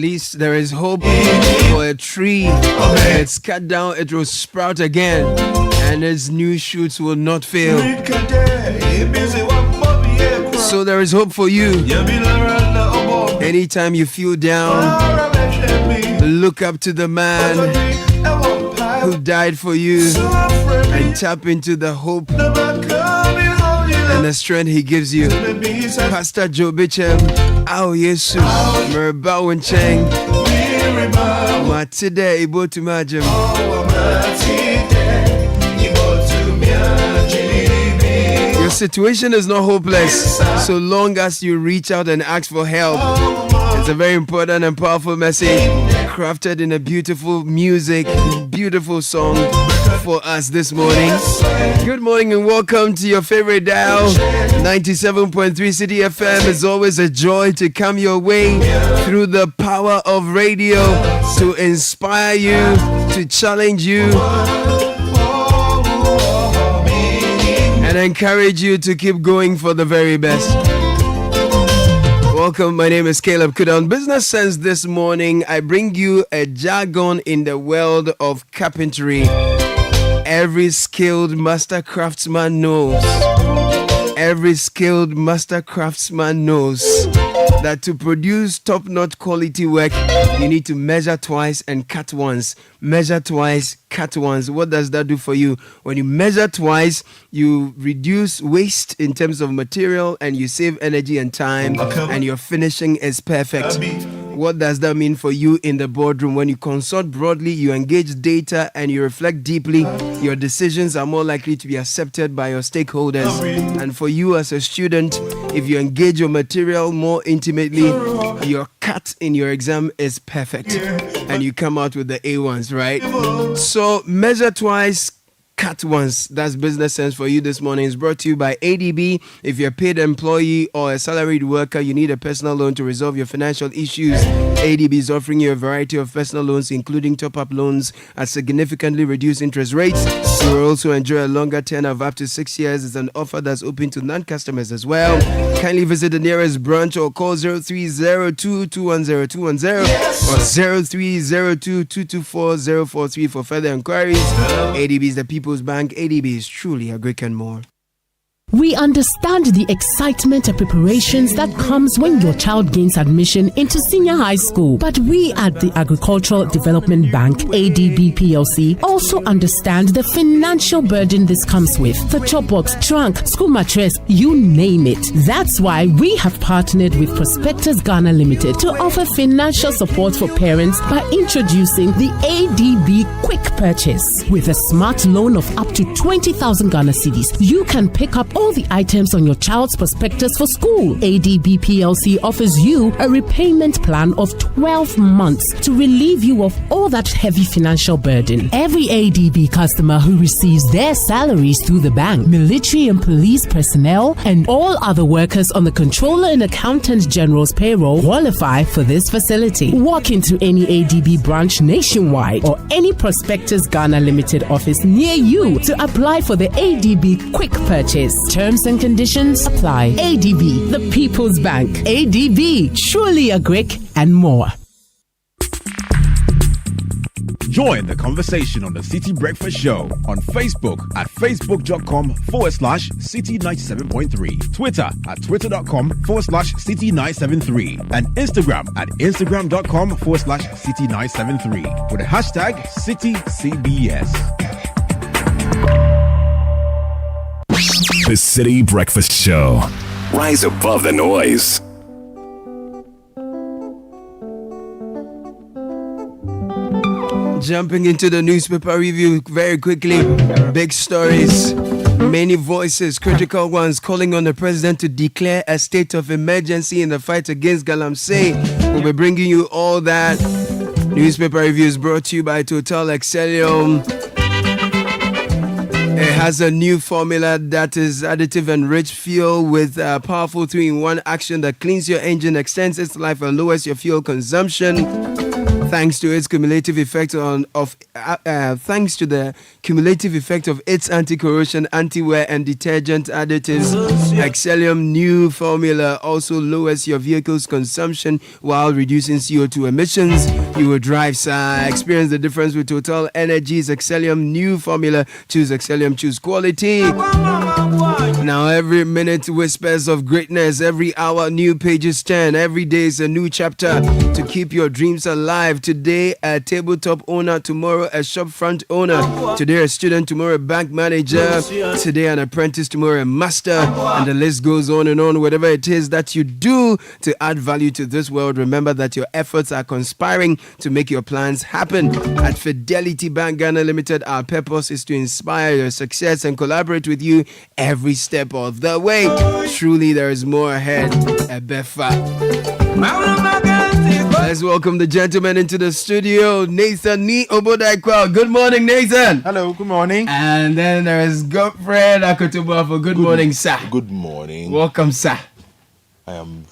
least there is hope for a tree. When it's cut down, it will sprout again, and its new shoots will not fail. So there is hope for you. Anytime you feel down, look up to the man who died for you and tap into the hope and the strength he gives you. Pastor Joe Bichem, Ao Yesu, Merba Wencheng, Matide Ibo Tumajim. Your situation is not hopeless so long as you reach out and ask for help. It's a very important and powerful message crafted in a beautiful music, beautiful song for us this morning. Good morning and welcome to your favorite dial, 97.3 Citi FM. It's always a joy to come your way through the power of radio to inspire you, to challenge you, and encourage you to keep going for the very best. Welcome, my name is Caleb Kudan. Business Sense this morning, I bring you a jargon in the world of carpentry. Every skilled master craftsman knows. Every skilled master craftsman knows that to produce top-notch quality work, you need to measure twice and cut once. Measure twice, cut once. What does that do for you? When you measure twice, you reduce waste in terms of material and you save energy and time, and your finishing is perfect. What does that mean for you in the boardroom? When you consult broadly, you engage data and you reflect deeply, your decisions are more likely to be accepted by your stakeholders. And for you as a student, if you engage your material more intimately, your cut in your exam is perfect and you come out with the A1s, right? So measure twice, cut once. That's Business Sense for you this morning. It's brought to you by ADB. If you're a paid employee or a salaried worker, you need a personal loan to resolve your financial issues. ADB is offering you a variety of personal loans, including top-up loans at significantly reduced interest rates. You will also enjoy a longer tenure of up to 6 years. It's an offer that's open to non-customers as well. Kindly visit the nearest branch or call 0302-210-210 or 0302-224-043 for further inquiries. ADB is the People's Bank. ADB is truly a Greek and more. We understand the excitement and preparations that comes when your child gains admission into senior high school. But we at the Agricultural Development Bank, ADB PLC, also understand the financial burden this comes with. The chop box, trunk, school mattress, you name it. That's why we have partnered with Prospectus Ghana Limited to offer financial support for parents by introducing the ADB Quick Purchase. With a smart loan of up to 20,000 Ghana cedis, you can pick up all the items on your child's prospectus for school. ADB PLC offers you a repayment plan of 12 months to relieve you of all that heavy financial burden. Every ADB customer who receives their salaries through the bank, military and police personnel, and all other workers on the Controller and Accountant General's payroll qualify for this facility. Walk into any ADB branch nationwide or any Prospectus Ghana Limited office near you to apply for the ADB Quick Purchase. Terms and conditions apply. ADB, the People's Bank. ADB, truly a Greek and more. Join the conversation on the Citi Breakfast Show on Facebook at facebook.com/Citi97.3, Twitter at twitter.com/Citi973, and Instagram at instagram.com/Citi973 with the hashtag CitiCBS. The Citi Breakfast Show. Rise above the noise. Jumping into the newspaper review very quickly. Big stories, many voices, critical ones calling on the president to declare a state of emergency in the fight against Galamsey. We'll be bringing you all that. Newspaper review is brought to you by Total Excellium. It has a new formula that is additive enriched fuel with a powerful 3-in-1 action that cleans your engine, extends its life, and lowers your fuel consumption. Thanks to its cumulative effect thanks to the cumulative effect of its anti-corrosion, anti-wear, and detergent additives, Excellium new formula also lowers your vehicle's consumption while reducing CO2 emissions. You will drive, sir. Experience the difference with Total Energies Excellium new formula. Choose Excellium, choose quality. Now every minute whispers of greatness, every hour new pages turn, every day is a new chapter to keep your dreams alive. Today a tabletop owner, tomorrow a shopfront owner, today a student, tomorrow a bank manager, today an apprentice, tomorrow a master, and the list goes on and on. Whatever it is that you do to add value to this world, remember that your efforts are conspiring to make your plans happen. At Fidelity Bank Ghana Limited, our purpose is to inspire your success and collaborate with you every step of the way. Truly there is more ahead. Ebefa. Let's welcome the gentleman into the studio, Nathan Ni Obodaikwa. Good morning, Nathan. Hello, good morning. And then there is Godfred Akotobafo. Good morning, sir. Good morning. Welcome, sir. I am,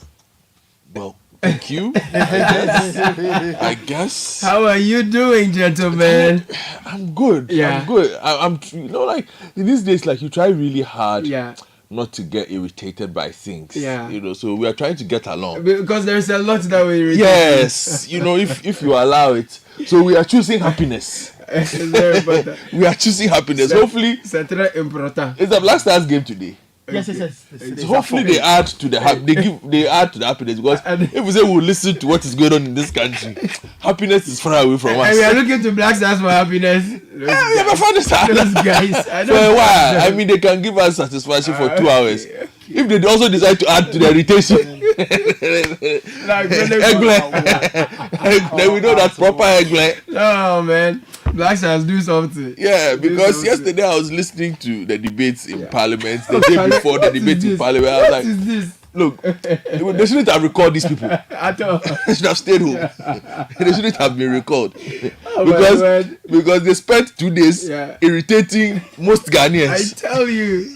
well, thank you. I guess. How are you doing, gentlemen? I'm good. Yeah. I'm good. I'm like, in these days, like, you try really hard. Yeah. Not to get irritated by things. Yeah. So we are trying to get along. Because there's a lot that we irritate. Yes. if you allow it. So we are choosing happiness. We are choosing happiness. Hopefully. It's the Black Stars game today. Yes. Hopefully they add to the they add to the happiness, because if we say we'll listen to what is going on in this country, happiness is far away from us. And we are looking to Black Stars for happiness. We never found this out. Those guys. For a while. I mean, they can give us satisfaction for 2 hours. If they also decide to add to the irritation, then we know that proper egg. Oh man, Black Stars do something. Yeah, because yesterday I was listening to the debates in Parliament. The day before the debate in Parliament, I was like, is this? Look, they shouldn't have recalled these people. At all. They should have stayed home. They shouldn't have been recalled. Oh, because they spent 2 days irritating most Ghanaians. I tell you.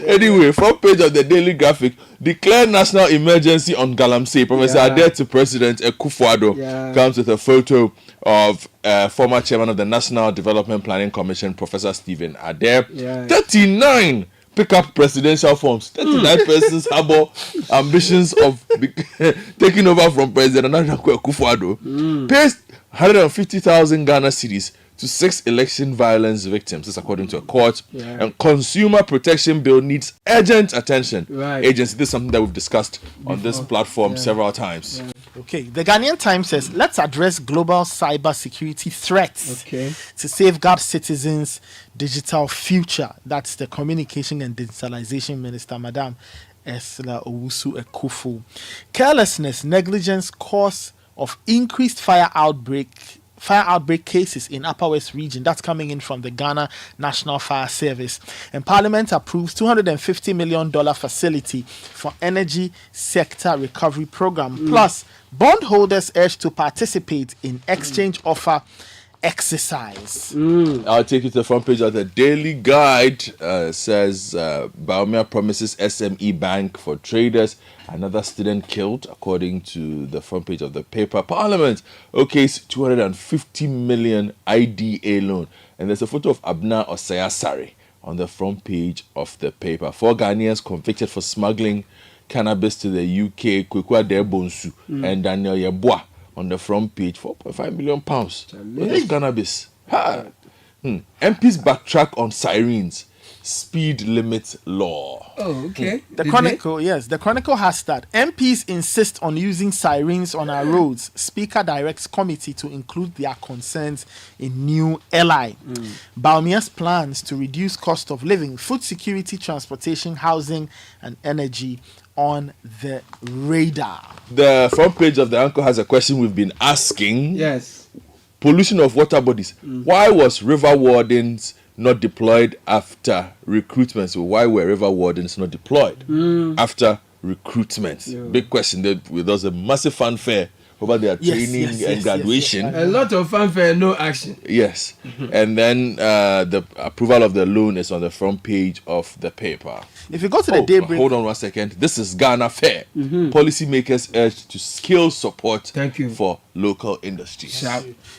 Anyway, front page of the Daily Graphic, declare national emergency on Galamsey. Professor Adair to President Akufo-Addo comes with a photo of former chairman of the National Development Planning Commission, Professor Stephen Adair. 39 pick up presidential forms. 39 persons harbor ambitions of taking over from President Akufo-Addo. Pays 150,000 Ghana cedis to 6 election violence victims. This is according to a court. And Consumer Protection Bill needs urgent attention. Agency. This is something that we've discussed on this platform several times. Okay, the Ghanaian Times says, let's address global cyber security threats to safeguard citizens' digital future. That's the Communication and Digitalization Minister, Madam Esla Owusu Ekufu. Carelessness, negligence, cause of increased fire outbreak cases in Upper West region. That's coming in from the Ghana National Fire Service. And Parliament approves $250 million facility for energy sector recovery program. Plus, bondholders urged to participate in exchange offer exercise. I'll take you to the front page of the Daily Guide. Says Baumia promises SME bank for traders. Another student killed, according to the front page of the paper. Parliament okays 250 million IDA loan. And there's a photo of Abna Osayasari on the front page of the paper. 4 Ghanaians convicted for smuggling cannabis to the UK. Kwekwa Debonsu and Daniel Yeboah on the front page. £4.5 million. What is cannabis? MPs backtrack on sirens. Speed limit law. Oh, okay. The Chronicle has that. MPs insist on using sirens on our roads. Speaker directs committee to include their concerns in new LI. Baumia's plans to reduce cost of living, food security, transportation, housing, and energy on the radar. The front page of the Anchor has a question we've been asking. Yes. Pollution of water bodies. Why was river wardens not deployed after recruitment? So why were river wardens not deployed after recruitment? Big question. There was a massive fanfare over their training and graduation. A lot of fanfare, no action. Yes. And then the approval of the loan is on the front page of the paper. If you go to the Daybreak... Hold on 1 second. This is Ghana Fair. Policymakers urge to scale support for local industries.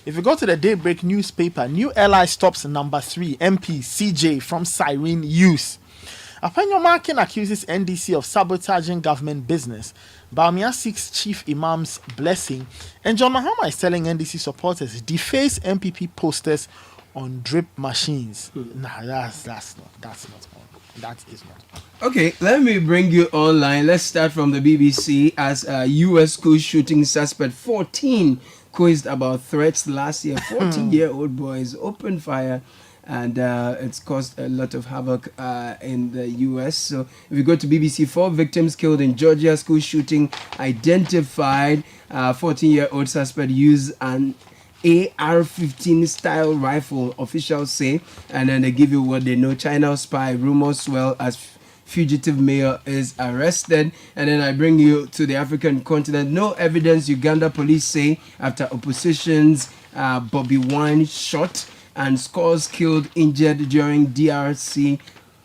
If you go to the Daybreak newspaper, new ally stops number 3 MP CJ from siren use. Apanyo Markin accuses NDC of sabotaging government business. Bawumia seeks Chief Imam's blessing. And John Mahama is telling NDC supporters deface MPP posters on drip machines. Nah, that's not on. That is not on. Okay, let me bring you online. Let's start from the BBC. As a U.S. school shooting suspect 14 quizzed about threats last year. 14-year-old boys opened fire. And it's caused a lot of havoc in the U.S. So if you go to BBC, 4 victims killed in Georgia school shooting identified. 14-year-old suspect used an AR-15 style rifle, officials say. And then they give you what they know. China spy, rumors swell as fugitive mayor is arrested. And then I bring you to the African continent. No evidence, Uganda police say, after opposition's Bobby Wine shot. And scores killed, injured during DRC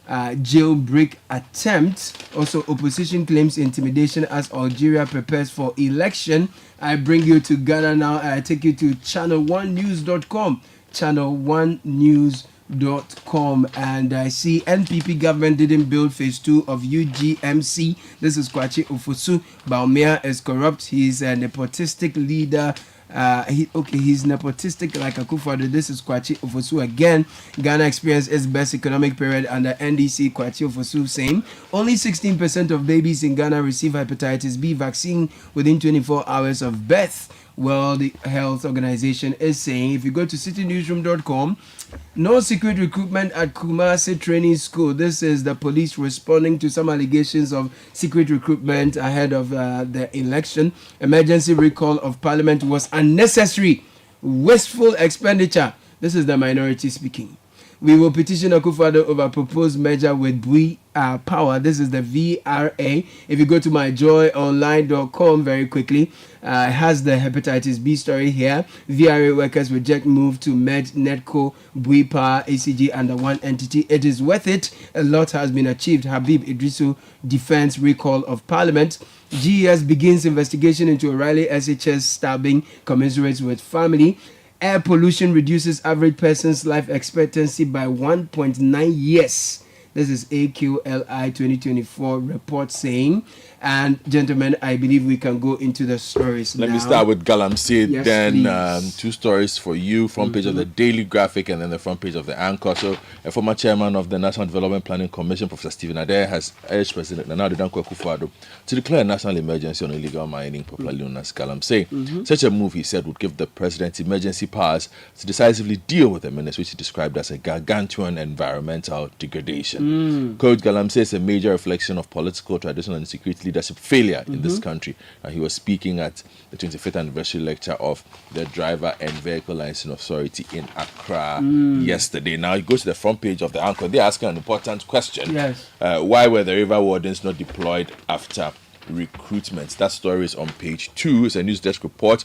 jailbreak attempt. Also, opposition claims intimidation as Algeria prepares for election. I bring you to Ghana now. I take you to channel1news.com. Channel1news.com. And I see NPP government didn't build phase 2 of UGMC. This is Kwachi Ofosu. Bawumia is corrupt. He's a nepotistic leader. He's nepotistic like Akufo-Addo. This is Kwachi Ofosu again. Ghana experienced its best economic period under NDC. Kwachi Ofosu saying only 16% of babies in Ghana receive hepatitis B vaccine within 24 hours of birth. World Health Organization is saying. If you go to citinewsroom.com, no secret recruitment at Kumasi Training School. This is the police responding to some allegations of secret recruitment ahead of the election. Emergency recall of Parliament was unnecessary. Wasteful expenditure. This is the minority speaking. We will petition Akufo-Addo over proposed merger with Bui Power. This is the VRA. If you go to myjoyonline.com very quickly, it has the hepatitis B story here. VRA workers reject move to merge Netco, Bui Power, ACG under one entity. It is worth it. A lot has been achieved. Habib Idrisu defense recall of Parliament. GES begins investigation into O'Reilly SHS stabbing, commensurate with family. Air pollution reduces average person's life expectancy by 1.9 years. This is AQLI 2024 report saying. And gentlemen, I believe we can go into the stories Let now. me start with Galamsey, Yes, then 2 stories for you, front page of the Daily Graphic and then the front page of the Anchor. So a former chairman of the National Development Planning Commission, Professor Stephen Adair, has urged President Nana Addo Akufo-Addo to declare a national emergency on illegal mining, popularly known as Galamsey. Such a move, he said, would give the president emergency powers to decisively deal with the menace, which he described as a gargantuan environmental degradation. Coach Galamsey is a major reflection of political, traditional and security leadership failure in this country. He was speaking at the 25th anniversary lecture of the Driver and Vehicle Licensing Authority in Accra yesterday. Now, you go to the front page of the Anchor. They're asking an important question. Yes. Why were the river wardens not deployed after recruitment? That story is on page 2. It's a news desk report.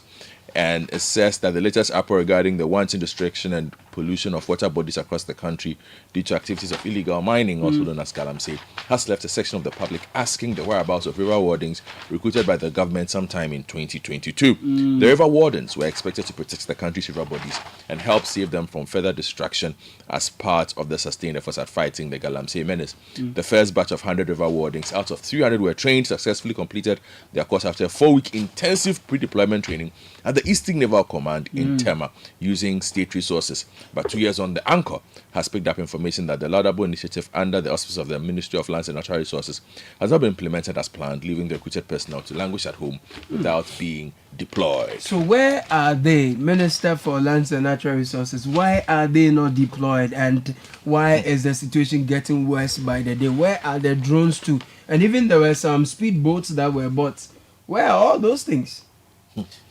And it says that the latest uproar regarding the wanton destruction and pollution of water bodies across the country due to activities of illegal mining, also known as Galamsey, has left a section of the public asking the whereabouts of river wardens recruited by the government sometime in 2022. The river wardens were expected to protect the country's river bodies and help save them from further destruction as part of the sustained efforts at fighting the Galamsey menace. The first batch of 100 river wardens out of 300 were trained, successfully completed their course after a 4-week intensive pre-deployment training at the Eastern Naval Command in Tema using state resources. But 2 years on, the Anchor has picked up information that the laudable initiative under the auspices of the Ministry of Lands and Natural Resources has not been implemented as planned, leaving the recruited personnel to languish at home without being deployed. So where are they, Minister for Lands and Natural Resources? Why are they not deployed? And why is the situation getting worse by the day? Where are the drones too? And even there were some speedboats that were bought. Where are all those things?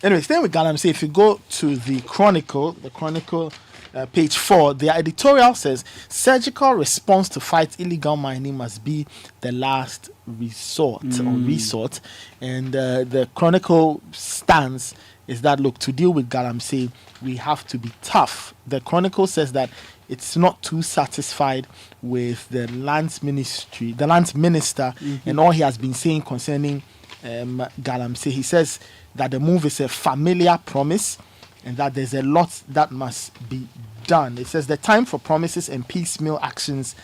Anyway, staying with Galamsey, if you go to the Chronicle page 4, the editorial says surgical response to fight illegal mining must be the last resort or resort. And the Chronicle stance is that, look, to deal with Galamsey, we have to be tough. The Chronicle says that it's not too satisfied with the lands minister, and all he has been saying concerning Galamsey. He says that the move is a familiar promise and that there's a lot that must be done. It says the time for promises and piecemeal actions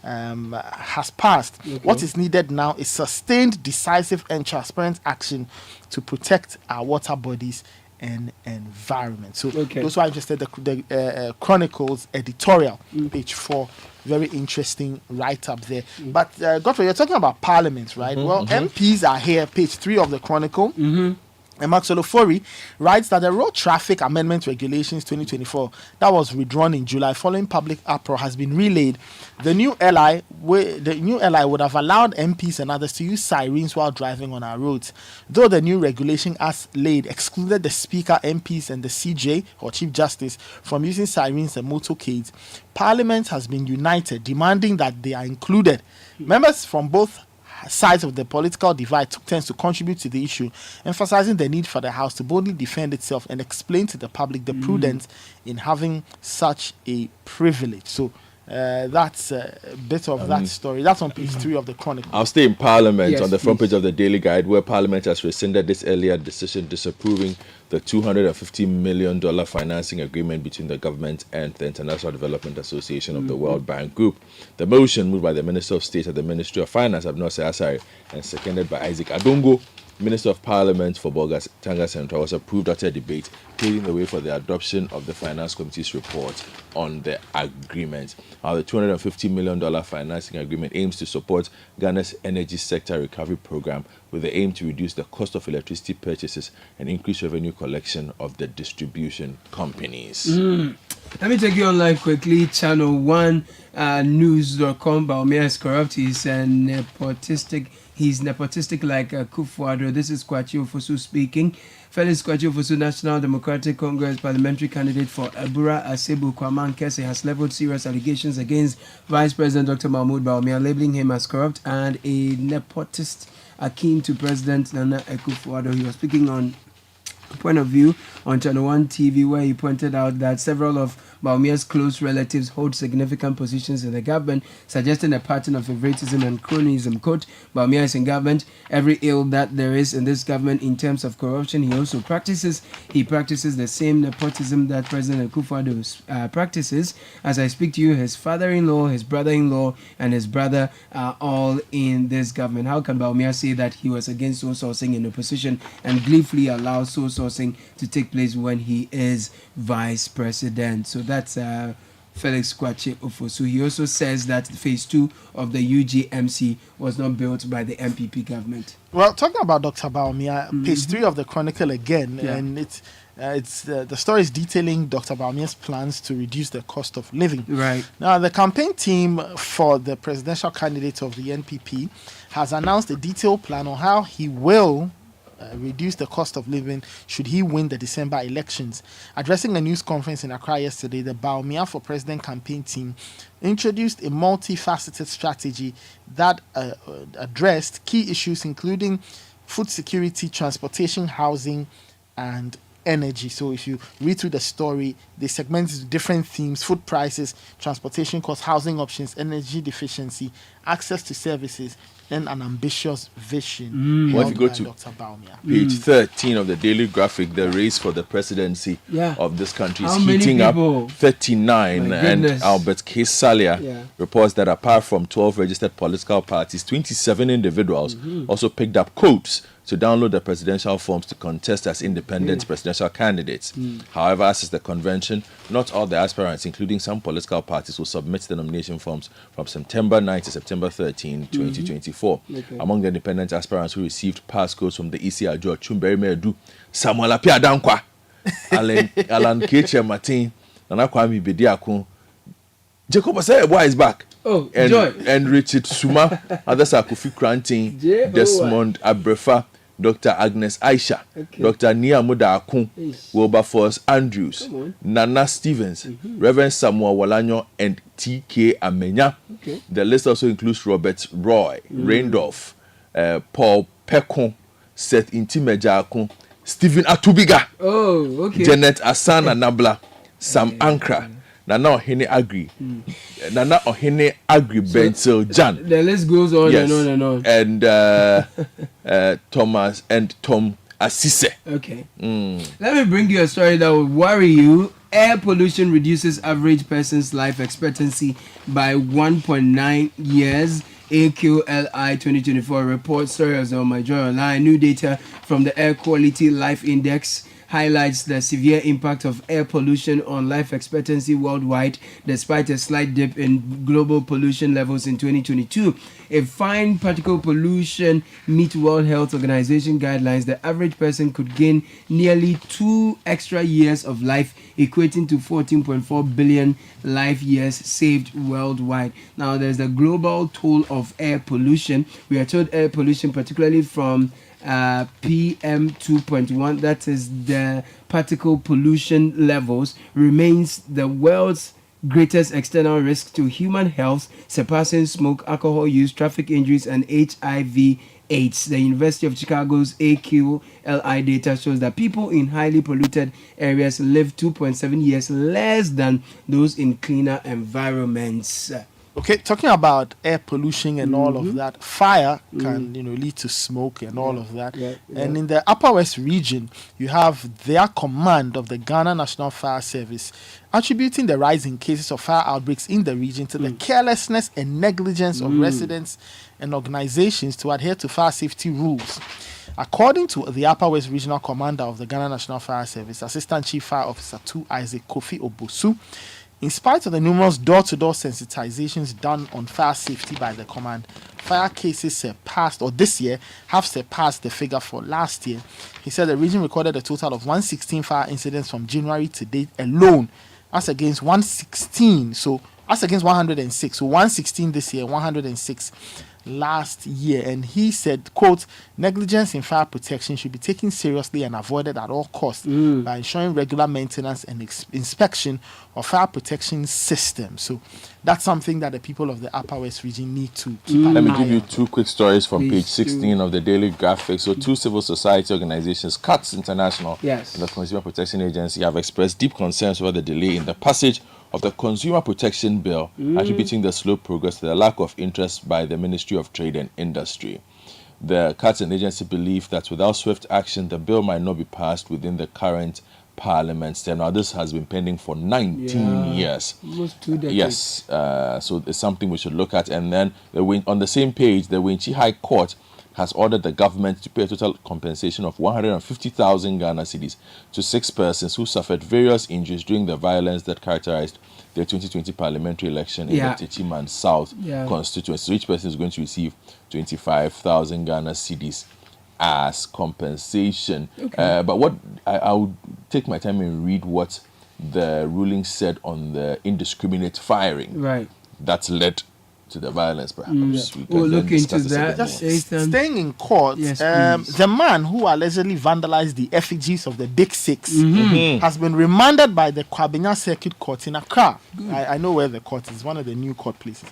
has passed. What is needed now is sustained, decisive and transparent action to protect our water bodies and environment. So those who are interested, the Chronicles editorial, page 4, very interesting write-up there. But Godfrey, you're talking about Parliament, right? Well, MPs are here, page 3 of the Chronicle. And Mark Solofori writes that the Road Traffic Amendment Regulations 2024 that was withdrawn in July following public uproar has been relayed. The new LI would have allowed MPs and others to use sirens while driving on our roads, though the new regulation as laid excluded the Speaker, MPs and the CJ or Chief Justice from using sirens and motorcades. Parliament has been united, demanding that they are included. Members from both sides of the political divide took turns to contribute to the issue, emphasizing the need for the House to boldly defend itself and explain to the public the prudence in having such a privilege. So that's a bit of that story. That's on page 3 of the Chronicle. I'll stay in Parliament on the front page of the Daily Guide, where Parliament has rescinded this earlier decision disapproving the $250 million financing agreement between the government and the International Development Association of the World Bank Group. The motion, moved by the Minister of State at the Ministry of Finance, Abnosa Asari, and seconded by Isaac Adongo, Minister of Parliament for Bolgas Tanga Central, was approved after a debate, paving the way for the adoption of the Finance Committee's report on the agreement. Now, the $250 million financing agreement aims to support Ghana's energy sector recovery program with the aim to reduce the cost of electricity purchases and increase revenue collection of the distribution companies. Let me take you online quickly. Channel 1 news.com. Baumia is corrupt. He's nepotistic. He's nepotistic like Kufuor. This is Kwachi Ofosu speaking. Felix Kwachi Ofosu, National Democratic Congress parliamentary candidate for Ebura Asebu Kwaman Kese, has leveled serious allegations against Vice President Dr. Mahmoud Baumia, labeling him as corrupt and a nepotist akin to President Nana Akufo-Addo. He was speaking on Point of View on Channel 1 TV, where he pointed out that several of Baumia's close relatives hold significant positions in the government, suggesting a pattern of favoritism and cronyism. Quote, Baumia is in government. Every ill that there is in this government in terms of corruption, he also practices. He practices the same nepotism that President Akufo-Addo practices. As I speak to you, his father-in-law, his brother-in-law, and his brother are all in this government. How can Baumia say that he was against soul sourcing in opposition and gleefully allow soul sourcing to take place when he is vice president? So that's Felix Kwache Ofosu. He also says that phase 2 of the UGMC was not built by the MPP government. Well, talking about Dr. Baumia, page 3 of the Chronicle again, and it's the story is detailing Dr. Baumia's plans to reduce the cost of living. Right. Now, the campaign team for the presidential candidate of the NPP has announced a detailed plan on how he will reduce the cost of living should he win the December elections. Addressing a news conference in Accra yesterday, the Baumia for President campaign team introduced a multifaceted strategy that addressed key issues including food security, transportation, housing, and energy. So if you read through the story, they segment into different themes: food prices, transportation costs, housing options, energy deficiency, access to services, and an ambitious vision. What if you go to Dr. Baumia? Page 13 of the Daily Graphic, the race for the presidency of this country is How many heating people? up. 39. My And goodness. Albert K. Salia reports that apart from 12 registered political parties, 27 individuals also picked up codes to download the presidential forms to contest as independent presidential candidates. However, as is the convention, not all the aspirants, including some political parties, will submit the nomination forms from September 9 to September 13, 2024. Among the independent aspirants who received passcodes from the EC George Chumberi Medu, Samuel Apia Dankwa, Alan Keche Martin, Nana Kwame Bediakun, Jacob Asayeboa is back. Joy. And Richard Suma, others are Kofi Krantin, Desmond Abrefa, Dr. Agnes Aisha, Dr. Nia Muda Wilberforce Andrews, Nana Stevens, Reverend Samuel Walanyo, and T.K. Amenya. The list also includes Robert Roy, Randolph, Paul Pekon, Seth Intimejakun, Stephen Atubiga, Janet Asana Nabla, Sam Ankra, Nana Ohene Agri, Nana Ohene Agri Benzel Jan. The list goes on and on and on. And Thomas and Tom Asise. Okay. Let me bring you a story that will worry you. Air pollution reduces average person's life expectancy by 1.9 years. AQLI 2024 report. Story is on my joy online. New data from the Air Quality Life Index highlights the severe impact of air pollution on life expectancy worldwide, despite a slight dip in global pollution levels in 2022. If fine particle pollution meet World Health Organization guidelines, the average person could gain nearly 2 extra years of life, equating to 14.4 billion life years saved worldwide. Now, there's the global toll of air pollution. We are told air pollution, particularly from PM 2.1, that is the particle pollution levels, remains the world's greatest external risk to human health, surpassing smoke, alcohol use, traffic injuries, and HIV/AIDS. The University of Chicago's AQLI data shows that people in highly polluted areas live 2.7 years less than those in cleaner environments. Okay, talking about air pollution and all of that, fire can lead to smoke and all of that. And in the Upper West region, you have their command of the Ghana National Fire Service attributing the rise in cases of fire outbreaks in the region to the carelessness and negligence of residents and organizations to adhere to fire safety rules. According to the Upper West Regional Commander of the Ghana National Fire Service, Assistant Chief Fire Officer 2 Isaac Kofi Obosu, in spite of the numerous door-to-door sensitizations done on fire safety by the command, fire cases surpassed, or this year, have surpassed the figure for last year. He said the region recorded a total of 116 fire incidents from January to date alone, as against 116, so as against 106. So 116 this year, 106 last year. And he said, quote, negligence in fire protection should be taken seriously and avoided at all costs by ensuring regular maintenance and inspection of fire protection systems. So that's something that the people of the Upper West region need to keep an eye on. Let me give you 2 quick stories from page 16 of the Daily Graphic. So 2 civil society organizations, CATS International and the Consumer Protection Agency, have expressed deep concerns over the delay in the passage of the Consumer Protection Bill, attributing the slow progress to the lack of interest by the Ministry of Trade and Industry. The CATS and agency believe that without swift action, the bill might not be passed within the current Parliament term. Now, this has been pending for 19 years. Almost 2 decades. Yes, so it's something we should look at. And then on the same page, the Winchi High Court has ordered the government to pay a total compensation of 150,000 Ghana cedis to 6 persons who suffered various injuries during the violence that characterized the 2020 parliamentary election in the Techiman South constituency. So each person is going to receive 25,000 Ghana cedis as compensation. But what I would take my time and read what the ruling said on the indiscriminate firing that's led to the violence, perhaps. We'll look into that. Staying in court, the man who allegedly vandalized the effigies of the Big Six has been remanded by the Kwabena Circuit Court in Accra. I know where the court is, one of the new court places.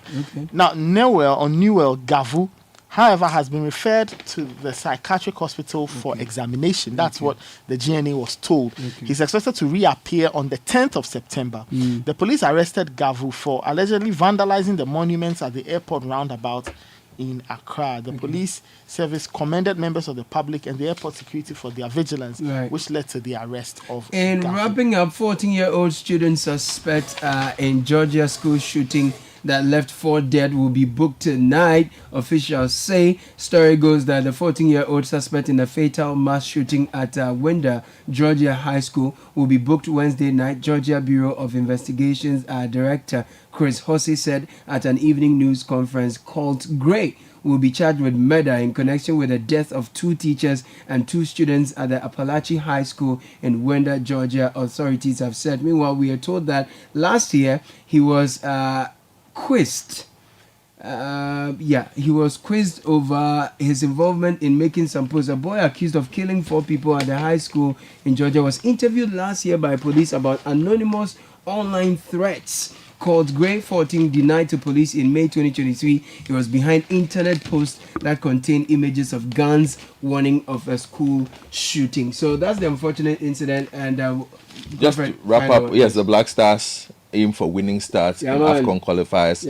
Now, Newell Gavu, however, has been referred to the psychiatric hospital for examination. That's what the GNA was told. He's expected to reappear on the 10th of September. The police arrested Gavu for allegedly vandalizing the monuments at the airport roundabout in Accra. The police service commended members of the public and the airport security for their vigilance, which led to the arrest of And Gavu. Wrapping up, 14-year-old student suspect in Georgia school shooting that left 4 dead will be booked tonight, officials say. Story goes that the 14-year-old suspect in the fatal mass shooting at Winder, Georgia High School will be booked Wednesday night. Georgia Bureau of Investigations Director Chris Hossey said at an evening news conference called Gray will be charged with murder in connection with the death of 2 teachers and 2 students at the Appalachian High School in Winder, Georgia, authorities have said. Meanwhile, we are told that last year he was quizzed He was quizzed over his involvement in making some posts. A boy accused of killing 4 people at the high school in Georgia was interviewed last year by police about anonymous online threats. Called Grade 14 denied to police in May 2023. He was behind internet posts that contained images of guns, warning of a school shooting. So that's the unfortunate incident. And just to wrap up, yes, the Black Stars aim for winning starts in AFCON qualifiers.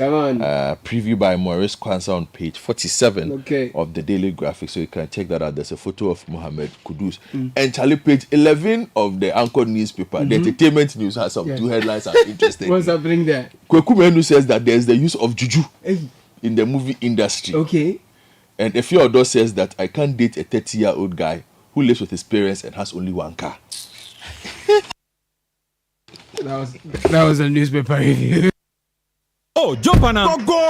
Preview by Maurice Kwanzaa on page 47 of the Daily Graphic, so you can check that out. There's a photo of Mohammed Kudus. And Charlie, page 11 of the Anchor newspaper, the entertainment news has some 2 headlines that are interesting. What's happening there? Kweku Menu says that there's the use of juju in the movie industry. Okay. And Efeodo says that I can't date a 30-year-old guy who lives with his parents and has only 1 car. That was a newspaper review. Oh, jump on now. Go.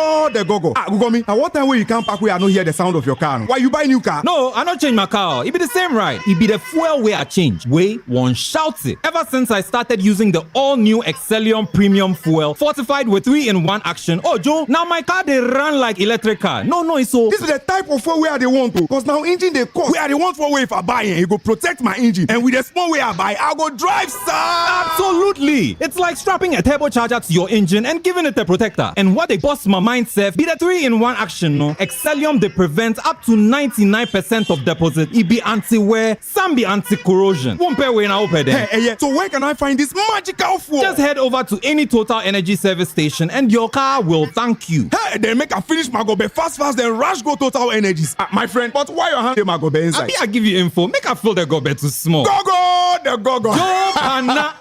Google me. At what time will you come back where I don't hear the sound of your car? Why you buy new car? No, I don't change my car. It be the same ride. It be the fuel where I change. Way one shouts it. Ever since I started using the all-new Excellium Premium Fuel, fortified with 3-in-1 action. Oh, Joe, now my car they run like electric car. No, it's so. This is the type of fuel where they want to. Because now engine they cost. Where they want for way if I buy it, it go protect my engine. And with the small way I buy, I go drive, sir. Absolutely. It's like strapping a turbocharger to your engine and giving it a protector. And what they bust my mindset be the 3-in-1 action, no? Excellium they prevent up to 99% of deposit. It be anti-wear, some be anti-corrosion. Won't pay when I open there. Hey, so where can I find this magical fuel? Just head over to any Total Energy service station and your car will thank you. Hey, then make a finish my gobe fast, then rush go Total Energies. My friend, but why your hand my gobe inside? I give you info. Make a fill the gobe too small. Go.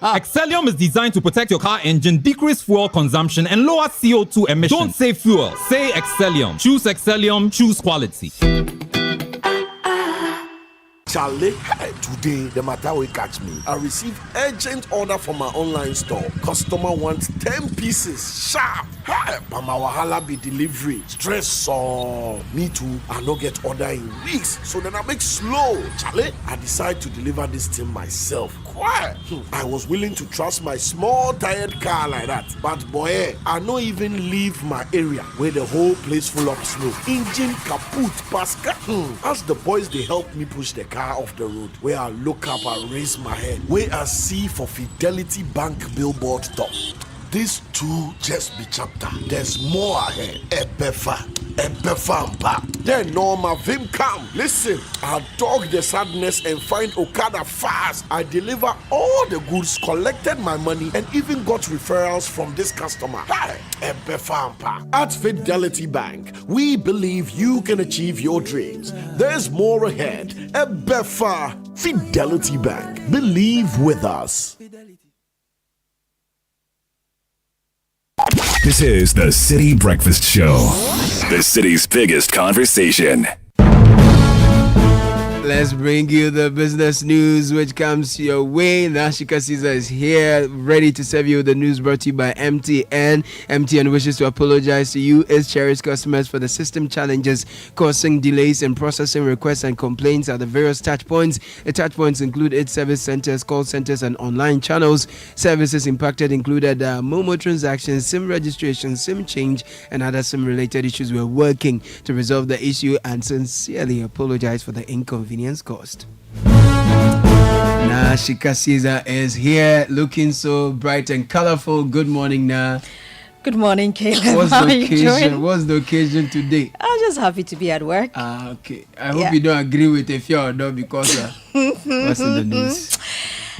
Excellium is designed to protect your car engine, decrease fuel consumption, and lower CO2 emissions. Don't say fuel, say Excellium. Choose Excellium, choose quality. Charlie, today the matter will catch me. I received urgent order from my online store. Customer wants 10 pieces sharp. But my wahala be delivery. Stress so me too. I no get order in weeks. So then I make slow. Charlie, I decide to deliver this thing myself. Quiet. I was willing to trust my small tired car like that. But boy, I no even leave my area where the whole place full of snow. Engine kaput, Pascal. As the boys they help me push the car off the road, where I look up and raise my head, where I see for Fidelity Bank billboard top. This too just be chapter. There's more ahead. Ebefa. Then Norma Vim come. Listen, I'll dog the sadness and find Okada fast. I deliver all the goods, collected my money, and even got referrals from this customer. Ebefa. At Fidelity Bank, we believe you can achieve your dreams. There's more ahead. Ebefa. Fidelity Bank. Believe with us. This is the Citi Breakfast Show, the city's biggest conversation. Let's bring you the business news which comes your way. Nashika Caesar is here, ready to serve you the news brought to you by MTN. MTN wishes to apologize to you, its cherished customers, for the system challenges causing delays in processing requests and complaints at the various touchpoints. The touchpoints include its service centers, call centers, and online channels. Services impacted included Momo transactions, SIM registration, SIM change, and other SIM-related issues. We're working to resolve the issue and sincerely apologize for the inconvenience caused. Nashika Caesar is here, looking so bright and colorful. Good morning, Na. Good morning, Caleb. What's the occasion today? I'm just happy to be at work. Okay. I hope you don't agree with Efeodo because what's in the news?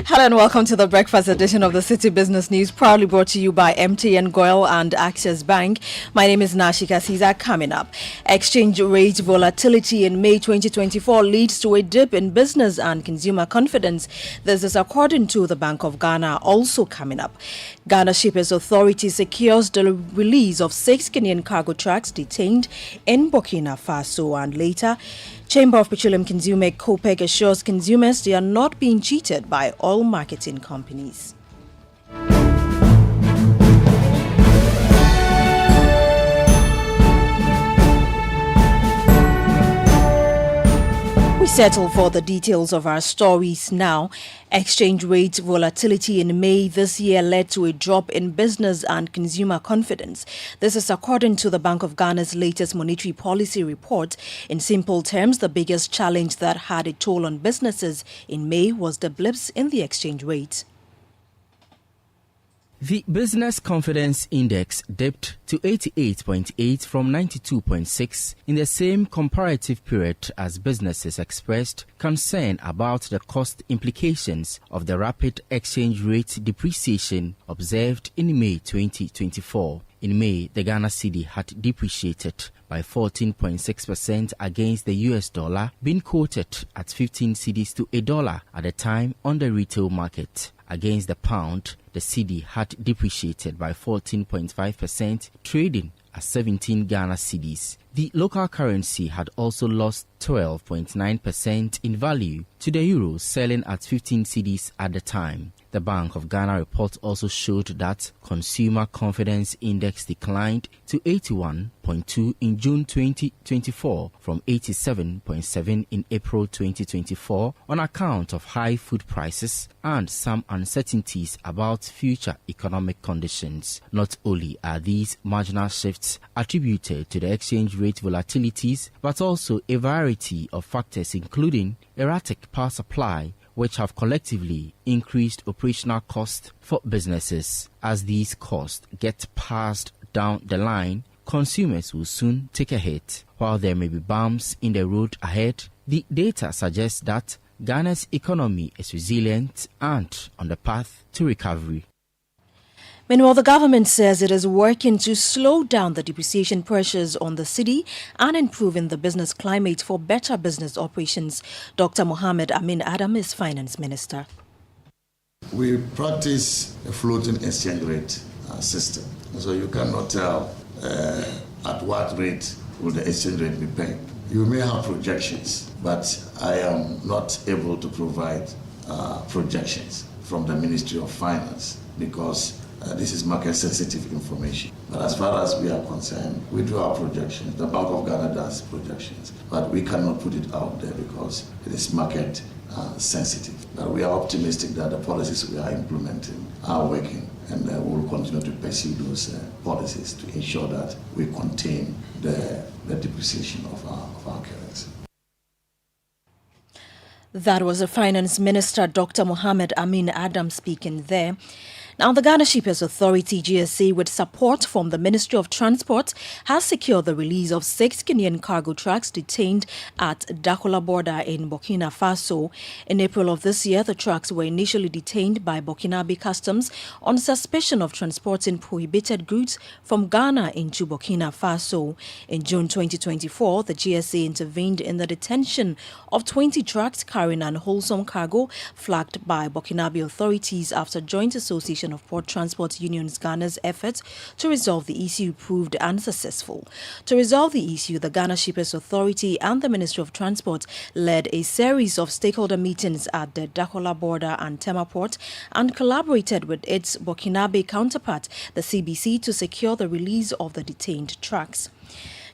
Hello and welcome to the breakfast edition of the City Business News, proudly brought to you by MTN, Goil and Access Bank. My name is Nashika Caesar. Coming up, exchange rate volatility in May 2024 leads to a dip in business and consumer confidence. This is according to the Bank of Ghana. Also coming up, Ghana Shippers Authority secures the release of 6 Kenyan cargo trucks detained in Burkina Faso. And later, Chamber of Petroleum Consumer COPEC assures consumers they are not being cheated by oil marketing companies. We Settle for the details of our stories now. Exchange rate volatility in May this year led to a drop in business and consumer confidence. This is according to the Bank of Ghana's latest monetary policy report. In simple terms, the biggest challenge that had a toll on businesses in May was the blips in the exchange rate. The Business Confidence Index dipped to 88.8 from 92.6 in the same comparative period as businesses expressed concern about the cost implications of the rapid exchange rate depreciation observed in May 2024. In May, the Ghana cedi had depreciated by 14.6% against the US dollar, being quoted at 15 cedis to a dollar at the time on the retail market. Against the pound, the cedi had depreciated by 14.5%, trading at 17 Ghana cedis. The local currency had also lost 12.9% in value to the euro, selling at 15 cedis at the time. The Bank of Ghana report also showed that Consumer Confidence Index declined to 81.2 in June 2024 from 87.7 in April 2024 on account of high food prices and some uncertainties about future economic conditions. Not only are these marginal shifts attributed to the exchange rate volatilities, but also a variety of factors including erratic power supply, which have collectively increased operational costs for businesses. As these costs get passed down the line, consumers will soon take a hit. While there may be bumps in the road ahead, the data suggests that Ghana's economy is resilient and on the path to recovery. Meanwhile, the government says it is working to slow down the depreciation pressures on the city and improving the business climate for better business operations. Dr. Mohammed Amin Adam is Finance Minister. We practice a floating exchange rate system. So you cannot tell at what rate will the exchange rate be paid. You may have projections, but I am not able to provide projections from the Ministry of Finance because this is market-sensitive information. But as far as we are concerned, we do our projections. The Bank of Ghana does projections, but we cannot put it out there because it is market-sensitive. But we are optimistic that the policies we are implementing are working, and we will continue to pursue those policies to ensure that we contain the depreciation of our currency. That was the Finance Minister, Dr. Mohammed Amin Adam, speaking there. Now, the Ghana Shippers Authority, GSA, with support from the Ministry of Transport, has secured the release of 6 Kenyan cargo trucks detained at Dakola border in Burkina Faso. In April of this year, the trucks were initially detained by Burkinabe Customs on suspicion of transporting prohibited goods from Ghana into Burkina Faso. In June 2024, the GSA intervened in the detention of 20 trucks carrying unwholesome cargo flagged by Burkinabe authorities after Joint Association of Port Transport Unions Ghana's efforts to resolve the issue proved unsuccessful. To resolve the issue, the Ghana Shippers Authority and the Ministry of Transport led a series of stakeholder meetings at the Dakola border and Tema Port and collaborated with its Burkinabe counterpart, the CBC, to secure the release of the detained trucks.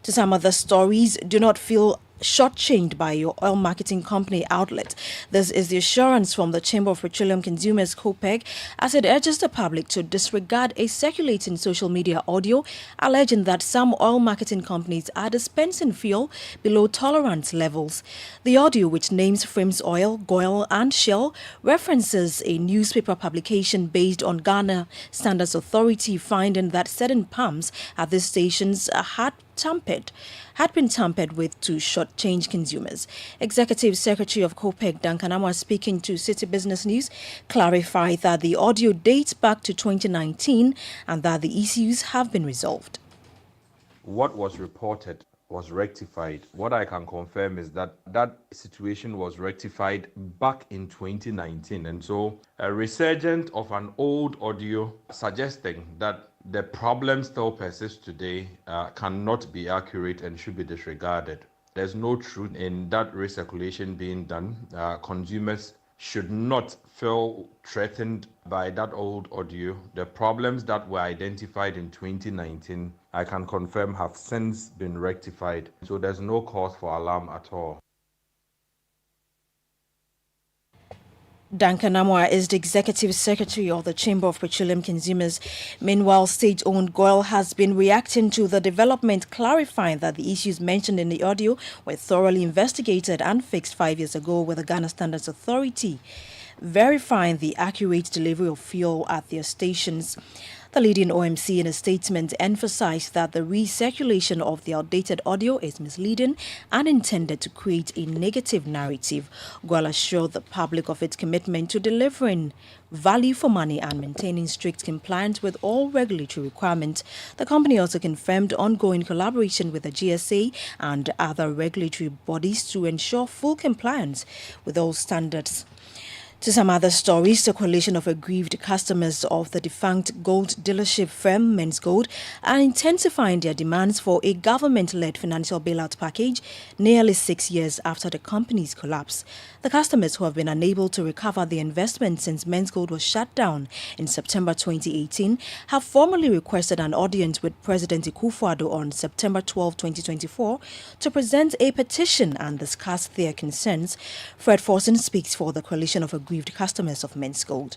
To some other stories, do not feel shortchanged by your oil marketing company outlet. This is the assurance from the Chamber of Petroleum Consumers, COPEC, as it urges the public to disregard a circulating social media audio alleging that some oil marketing companies are dispensing fuel below tolerance levels. The audio, which names Frames Oil, Goil and Shell, references a newspaper publication based on Ghana Standards Authority finding that certain pumps at these stations had been tampered with to shortchange consumers. Executive Secretary of COPEC, Duncan Amwa, speaking to Citi Business News, clarified that the audio dates back to 2019 and that the issues have been resolved. What was reported was rectified. What I can confirm is that that situation was rectified back in 2019. And so a resurgence of an old audio suggesting that the problem still persists today cannot be accurate and should be disregarded. There's no truth in that recirculation being done. Consumers should not feel threatened by that old audio. The problems that were identified in 2019, I can confirm, have since been rectified. So there's no cause for alarm at all. Duncan Amwa is the Executive Secretary of the Chamber of Petroleum Consumers. Meanwhile, state-owned GOIL has been reacting to the development, clarifying that the issues mentioned in the audio were thoroughly investigated and fixed 5 years ago with the Ghana Standards Authority, verifying the accurate delivery of fuel at their stations. The leading OMC in a statement emphasized that the recirculation of the outdated audio is misleading and intended to create a negative narrative. GOIL assured the public of its commitment to delivering value for money and maintaining strict compliance with all regulatory requirements. The company also confirmed ongoing collaboration with the GSA and other regulatory bodies to ensure full compliance with all standards. To some other stories, the coalition of aggrieved customers of the defunct gold dealership firm Men's Gold are intensifying their demands for a government-led financial bailout package nearly 6 years after the company's collapse. The customers who have been unable to recover their investment since Men's Gold was shut down in September 2018 have formally requested an audience with President Akufo-Addo on September 12, 2024 to present a petition and discuss their concerns. Fred Forson speaks for the coalition of aggrieved customers of Men's Gold.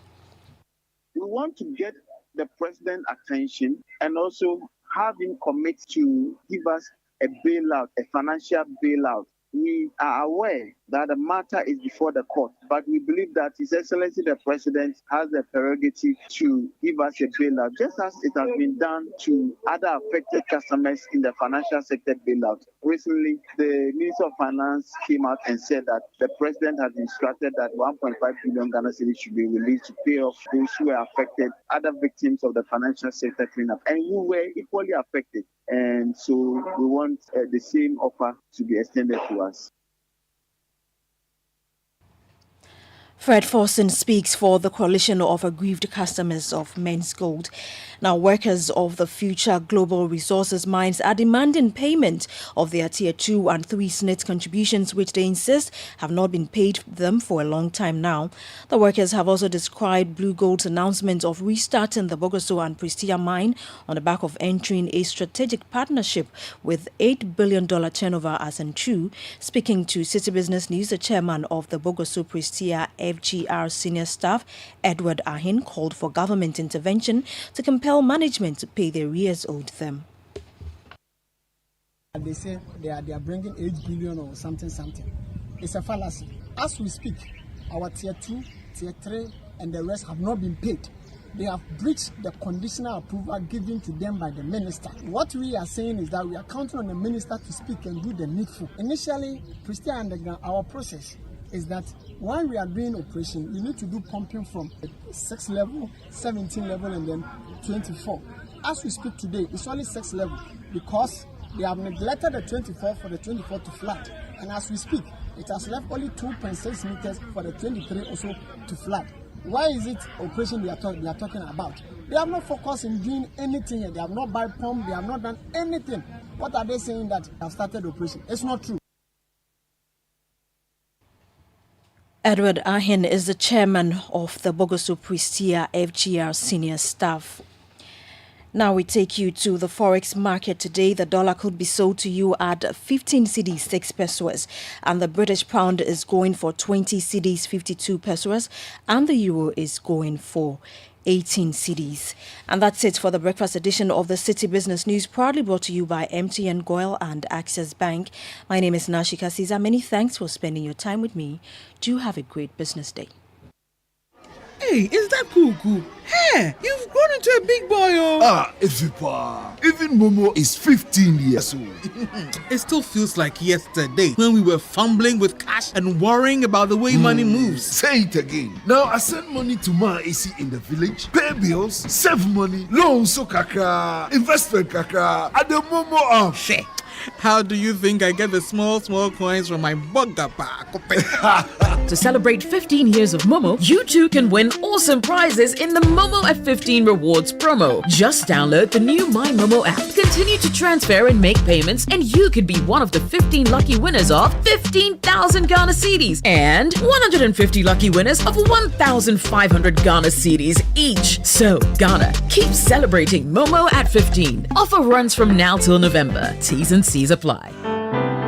We want to get the president attention and also have him commit to give us a bailout, a financial bailout. We are aware that the matter is before the court, but we believe that His Excellency the President has the prerogative to give us a bailout, just as it has been done to other affected customers in the financial sector bailout. Recently, the Minister of Finance came out and said that the President has instructed that 1.5 billion Ghana cedis should be released to pay off those who were affected, other victims of the financial sector cleanup, and who were equally affected. And so we want the same offer to be extended to us. Fred Forson speaks for the coalition of aggrieved customers of Men's Gold. Now, workers of the Future Global Resources mines are demanding payment of their Tier 2 and 3 SNIT contributions, which they insist have not been paid them for a long time now. The workers have also described Blue Gold's announcement of restarting the Bogoso and Prestia mine on the back of entering a strategic partnership with $8 billion turnover as untrue. Speaking to Citi Business News, the chairman of the Bogoso Prestia FGR senior staff, Edward Ahin, called for government intervention to compel management to pay the arrears owed them. They say they are bringing 8 billion or something. It's a fallacy. As we speak, our Tier 2, Tier 3 and the rest have not been paid. They have breached the conditional approval given to them by the minister. What we are saying is that we are counting on the minister to speak and do the needful. Initially, Prestia Underground, our process is that when we are doing operation, you need to do pumping from 6 level, 17 level, and then 24. As we speak today, it's only 6 level because they have neglected the 24 for the 24 to flood. And as we speak, it has left only 2.6 meters for the 23 also to flood. Why is it operation they are talking about? They have not focused in doing anything yet. They have not buy pump, they have not done anything. What are they saying that they have started operation? It's not true. Edward Ahin is the chairman of the Bogoso Prestia FGR senior staff. Now we take you to the forex market today. The dollar could be sold to you at 15 cedis 6 pesos, and the British pound is going for 20 cedis 52 pesos, and the euro is going for 18 cedis. And that's it for the breakfast edition of the Citi Business News, proudly brought to you by MTN, GOIL and Access Bank. My name is Nashika Caesar. Many thanks for spending your time with me. Do have a great business day. Hey, is that Kuku? Hey, you've grown into a big boy, oh. Ah, Evipa. Even Momo is 15 years old. It still feels like yesterday when we were fumbling with cash and worrying about the way money moves. Say it again. Now I send money to my AC in the village, pay bills, save money, loans so kaka, investment kaka, at the Momo app. Shit. How do you think I get the small coins from my bugger pack? To celebrate 15 years of Momo, you too can win awesome prizes in the Momo at 15 Rewards promo. Just download the new My Momo app, continue to transfer and make payments, and you could be one of the 15 lucky winners of 15,000 Ghana cedis and 150 lucky winners of 1,500 Ghana cedis each. So, Ghana, keep celebrating Momo at 15. Offer runs from now till November. T's and C's apply.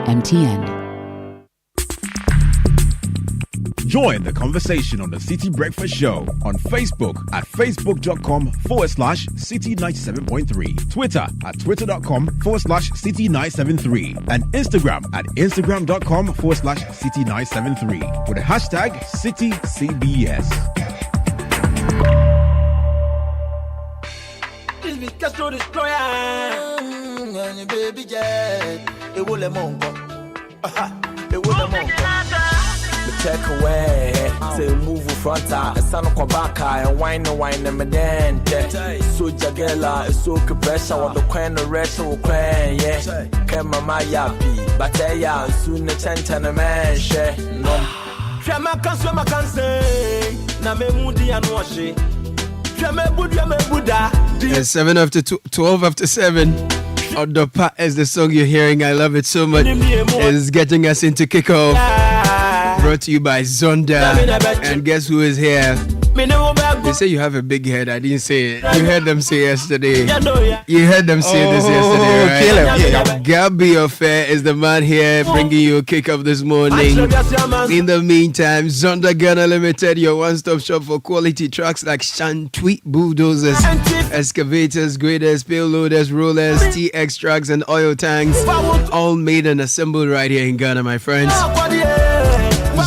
MTN. Join the conversation on the Citi Breakfast Show on Facebook at facebook.com/Citi97.3, Twitter at twitter.com/Citi973, and Instagram at instagram.com/Citi973 with the hashtag CitiCBS. Castro Destroyer, baby jet, it will let mongo. It will let mongo. The check away, say move front, a son of Kobaka, and wine and madan. So Jagella, it's so pressure on the coin, the rest of coin, yeah. Kema my yappy, but soon the chant and a man share. No, Shama can say, Namemudi and wash it. It's 12 after 7. Odopa is the song you're hearing. I love it so much. It's getting us into kickoff. Brought to you by Zonda. And guess who is here? They say you have a big head. I didn't say it. You heard them say yesterday. You heard them say this yesterday, right? Gabi Affair is the man here bringing you a kickoff this morning. In the meantime, Zonda Ghana Limited, your one-stop shop for quality trucks like Shantweet bulldozers, excavators, graders, payloaders, rollers, TX trucks, and oil tanks, all made and assembled right here in Ghana, my friends.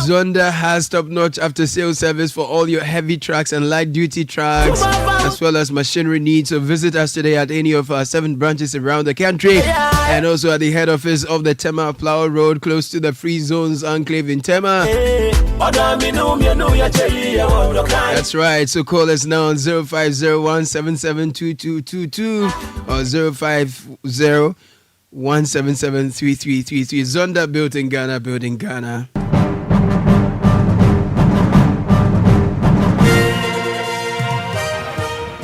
Zonda has top-notch after-sales service for all your heavy trucks and light-duty trucks, as well as machinery needs. So visit us today at any of our 7 branches around the country, and also at the head office of the Tema Plow Road, close to the Free Zones Enclave in Tema. That's right. So call us now on 0501772222 or 050-177-3333. Zonda, built in Ghana, building Ghana.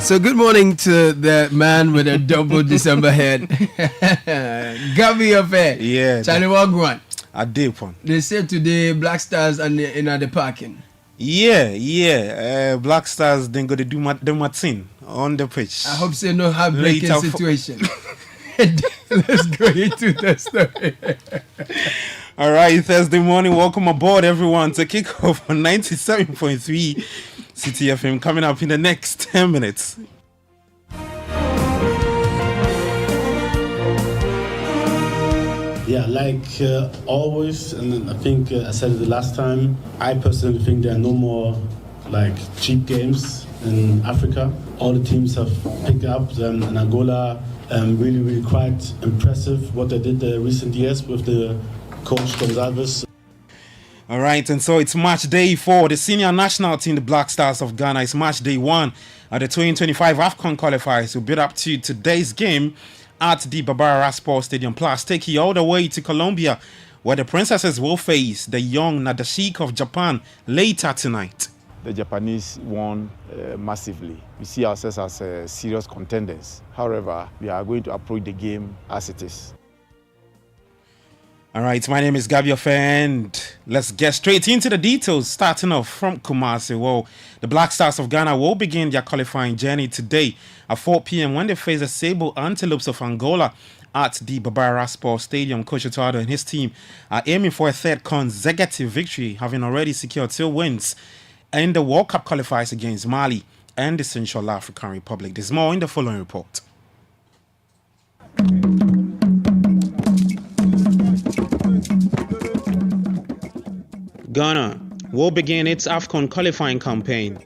So good morning to the man with a double December head. Gabi Affair. Yeah. Charlie Wagwan. I did one. They said today Black Stars and in the parking. Yeah. Black Stars then go to do my thing on the pitch. I hope say no heartbreaking situation. Let's go into the story. All right, Thursday morning. Welcome aboard, everyone, to Kickoff on 97.3 Citi FM. Coming up in the next 10 minutes. Yeah, like always, and I think I said it the last time, I personally think there are no more like cheap games in Africa. All the teams have picked up, and Angola really quite impressive what they did the recent years with the coach Gonzalez. All right, and so it's match day 4. The senior national team, the Black Stars of Ghana, is match day 1 at the 2025 AFCON qualifiers will build up to today's game at the Barbara Sports Stadium. Plus, take you all the way to Colombia, where the Princesses will face the young Nadeshik of Japan later tonight. The Japanese won massively. We see ourselves as serious contenders. However, we are going to approach the game as it is. All right, my name is Gabi Affair, and let's get straight into the details. Starting off from Kumasi, well, the Black Stars of Ghana will begin their qualifying journey today at 4 p.m. when they face the Sable Antelopes of Angola at the Barbara Sports Stadium. Coach Otuado and his team are aiming for a third consecutive victory, having already secured 2 wins in the World Cup qualifiers against Mali and the Central African Republic. There's more in the following report. Ghana will begin its AFCON qualifying campaign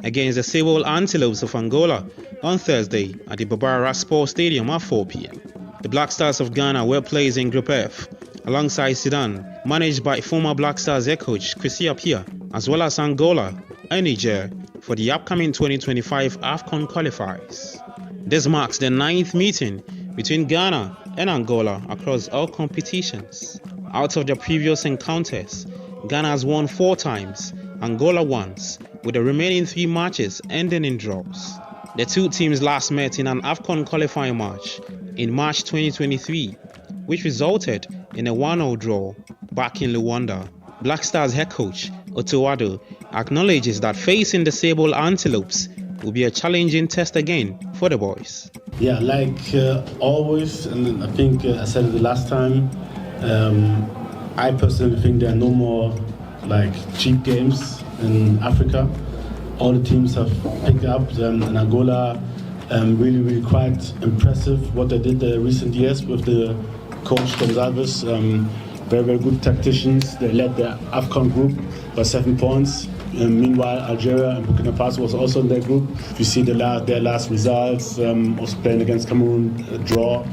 against the Sable Antelopes of Angola on Thursday at the Barbara Sports Stadium at 4 p.m. The Black Stars of Ghana will play in Group F alongside Sudan, managed by former Black Stars head coach Kwesi Appiah, as well as Angola and Niger for the upcoming 2025 AFCON qualifiers. This marks the 9th meeting between Ghana and Angola across all competitions. Out of their previous encounters, Ghana has won 4 times, Angola once, with the remaining 3 matches ending in draws. The 2 teams last met in an AFCON qualifying match in March 2023, which resulted in a 1-0 draw back in Luanda. Black Stars head coach Otuado acknowledges that facing the Sable Antelopes will be a challenging test again for the boys. Yeah, like always, and I think I said it the last time, I personally think there are no more like cheap games in Africa. All the teams have picked up, and Angola really quite impressive what they did the recent years with the coach Gonzalez. Very good tacticians. They led the AFCON group by 7 points. Meanwhile, Algeria and Burkina Faso was also in their group. You see their last results, also playing against Cameroon, a draw.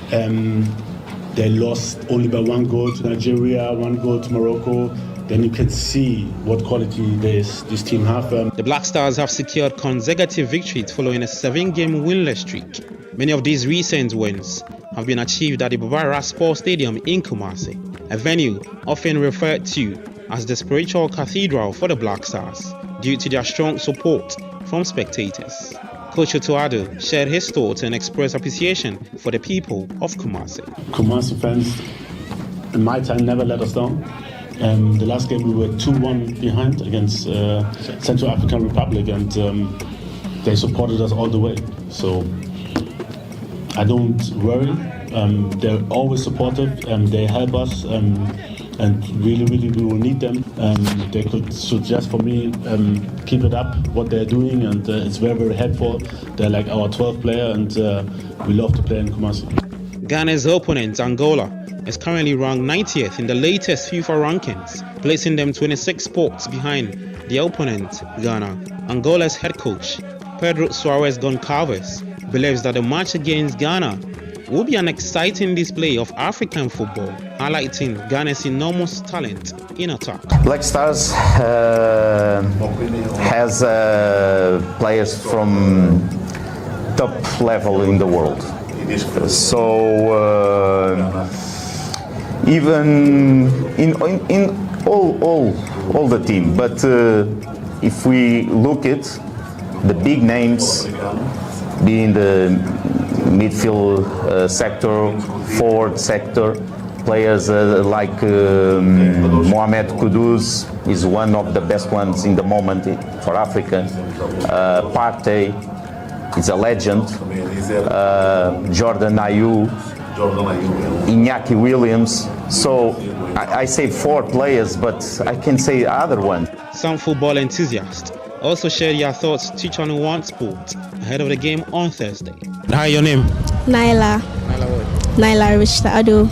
They lost only by 1 goal to Nigeria, 1 goal to Morocco. Then you can see what quality this team have. The Black Stars have secured consecutive victories following a 7-game winless streak. Many of these recent wins have been achieved at the Barbara Sports Stadium in Kumasi, a venue often referred to as the spiritual cathedral for the Black Stars due to their strong support from spectators. Coach Otoado shared his thoughts and expressed appreciation for the people of Kumasi. Kumasi fans, in my time, never let us down. The last game we were 2-1 behind against Central African Republic, and they supported us all the way. So I don't worry. They're always supportive, and they help us, and really we will need them. They could suggest for me, keep it up what they're doing, and it's very helpful. They're like our 12th player, and we love to play in Kumasi. Ghana's opponent, Angola, is currently ranked 90th in the latest FIFA rankings, placing them 26 spots behind the opponent, Ghana. Angola's head coach, Pedro Suarez Goncalves, believes that the match against Ghana will be an exciting display of African football, highlighting Ghana's enormous talent in attack. Black Stars has players from top level in the world. So even in all the team, but if we look at the big names being the midfield sector, forward sector, players like Mohamed Kudus is one of the best ones in the moment for Africa. Partey is a legend. Jordan Ayew, Iñaki Williams. So I say 4 players, but I can say other ones. Some football enthusiasts also share their thoughts to Channel 1 Sport ahead of the game on Thursday. Hi, your name? Naila. Naila Rishtado.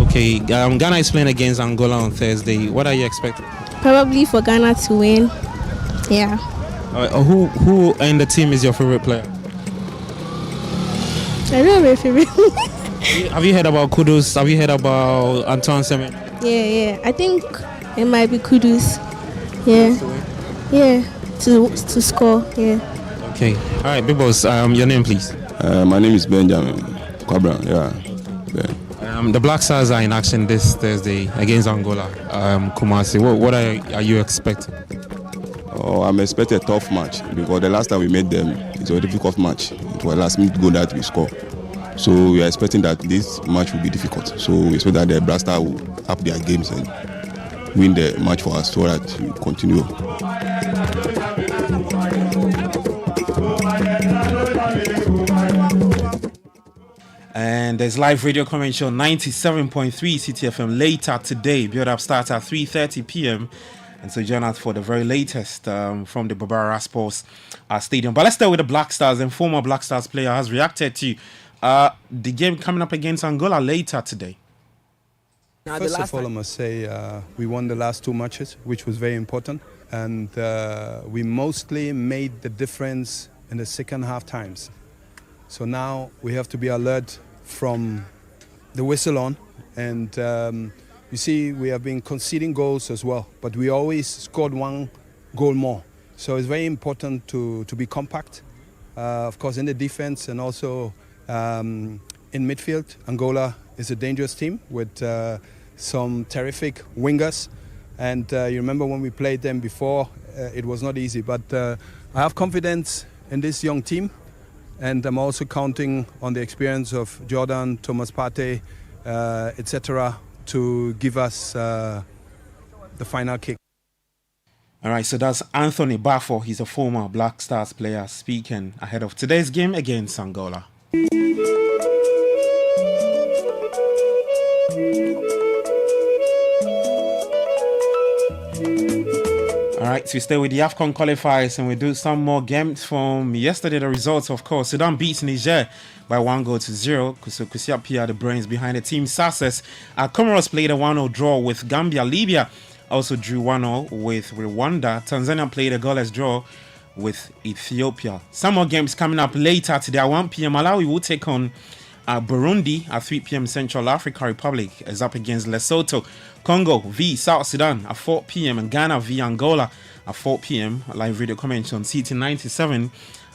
Okay, Ghana is playing against Angola on Thursday. What are you expecting? Probably for Ghana to win. Yeah. Who in the team is your favorite player? I don't know my favorite. Have you heard about Kudus? Have you heard about Antoine Semen? Yeah. I think it might be Kudus. Yeah. Yeah. To score. Yeah. Okay. All right, big boss. Your name, please. My name is Benjamin Kwabran. Yeah. Ben. The Black Stars are in action this Thursday against Angola, Kumasi. What are you expecting? Oh, I'm expecting a tough match because the last time we met them, it was a difficult match. It was last minute goal that we scored. So we are expecting that this match will be difficult. So we expect that the Black Stars will up their games and win the match for us so that we continue. And there's live radio comment show 97.3 Citi FM later today. Build up starts at 3:30 p.m. And so join us for the very latest from the Barbara Sports Stadium. But let's start with the Black Stars. And former Black Stars player has reacted to the game coming up against Angola later today. First of all, I must say we won the last 2 matches, which was very important. And we mostly made the difference in the second half times. So now we have to be alert from the whistle on. And you see, we have been conceding goals as well, but we always scored 1 goal more. So it's very important to be compact, of course, in the defense and also in midfield. Angola is a dangerous team with some terrific wingers. And you remember when we played them before, it was not easy. But I have confidence in this young team. And I'm also counting on the experience of Jordan, Thomas Partey, etc., to give us the final kick. All right, so that's Anthony Baffo. He's a former Black Stars player speaking ahead of today's game against Angola. All right, so we stay with the AFCON qualifiers and we do some more games from yesterday. The results, of course, Sudan beats Niger by 1-0. Kusi Apia, the brains behind the team's success. Comoros played a 1-0 draw with Gambia. Libya also drew 1-0 with Rwanda. Tanzania played a goalless draw with Ethiopia. Some more games coming up later today at 1 p.m. Malawi will take on Burundi at 3 p.m. Central African Republic is up against Lesotho. Congo v South Sudan at 4 p.m. and Ghana v Angola at 4 p.m. Live video comments on Citi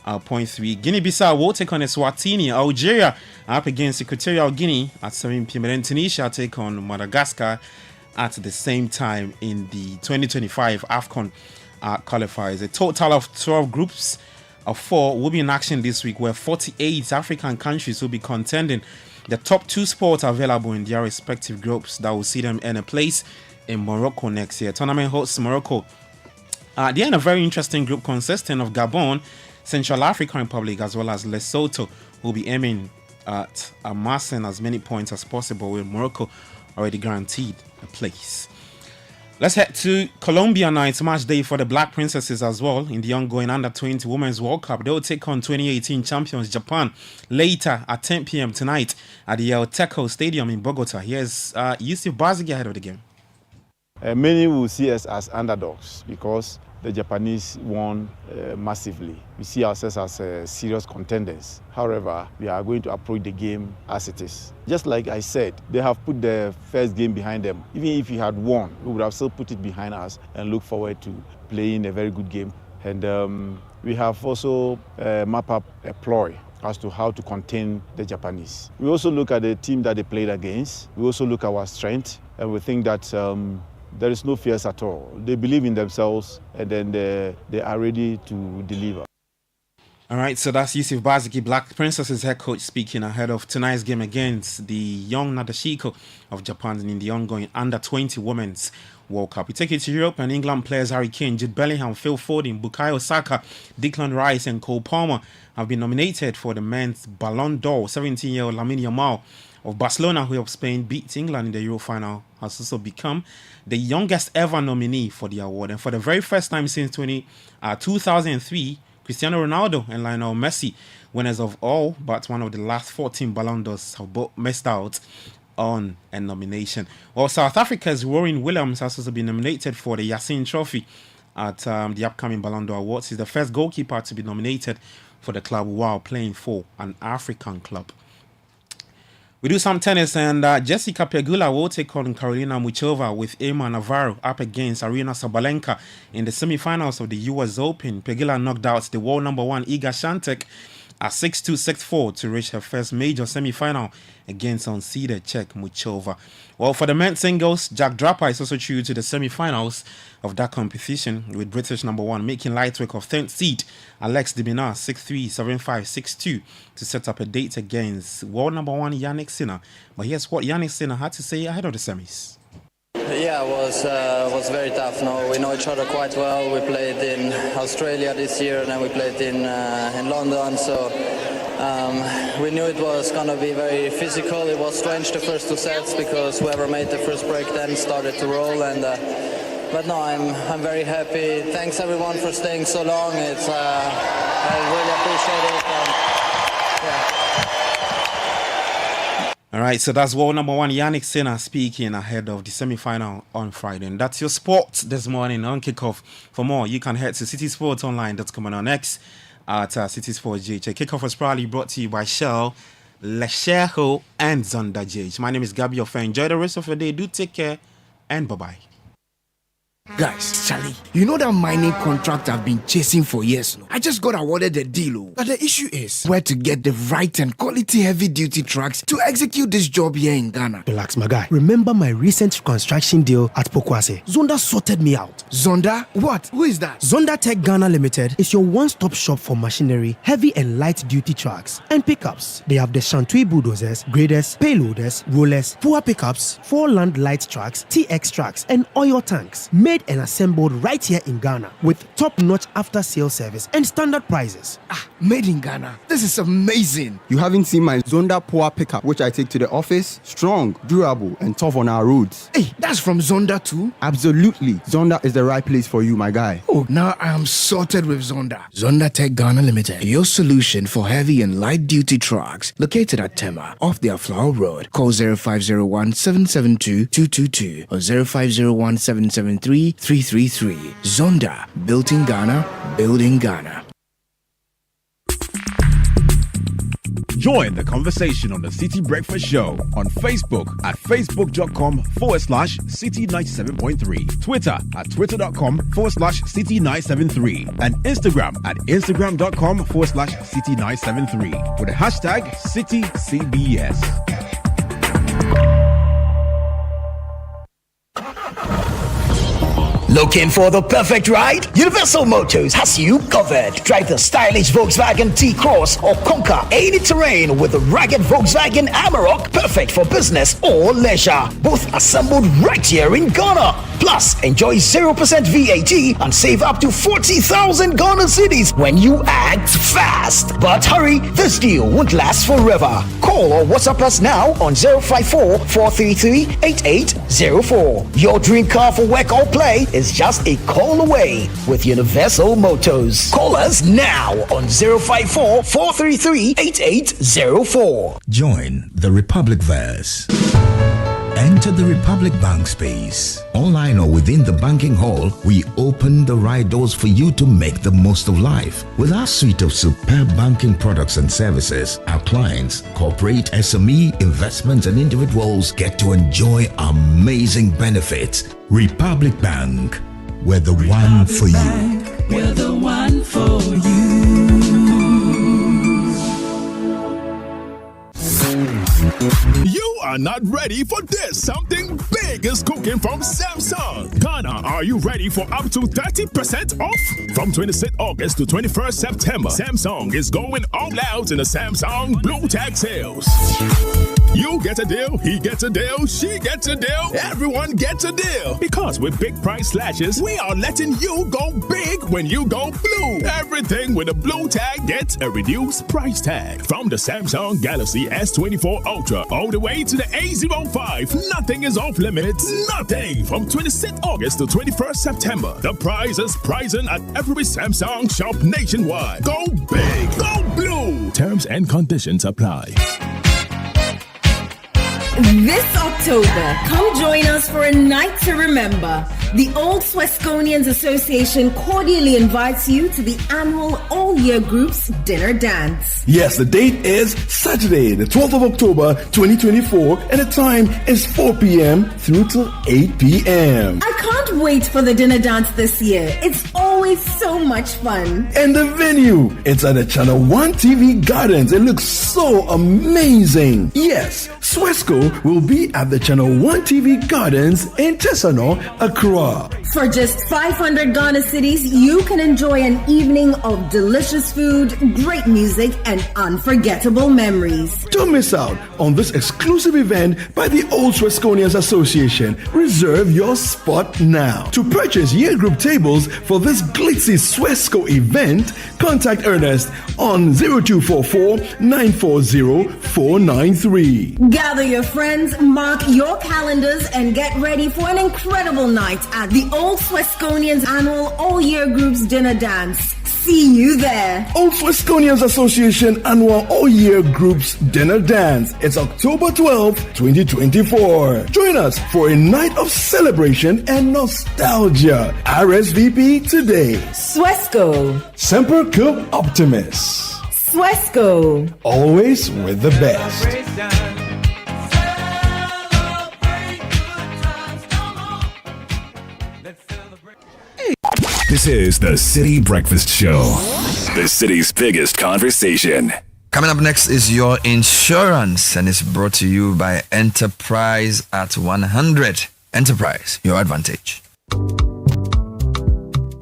97.3. Guinea-Bissau will take on Eswatini. Algeria up against Equatorial Guinea at 7 p.m. And then Tunisia take on Madagascar at the same time in the 2025 AFCON qualifiers. A total of 12 groups of 4 will be in action this week, where 48 African countries will be contending. The top 2 spots are available in their respective groups that will see them earn a place in Morocco next year. Tournament hosts Morocco. They are in a very interesting group consisting of Gabon, Central African Republic, as well as Lesotho, who will be aiming at amassing as many points as possible, with Morocco already guaranteed a place. Let's head to Colombia now. It's match day for the Black Princesses as well in the ongoing Under-20 Women's World Cup. They will take on 2018 champions Japan later at 10 p.m. tonight at the El Teco Stadium in Bogota. Here's Yusuf Bazigi ahead of the game. Many will see us as underdogs because the Japanese won massively. We see ourselves as serious contenders. However, we are going to approach the game as it is. Just like I said, they have put the first game behind them. Even if we had won, we would have still put it behind us and look forward to playing a very good game. And we have also mapped up a ploy as to how to contain the Japanese. We also look at the team that they played against. We also look at our strength, and we think that there is no fears at all. They believe in themselves, and then they are ready to deliver. All right, so that's Yusuf Bazigi, Black Princesses head coach, speaking ahead of tonight's game against the young Nadeshiko of Japan in the ongoing Under-20 Women's World Cup. We take it to Europe, and England players Harry Kane, Jude Bellingham, Phil Foden, Bukayo Saka, Declan Rice and Cole Palmer have been nominated for the men's Ballon d'Or. 17-year-old Lamine Yamal of Barcelona, who helped Spain beat England in the Euro final, has also become the youngest ever nominee for the award. And for the very first time since 2003, Cristiano Ronaldo and Lionel Messi, winners of all but one of the last 14 Ballon d'Ors, have both missed out on a nomination. Well, South Africa's Warren Williams has also been nominated for the Yasin Trophy at the upcoming Ballon d'Or Awards. He's the first goalkeeper to be nominated for the club while playing for an African club. We do some tennis, and Jessica Pegula will take on Karolina Muchova with Emma Navarro up against Arina Sabalenka in the semi-finals of the US Open. Pegula knocked out the world number 1 Iga Swiatek at 6-2, 6-4 to reach her first major semi-final against unseeded Czech Muchova. Well, for the men's singles, Jack Draper is also through to the semi-finals of that competition, with British number 1 making light work of 10th seed Alex de Minaur 6-3, 7-5, 6-2 to set up a date against world number 1 Yannick Sinner. But here's what Yannick Sinner had to say ahead of the semis. Yeah, it was very tough. No, we know each other quite well. We played in Australia this year, and then we played in London. So we knew it was going to be very physical. It was strange the first 2 sets because whoever made the first break then started to roll. And but no, I'm very happy. Thanks everyone for staying so long. It's I really appreciate it. All right, so that's world number 1 Yannick Sinner speaking ahead of the semi-final on Friday. And that's your sports this morning on Kickoff. For more, you can head to citisportsonline.com and on X at Citi Sports GH. Kickoff was proudly brought to you by Shell, Lesheho, and Zonda GH. My name is Gabi Ofe. Enjoy the rest of your day. Do take care, and bye-bye. Guys, Charlie, you know that mining contract I've been chasing for years now? I just got awarded the deal. But the issue is where to get the right and quality heavy-duty trucks to execute this job here in Ghana. Relax, my guy. Remember my recent construction deal at Pokwase? Zonda sorted me out. Zonda? What? Who is that? Zonda Tech Ghana Limited is your one-stop shop for machinery, heavy and light-duty trucks, and pickups. They have the Shantui bulldozers, graders, payloaders, rollers, FUA pickups, 4 land light trucks, TX trucks, and oil tanks. made and assembled right here in Ghana with top-notch after-sale service and standard prices. Made in Ghana. This is amazing. You haven't seen my Zonda Power pickup, which I take to the office. Strong, durable, and tough on our roads. Hey, that's from Zonda too? Absolutely. Zonda is the right place for you, my guy. Oh, now I am sorted with Zonda. Zonda Tech Ghana Limited, your solution for heavy and light-duty trucks, located at Tema, off their Flower Road. Call 0501-772-222 or 0501-773-333. Zonda, built in Ghana, building Ghana. Join the conversation on the Citi Breakfast Show on Facebook at facebook.com/Citi97.3, Twitter at twitter.com/Citi973, and Instagram at instagram.com/Citi973 with the hashtag CitiCBS. Looking for the perfect ride? Universal Motors has you covered. Drive the stylish Volkswagen T-Cross or conquer any terrain with the rugged Volkswagen Amarok, perfect for business or leisure. Both assembled right here in Ghana. Plus, enjoy 0% VAT and save up to 40,000 Ghana cedis when you act fast. But hurry, this deal won't last forever. Call or WhatsApp us now on 054-433-8804. Your dream car for work or play is just a call away with Universal Motors. Call us now on 054-433-8804. Join the Republic Verse. Enter the Republic Bank space. Online or within the banking hall, we open the right doors for you to make the most of life. With our suite of superb banking products and services, our clients, corporate, SME, investments, and individuals get to enjoy amazing benefits. Republic Bank, we're the one for you. We're the one for you. You are not ready for this. Something big is cooking from Samsung. Ghana, are you ready for up to 30% off? From 26th August to 21st September, Samsung is going all out in the Samsung Blue Tag sales. You get a deal, he gets a deal, she gets a deal, everyone gets a deal. Because with big price slashes, we are letting you go big when you go blue. Everything with a blue tag gets a reduced price tag. From the Samsung Galaxy S24 Ultra all the way to the A05, nothing is off limits. Nothing. From 26th August to 21st September, the price is pricing at every Samsung shop nationwide. Go big, go blue. Terms and conditions apply. This October, come join us for a night to remember. The Old Swesconians Association cordially invites you to the annual All Year Groups Dinner Dance. Yes, the date is Saturday, the 12th of October, 2024, and the time is 4 p.m. through to 8 p.m. I can't wait for the dinner dance this year. It's always so much fun. And the venue, it's at the Channel 1 TV Gardens. It looks so amazing. Yes, Swesco will be at the Channel 1 TV Gardens in Tesano, Accra. For just 500 Ghana cedis, you can enjoy an evening of delicious food, great music, and unforgettable memories. Don't miss out on this exclusive event by the Old Swesconians Association. Reserve your spot now. To purchase year group tables for this glitzy Swesco event, contact Ernest on 0244-940-493. Gather your friends, mark your calendars, and get ready for an incredible night at the Old Swesconians Annual All Year Groups Dinner Dance. See you there. Old Swesconians Association Annual All Year Groups Dinner Dance. It's October 12th, 2024. Join us for a night of celebration and nostalgia. RSVP today. Swesco. Semper Cum Optimus. Swesco. Always with the best. This is the Citi Breakfast Show, the city's biggest conversation. Coming up next is your insurance, and it's brought to you by Enterprise at 100. Enterprise, your advantage.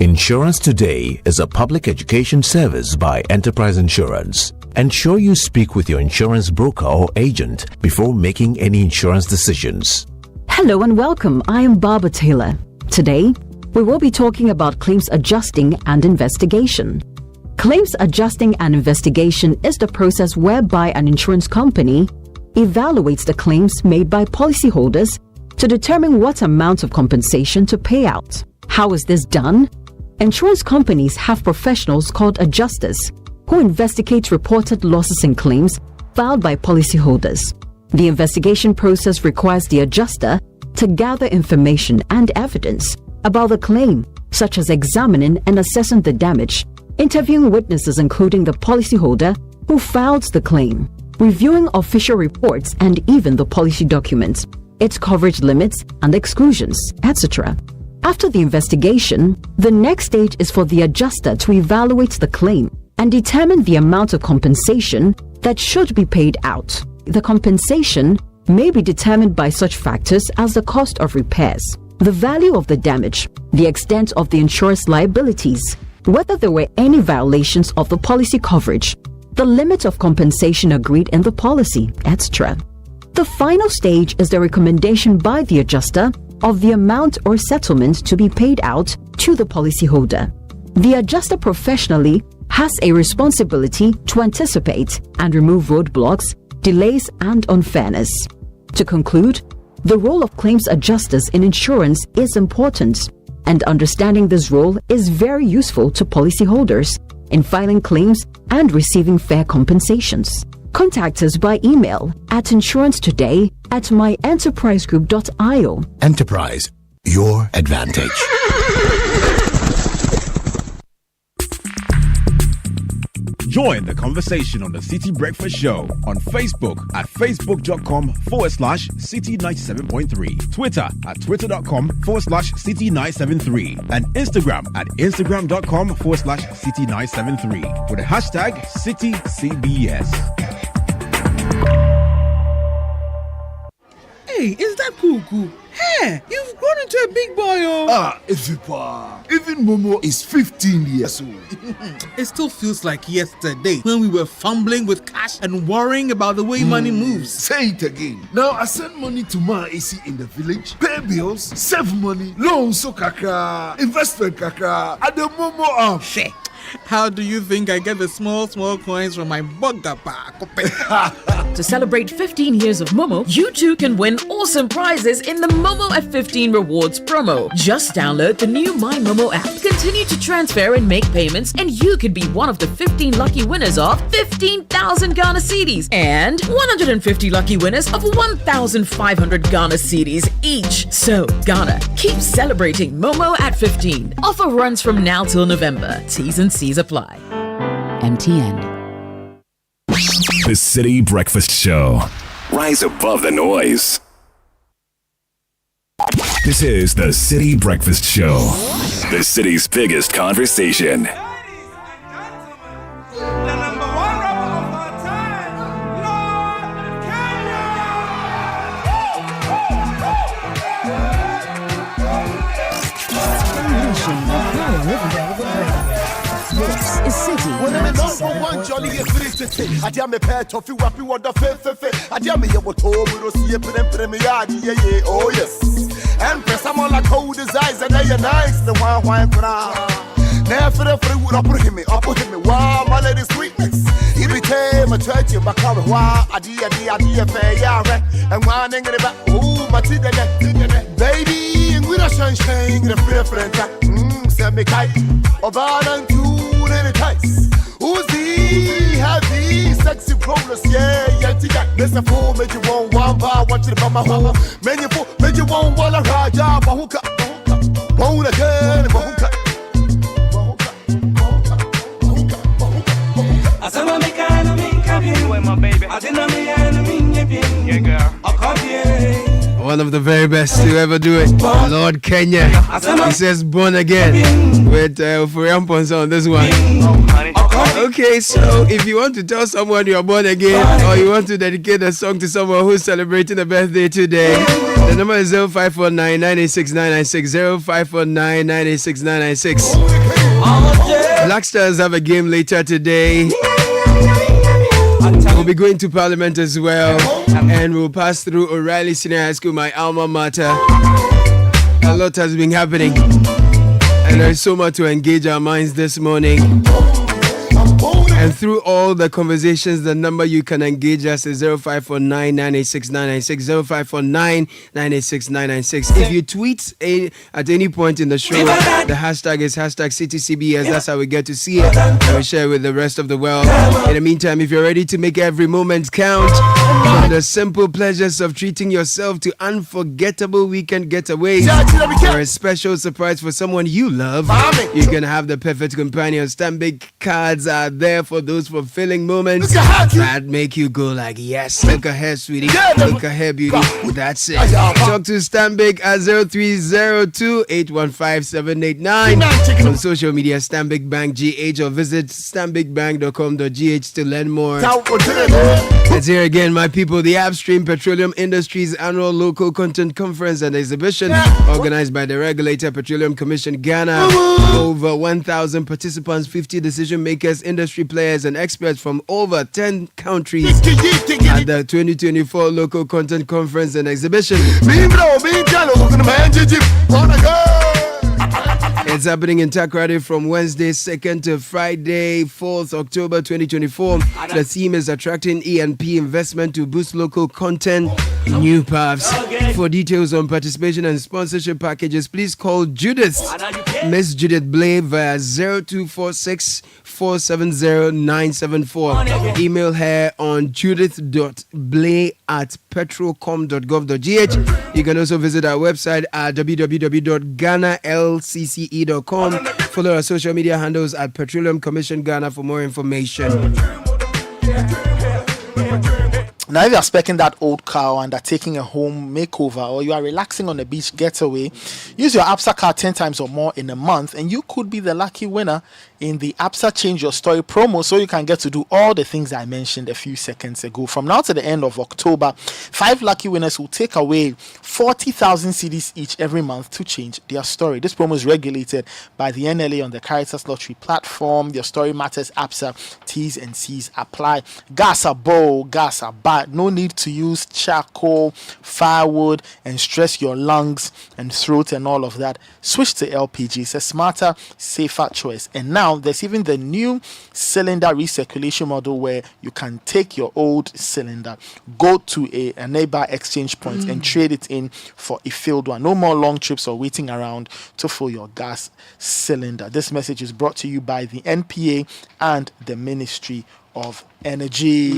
Insurance Today is a public education service by Enterprise Insurance. Ensure you speak with your insurance broker or agent before making any insurance decisions. Hello and welcome. I am Barbara Taylor. Today, we will be talking about claims adjusting and investigation. Claims adjusting and investigation is the process whereby an insurance company evaluates the claims made by policyholders to determine what amount of compensation to pay out. How is this done? Insurance companies have professionals called adjusters who investigate reported losses and claims filed by policyholders. The investigation process requires the adjuster to gather information and evidence about the claim, such as examining and assessing the damage, interviewing witnesses including the policyholder who filed the claim, reviewing official reports and even the policy documents, its coverage limits and exclusions, etc. After the investigation, the next stage is for the adjuster to evaluate the claim and determine the amount of compensation that should be paid out. The compensation may be determined by such factors as the cost of repairs, the value of the damage, the extent of the insurer's liabilities, whether there were any violations of the policy coverage, the limit of compensation agreed in the policy, etc. The final stage is the recommendation by the adjuster of the amount or settlement to be paid out to the policyholder. The adjuster professionally has a responsibility to anticipate and remove roadblocks, delays, and unfairness. To conclude, the role of claims adjusters in insurance is important, and understanding this role is very useful to policyholders in filing claims and receiving fair compensations. Contact us by email at insurancetoday@myenterprisegroup.io. Enterprise, your advantage. Join the conversation on the Citi Breakfast Show on Facebook at facebook.com/Citi97.3, Twitter at twitter.com/Citi973, and Instagram at instagram.com/Citi973 with the hashtag CitiCBS. Hey, is that Cuckoo? Hey, you've grown into a big boy, oh. Even Momo is 15 years old. It still feels like yesterday when we were fumbling with cash and worrying about the way money moves. Say it again. Now I send money to my AC in the village, pay bills, save money, loan so kakra, investment kakra, at the Momo app. How do you think I get the small coins from my bugapa? To celebrate 15 years of Momo, you too can win awesome prizes in the Momo at 15 Rewards promo. Just download the new My Momo app, continue to transfer and make payments, and you could be one of the 15 lucky winners of 15,000 Ghana cedis and 150 lucky winners of 1,500 Ghana cedis each. So, Ghana, keep celebrating Momo at 15. Offer runs from now till November. T's and C's apply. MTN. The Citi Breakfast Show. Rise above the noise. This is the Citi Breakfast Show. The city's biggest conversation. This is Citi. When I'm number one, Johnny is felicity. I damn a pair of you happy what the faith. I damn you what told me to see a premier. Oh, yes. And press some like cold as eyes and they are nice. The one crown. Never the free would up him. Wow, my lady sweetness. He became a church in Bacau. Wow, I did fair. And one in the back. Oh, my tea, baby, and with a sunshine, the free friend. Send me kite. About and two in the tights. Who's the heavy, sexy rollers? Yeah, Mr. Fool, made you want one bar, watch it about my home. Many fool, made you want one raja, Bahuka, won't again, Bahuka. I said, my baby. I didn't know me enemy, yeah, girl. I'll come here. One of the very best to ever do it, Lord Kenya. He says born again with Furiampons on this one. Okay, so if you want to tell someone you're born again or you want to dedicate a song to someone who's celebrating a birthday today, the number is 0549 986 996, 0549 986 996. Black Stars have a game later today. We'll be going to Parliament as well, and we'll pass through O'Reilly Senior High School, my alma mater. A lot has been happening. And there's so much to engage our minds this morning. And through all the conversations, the number you can engage us is 0549 986 996, 0549 986 996. If you tweet at any point in the show, the hashtag is hashtag CityCBS. That's how we get to see it and we share it with the rest of the world. In the meantime, if you're ready to make every moment count, from the simple pleasures of treating yourself to unforgettable weekend getaways, or a special surprise for someone you love, you can have the perfect companion. Stanbic cards are there for those fulfilling moments that make you go like, yes, look ahead, sweetie, look ahead, beauty. That's it. Talk to Stanbic at 0302-815-789 on social media, Stanbic Bank GH, or visit stanbicbank.com.gh to learn more. Let's hear again, my people. The Upstream Petroleum Industries Annual Local Content Conference and Exhibition, organized by the regulator Petroleum Commission Ghana. Over 1,000 participants, 50 decision makers, industry players and experts from over 10 countries at the 2024 Local Content Conference and Exhibition. It's happening in Takoradi from Wednesday 2nd to Friday 4th October 2024. The theme is attracting E&P investment to boost local content, new paths. For details on participation and sponsorship packages, please call Judith, Miss Judith Blay, via 0246 470 974. Email her on judith.blay@petrocom.gov.gh. You can also visit our website at www.ghanalcce.com. Follow our social media handles at Petroleum Commission Ghana for more information. Now, if you are speccing that old car and are taking a home makeover, or you are relaxing on a beach getaway, use your APSA card 10 times or more in a month, and you could be the lucky winner in the APSA Change Your Story promo, so you can get to do all the things I mentioned a few seconds ago. From now to the end of October, 5 lucky winners will take away 40,000 cedis each every month to change their story. This promo is regulated by the NLA on the Caritas Lottery platform. Your story matters. APSA. T's and C's apply. Gas a bowl, gas a bat. No need to use charcoal, firewood, and stress your lungs and throat and all of that. Switch to LPG. It's a smarter, safer choice. And now there's even the new cylinder recirculation model where you can take your old cylinder, go to a neighbor exchange point and trade it in for a filled one. No more long trips or waiting around to fill your gas cylinder. This message is brought to you by the NPA and the Ministry of Energy.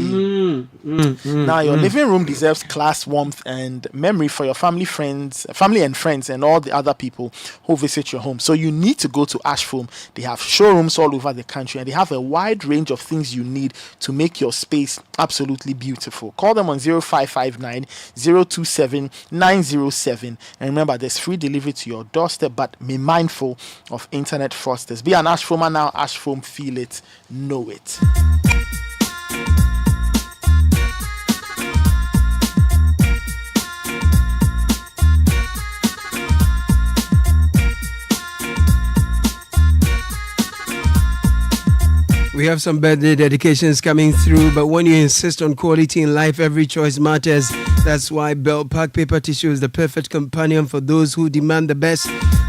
Now your living room deserves class, warmth, and memory for your family and friends, and all the other people who visit your home. So you need to go to Ashfoam. They have showrooms all over the country, and they have a wide range of things you need to make your space absolutely beautiful. Call them on 0559 027 907, and remember, there's free delivery to your doorstep, but be mindful of internet fraudsters. Be an Ashfoamer now. Ashfoam, feel it, know it. We have some birthday dedications coming through, but when you insist on quality in life, every choice matters. That's why Bell Pack Paper Tissue is the perfect companion for those who demand the best.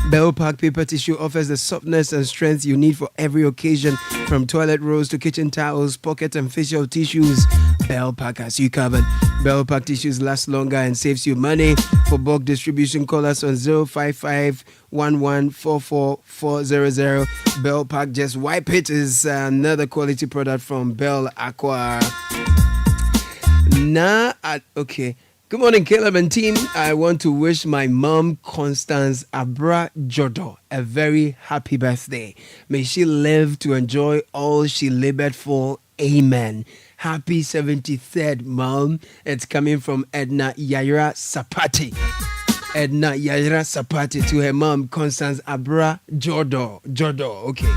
Bell Pack Paper Tissue offers the softness and strength you need for every occasion, from toilet rolls to kitchen towels, pocket and facial tissues. Bell Pack has you covered. Bell Pack tissues last longer and saves you money. For bulk distribution, call us on 055 1144 Bell Pack, just wipe it, is another quality product from Bell Aqua. Okay. Good morning, Caleb and team. I want to wish my mom, Constance Abra Jodo, a very happy birthday. May she live to enjoy all she labored for. Amen. Happy 73rd, Mom. It's coming from Edna Yaira Sapati. Edna Yaira Sapati to her mom, Constance Abra Jodo. Okay.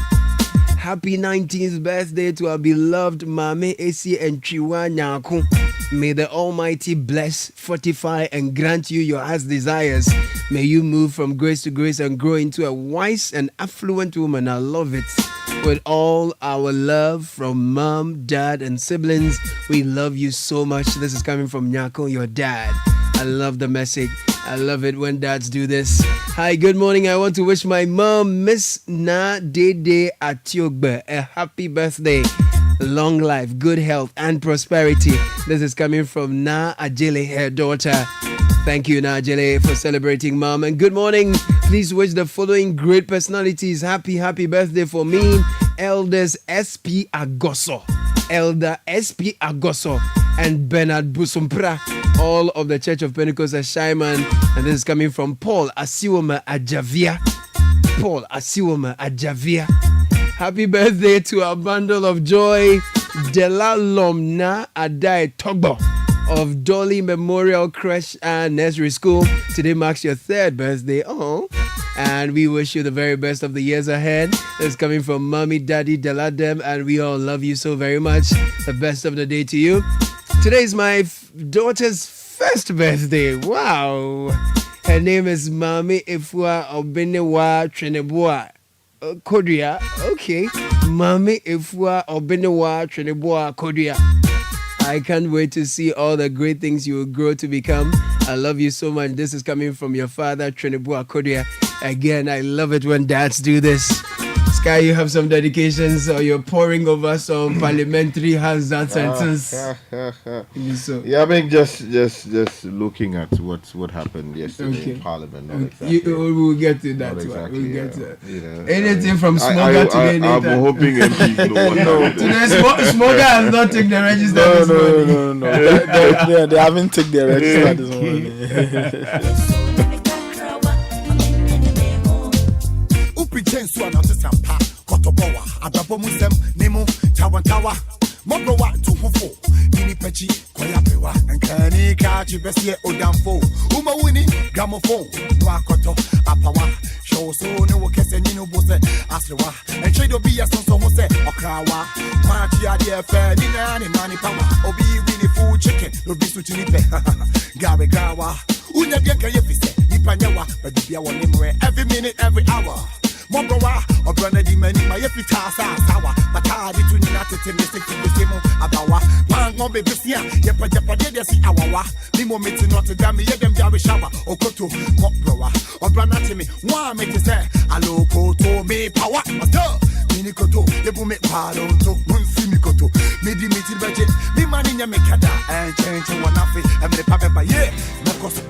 Happy 19th birthday to our beloved Mame Esi and Chiwa Nyaku. May the Almighty bless, fortify, and grant you your heart's desires. May you move from grace to grace and grow into a wise and affluent woman. I love it. With all our love from mom, dad, and siblings, we love you so much. This is coming from Nyako, your dad. I love the message. I love it when dads do this. Hi, good morning. I want to wish my mom, Miss Na Dede Atiogbe, a happy birthday. Long life, good health, and prosperity. This is coming from Na Ajele, her daughter. Thank you, Na Ajele, for celebrating mom. And good morning. Please wish the following great personalities happy birthday for me. Elders SP Agoso, Elder SP Agoso, and Bernard Busumpra, all of the Church of Pentecost at Shaiman. And this is coming from Paul Asiwoma Ajavia. Paul Asiwoma Ajavia. Happy birthday to our bundle of joy, Dela Lomna Adai Togbo of Dolly Memorial Creche and Nursery School. Today marks your 3rd birthday. Oh, and we wish you the very best of the years ahead. This is coming from Mommy, Daddy, Deladem, and we all love you so very much. The best of the day to you. Today is my daughter's 1st birthday. Wow. Her name is Mami Ifua Obenewa Treneboa Kodia. Okay. Mami Ifua Obenewa Treneboa Kodia. I can't wait to see all the great things you will grow to become. I love you so much. This is coming from your father, Treneboa Kodia. Again, I love it when dads do this. Sky, you have some dedications, or you're pouring over some parliamentary has that sentence. Yeah, I mean, just looking at what happened yesterday in Parliament. Not exactly. We'll get to that. Exactly, we'll get to that. Anything from Smoga to I'm hoping MPs know what happened. Today, Smoga has not taken the register this morning. No. They haven't taken the register this morning. Jensu anatisamba kotobowa ababomusem nemu tawantawa mobrowa tuhufo mini pechi koyapewa nkani kachi besie odamfo umawini gramophone wakoto apawa show so ne wokese nyino bose asrewa enchedo biya sonso hose okrawa machi ade fe ni na ni mani power obi wini full chicken no bisu chinipe gawe gawa unya bianka yefise nipanyawa badibia wonemwe every minute every hour. Mobrowa, or Brandy Many, my Epita Sawa, Matadi to United Mystic to the Simo Abawa, Pango Bibisia, Yapajapadi, Awawa, Nimo Mitsu Notre Dame, Yadam Javi Shaba, or Koto, Mobrowa, or Branatimi, one make you say, Allo Koto, me power, Minikoto, Yabume Palo, Munsimikoto, Midi Miti Budget, me money Yamekada, and change to one of it, and the Papa by year, Nakos.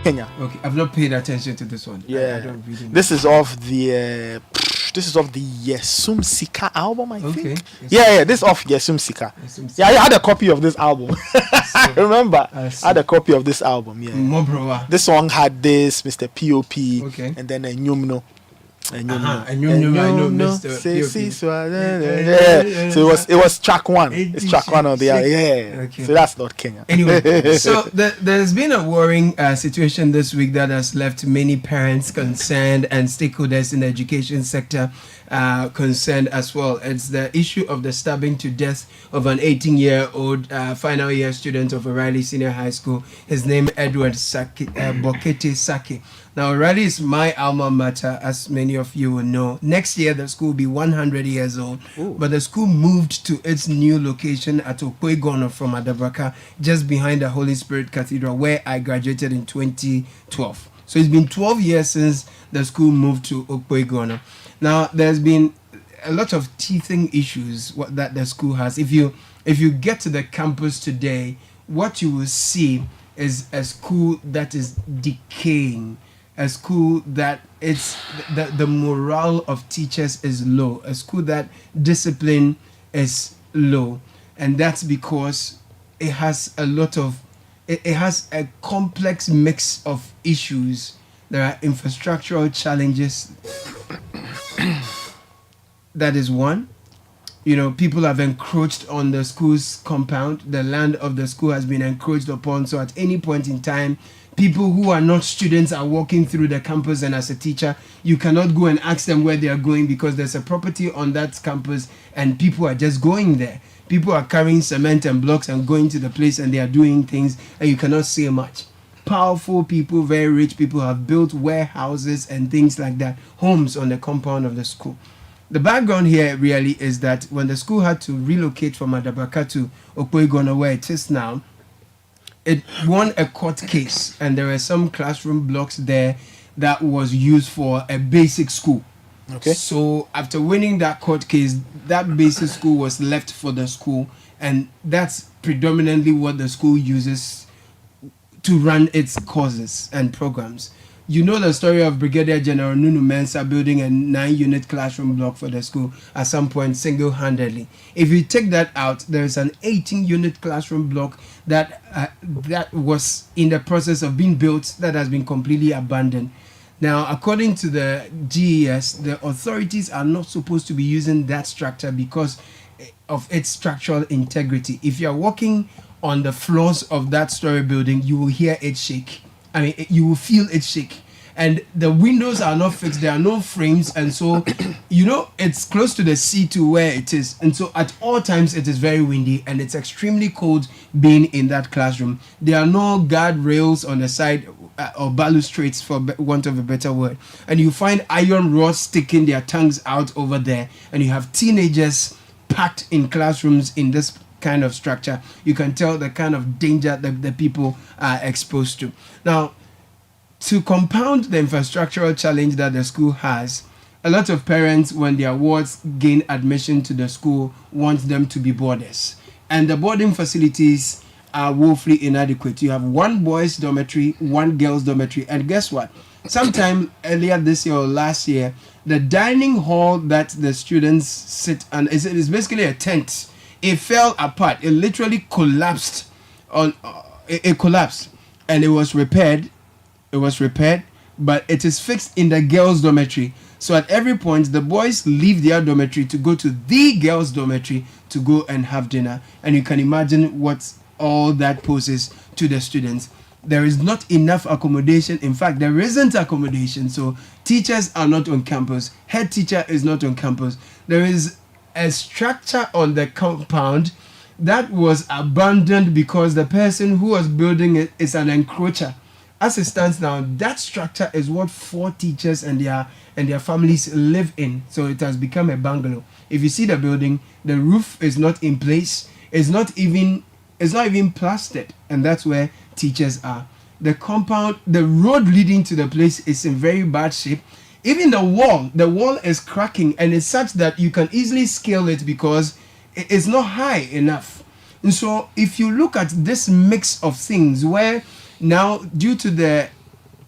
Kenya. Okay, I've not paid attention to this one. Yeah, I don't really know. This is of the Yesum Sika album, I think. Okay. Yeah, this is off Yesum Sika. Yeah, I had a copy of this album. I remember. I had a copy of this album. Yeah. Mobrowa. This song had this Mr. P.O.P. Okay. And then a Nyumno. I know Mr. P.O.P. So it was track one. It's track one on the album. Yeah. Okay. So that's not Kenya. Anyway, so there's been a worrying situation this week that has left many parents concerned and stakeholders in the education sector concerned as well. It's the issue of the stabbing to death of an 18-year-old final year student of O'Reilly Senior High School. His name Edward Bokete Saki. Now, O'Reilly is my alma mater, as many of you will know. Next year, the school will be 100 years old. Ooh. But the school moved to its new location at Okwegono from Adabraka, just behind the Holy Spirit Cathedral, where I graduated in 2012. So it's been 12 years since the school moved to Okwegono. Now, there's been a lot of teething issues that the school has. If you get to the campus today, what you will see is a school that is decaying. A school that the morale of teachers is low. A school that discipline is low. And that's because it has it has a complex mix of issues. There are infrastructural challenges. That is one. People have encroached on the school's compound. The land of the school has been encroached upon. So at any point in time, people who are not students are walking through the campus, and as a teacher, you cannot go and ask them where they are going because there's a property on that campus and people are just going there. People are carrying cement and blocks and going to the place, and they are doing things, and you cannot say much. Powerful people, very rich people have built warehouses and things like that, homes on the compound of the school. The background here really is that when the school had to relocate from Adabaka to Okwegono, where it is now, it won a court case, and there were some classroom blocks there that was used for a basic school. Okay. So after winning that court case, that basic school was left for the school, and that's predominantly what the school uses to run its courses and programs. You know the story of Brigadier General Nunu Mensah building a 9-unit classroom block for the school at some point single-handedly. If you take that out, there is an 18-unit classroom block that was in the process of being built that has been completely abandoned. Now, according to the GES, the authorities are not supposed to be using that structure because of its structural integrity. If you are walking on the floors of that story building, you will hear it shake. You will feel it shake. And the windows are not fixed. There are no frames. And so, it's close to the sea to where it is. And so at all times, it is very windy and it's extremely cold being in that classroom. There are no guardrails on the side or balustrades, for want of a better word. And you find iron rods sticking their tongues out over there. And you have teenagers packed in classrooms in this kind of structure. You can tell the kind of danger that the people are exposed to. Now, to compound the infrastructural challenge that the school has, a lot of parents, when their wards gain admission to the school, want them to be boarders. And the boarding facilities are woefully inadequate. You have one boys' dormitory, one girls' dormitory, and guess what? Sometime earlier this year or last year, the dining hall that the students sit on is basically a tent. It fell apart. It literally collapsed. It collapsed, and it was repaired. But it is fixed in the girls' dormitory. So at every point, the boys leave their dormitory to go to the girls' dormitory to go and have dinner. And you can imagine what all that poses to the students. There is not enough accommodation. In fact, there isn't accommodation. So teachers are not on campus. Head teacher is not on campus. There is a structure on the compound that was abandoned because the person who was building it is an encroacher. As it stands now, that structure is what 4 teachers and their families live in. So it has become a bungalow. If you see the building, the roof is not in place. It's not even plastered, and that's where teachers are. The compound, the road leading to the place is in very bad shape. Even the wall is cracking, and it's such that you can easily scale it because it's not high enough. And so if you look at this mix of things where now, due to the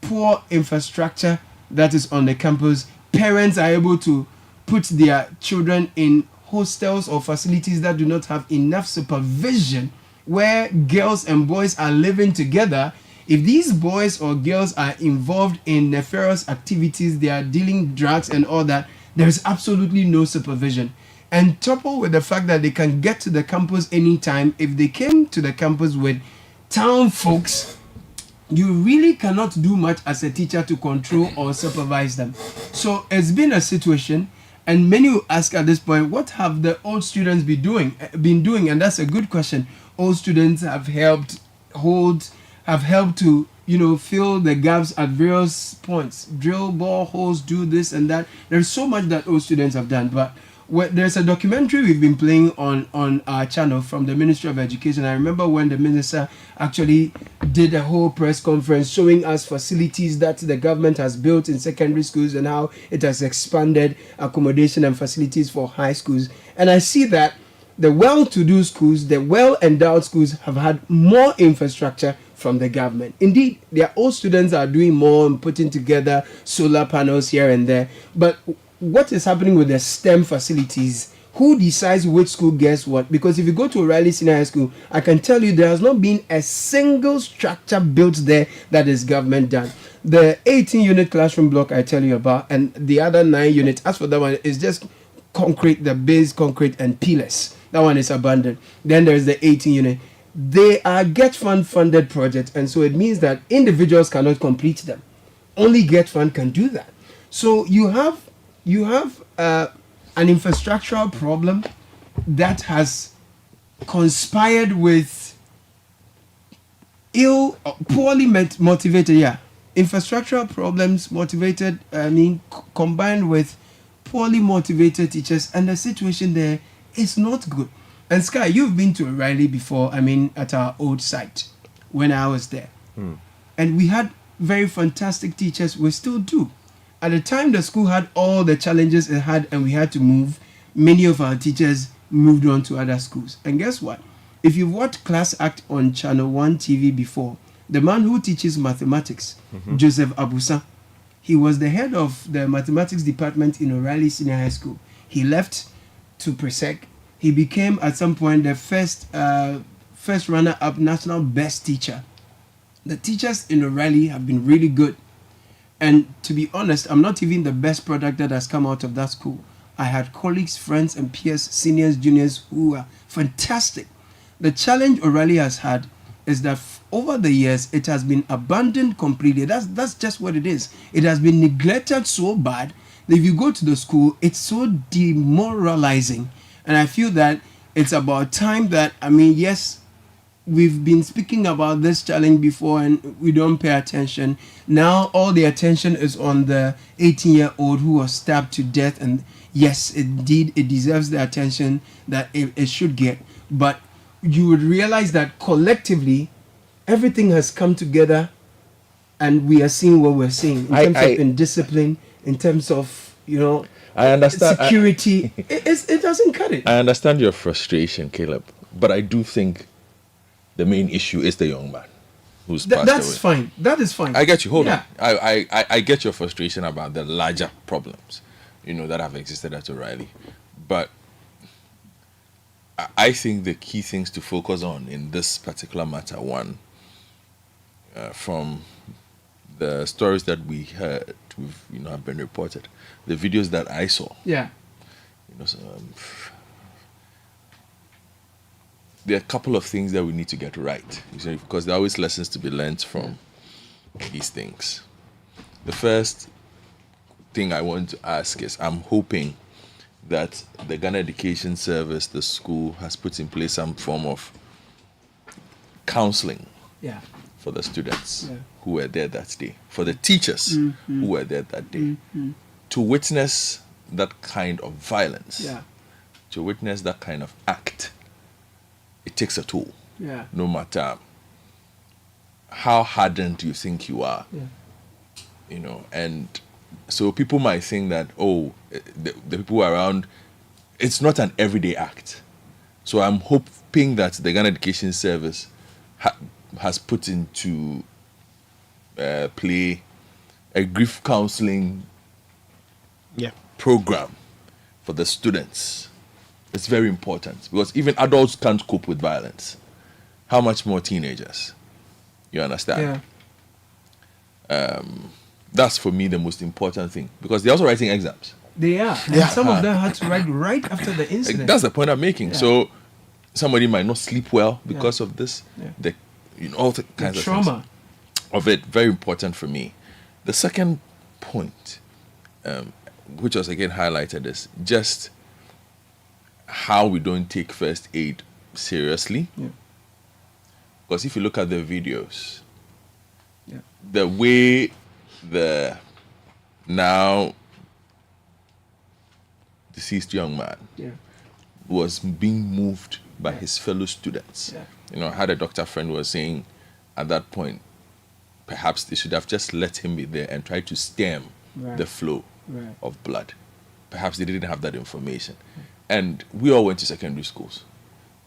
poor infrastructure that is on the campus, parents are able to put their children in hostels or facilities that do not have enough supervision, where girls and boys are living together. If these boys or girls are involved in nefarious activities, they are dealing drugs and all that, there is absolutely no supervision. And coupled with the fact that they can get to the campus anytime, if they came to the campus with town folks, you really cannot do much as a teacher to control or supervise them. So it's been a situation, and many will ask at this point, what have the old students been doing? And that's a good question. Old students have helped to, fill the gaps at various points. Drill boreholes, do this and that. There's so much that old students have done, but there's a documentary we've been playing on our channel from the Ministry of Education. I remember when the minister actually did a whole press conference showing us facilities that the government has built in secondary schools and how it has expanded accommodation and facilities for high schools. And I see that the well-to-do schools, the well-endowed schools have had more infrastructure from the government. Indeed, their old students are doing more and putting together solar panels here and there. But what is happening with the STEM facilities? Who decides which school gets what? Because if you go to O'Reilly Senior High School, I can tell you there has not been a single structure built there that is government done. The 18-unit classroom block I tell you about, and the other 9 units, as for that one, is just concrete, the base concrete and pillars. That one is abandoned. Then there's the 18 unit. They are Get Fund funded projects, and so it means that individuals cannot complete them. Only Get Fund can do that. So you have an infrastructural problem that has conspired with poorly motivated, infrastructural problems combined with poorly motivated teachers, and the situation there is not good. And Sky, you've been to O'Reilly before, at our old site when I was there. And we had very fantastic teachers, we still do. At the time the school had all the challenges it had and we had to move, many of our teachers moved on to other schools. And guess what? If you've watched Class Act on Channel 1 TV before, the man who teaches mathematics, Joseph Abusa, he was the head of the mathematics department in O'Reilly Senior High School. He left to Presec. He became at some point the first runner-up national best teacher. The teachers in O'Reilly have been really good. And to be honest, I'm not even the best product that has come out of that school. I had colleagues, friends, and peers, seniors, juniors who are fantastic. The challenge O'Reilly has had is that over the years, it has been abandoned completely. That's just what it is. It has been neglected so bad that if you go to the school, it's so demoralizing. And I feel that it's about time that, yes, we've been speaking about this challenge before and we don't pay attention. Now all the attention is on the 18-year-old who was stabbed to death. And yes, indeed, it deserves the attention that it should get. But you would realize that collectively, everything has come together and we are seeing what we're seeing in terms of indiscipline, in terms of, I understand security. It doesn't cut it. I understand your frustration, Caleb, but I do think the main issue is the young man who's passed away. That's fine. That is fine. I get you. Hold on. I get your frustration about the larger problems, that have existed at O'Reilly, but I think the key things to focus on in this particular matter, one, from the stories that we heard, have been reported, the videos that I saw. Yeah. There are a couple of things that we need to get right, because there are always lessons to be learned from these things. The first thing I want to ask is, I'm hoping that the Ghana Education Service, the school, has put in place some form of counseling for the students who were there that day, for the teachers who were there that day, to witness that kind of violence, to witness that kind of act. It takes a toll, no matter how hardened you think you are, and so people might think that, the people around, it's not an everyday act. So I'm hoping that the Ghana Education Service has put into play a grief counseling program for the students. It's very important because even adults can't cope with violence. How much more teenagers? You understand? That's for me the most important thing, because they're also writing exams. They are. And some of them had to write right after the incident. That's the point I'm making. So somebody might not sleep well because of this. All the kinds of trauma of it. Very important for me. The second point, which was again highlighted, is just how we don't take first aid seriously. Because if you look at the videos, the way the now deceased young man was being moved by his fellow students. I had a doctor friend who was saying at that point, perhaps they should have just let him be there and tried to stem the flow of blood. Perhaps they didn't have that information. And we all went to secondary schools.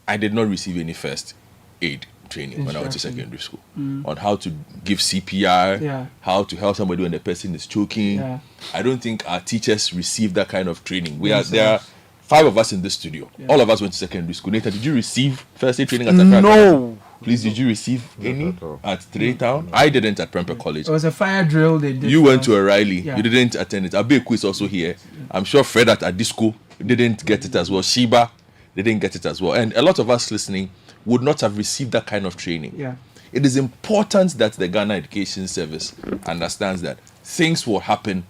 I did not receive any first aid training when I went to secondary school on how to give CPR, how to help somebody when the person is choking. I don't think our teachers received that kind of training. There are 5 of us in this studio. All of us went to secondary school. Nathan, did you receive first aid training at Accra? No. Please, did you receive any at Traytown? I didn't at Prempeh College. It was a fire drill they did. You went to O'Reilly. You didn't attend it. Abeku is also here. I'm sure Fred at Adisco didn't get it as well. Sheba, they didn't get it as well. And a lot of us listening would not have received that kind of training. Yeah. It is important that the Ghana Education Service understands that things will happen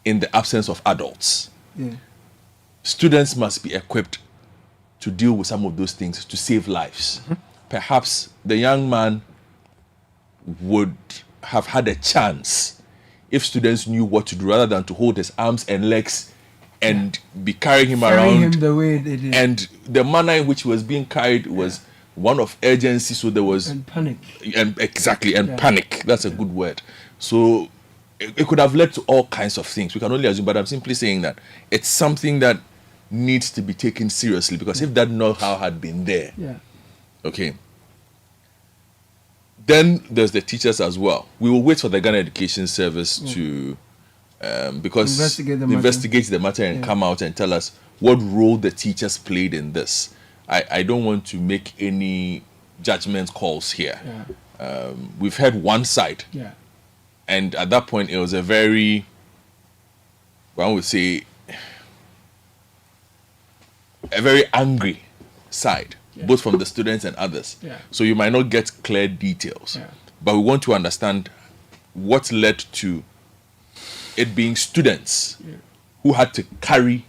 in the absence of adults. Yeah. Students must be equipped to deal with some of those things to save lives. Perhaps the young man would have had a chance if students knew what to do rather than to hold his arms and legs and be carrying him around. Him the way they did. And the manner in which he was being carried was one of urgency, so there was panic. And panic. That's a good word. So it could have led to all kinds of things. We can only assume, but I'm simply saying that it's something that needs to be taken seriously, because if that know-how had been there, okay, then there's the teachers as well. We will wait for the Ghana Education Service to because investigate the matter and come out and tell us what role the teachers played in this. I don't want to make any judgment calls here. We've heard one side, and at that point it was a very, one would say, a very angry side, both from the students and others. So you might not get clear details, but we want to understand what led to it being students who had to carry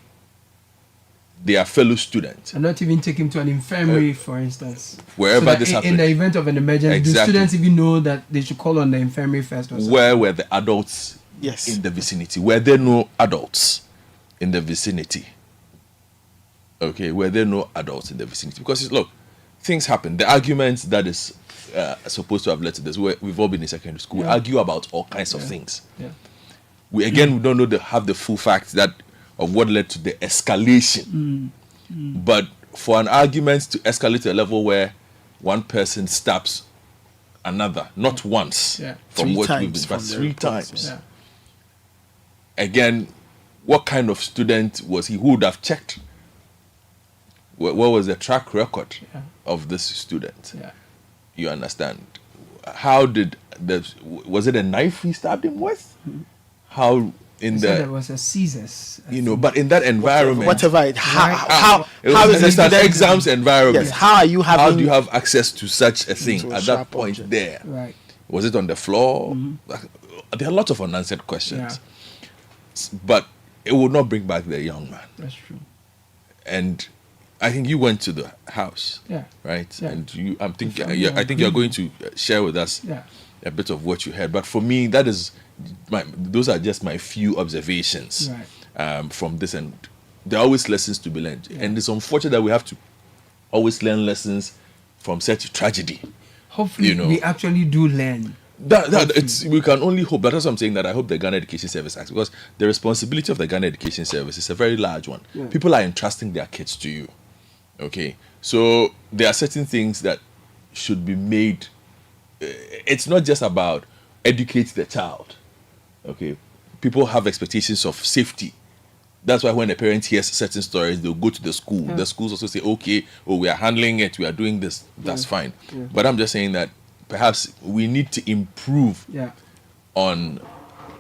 their fellow students. And not even take him to an infirmary, for instance. Wherever so this happened. In the event of an emergency, do students even know that they should call on the infirmary first? Or something? Where were the adults in the vicinity? Were there no adults in the vicinity? Okay, were there no adults in the vicinity? Because, look, things happen. The arguments that is supposed to have led to this, we've all been in secondary school, we argue about all kinds of things. We don't know have the full facts of what led to the escalation. But for an argument to escalate to a level where one person stabs another, not once, from what we've been, but 3 times. Again, what kind of student was he? Who would have checked? What was the track record of this student? You understand? How did was it a knife he stabbed him with? How in there was a scissors, but in that environment, how is it an exams environment? Yes, how do you have access to such a thing at that point object. there? Right. Was it on the floor? There are lots of unanswered questions, but it would not bring back the young man. That's true. And I think you went to the house, right? And I think you're going to share with us a bit of what you heard. But for me, those are just my few observations from this, and there are always lessons to be learned. And it's unfortunate that we have to always learn lessons from such tragedy. Hopefully, we actually do learn. We can only hope. That's what I'm saying, that I hope the Ghana Education Service acts, because the responsibility of the Ghana Education Service is a very large one. People are entrusting their kids to you. Okay, so there are certain things that should be made. It's not just about educate the child. Okay, people have expectations of safety. That's why when a parent hears certain stories, they'll go to the school. The schools also say, okay, we are handling it, we are doing this, that's fine. But I'm just saying that perhaps we need to improve on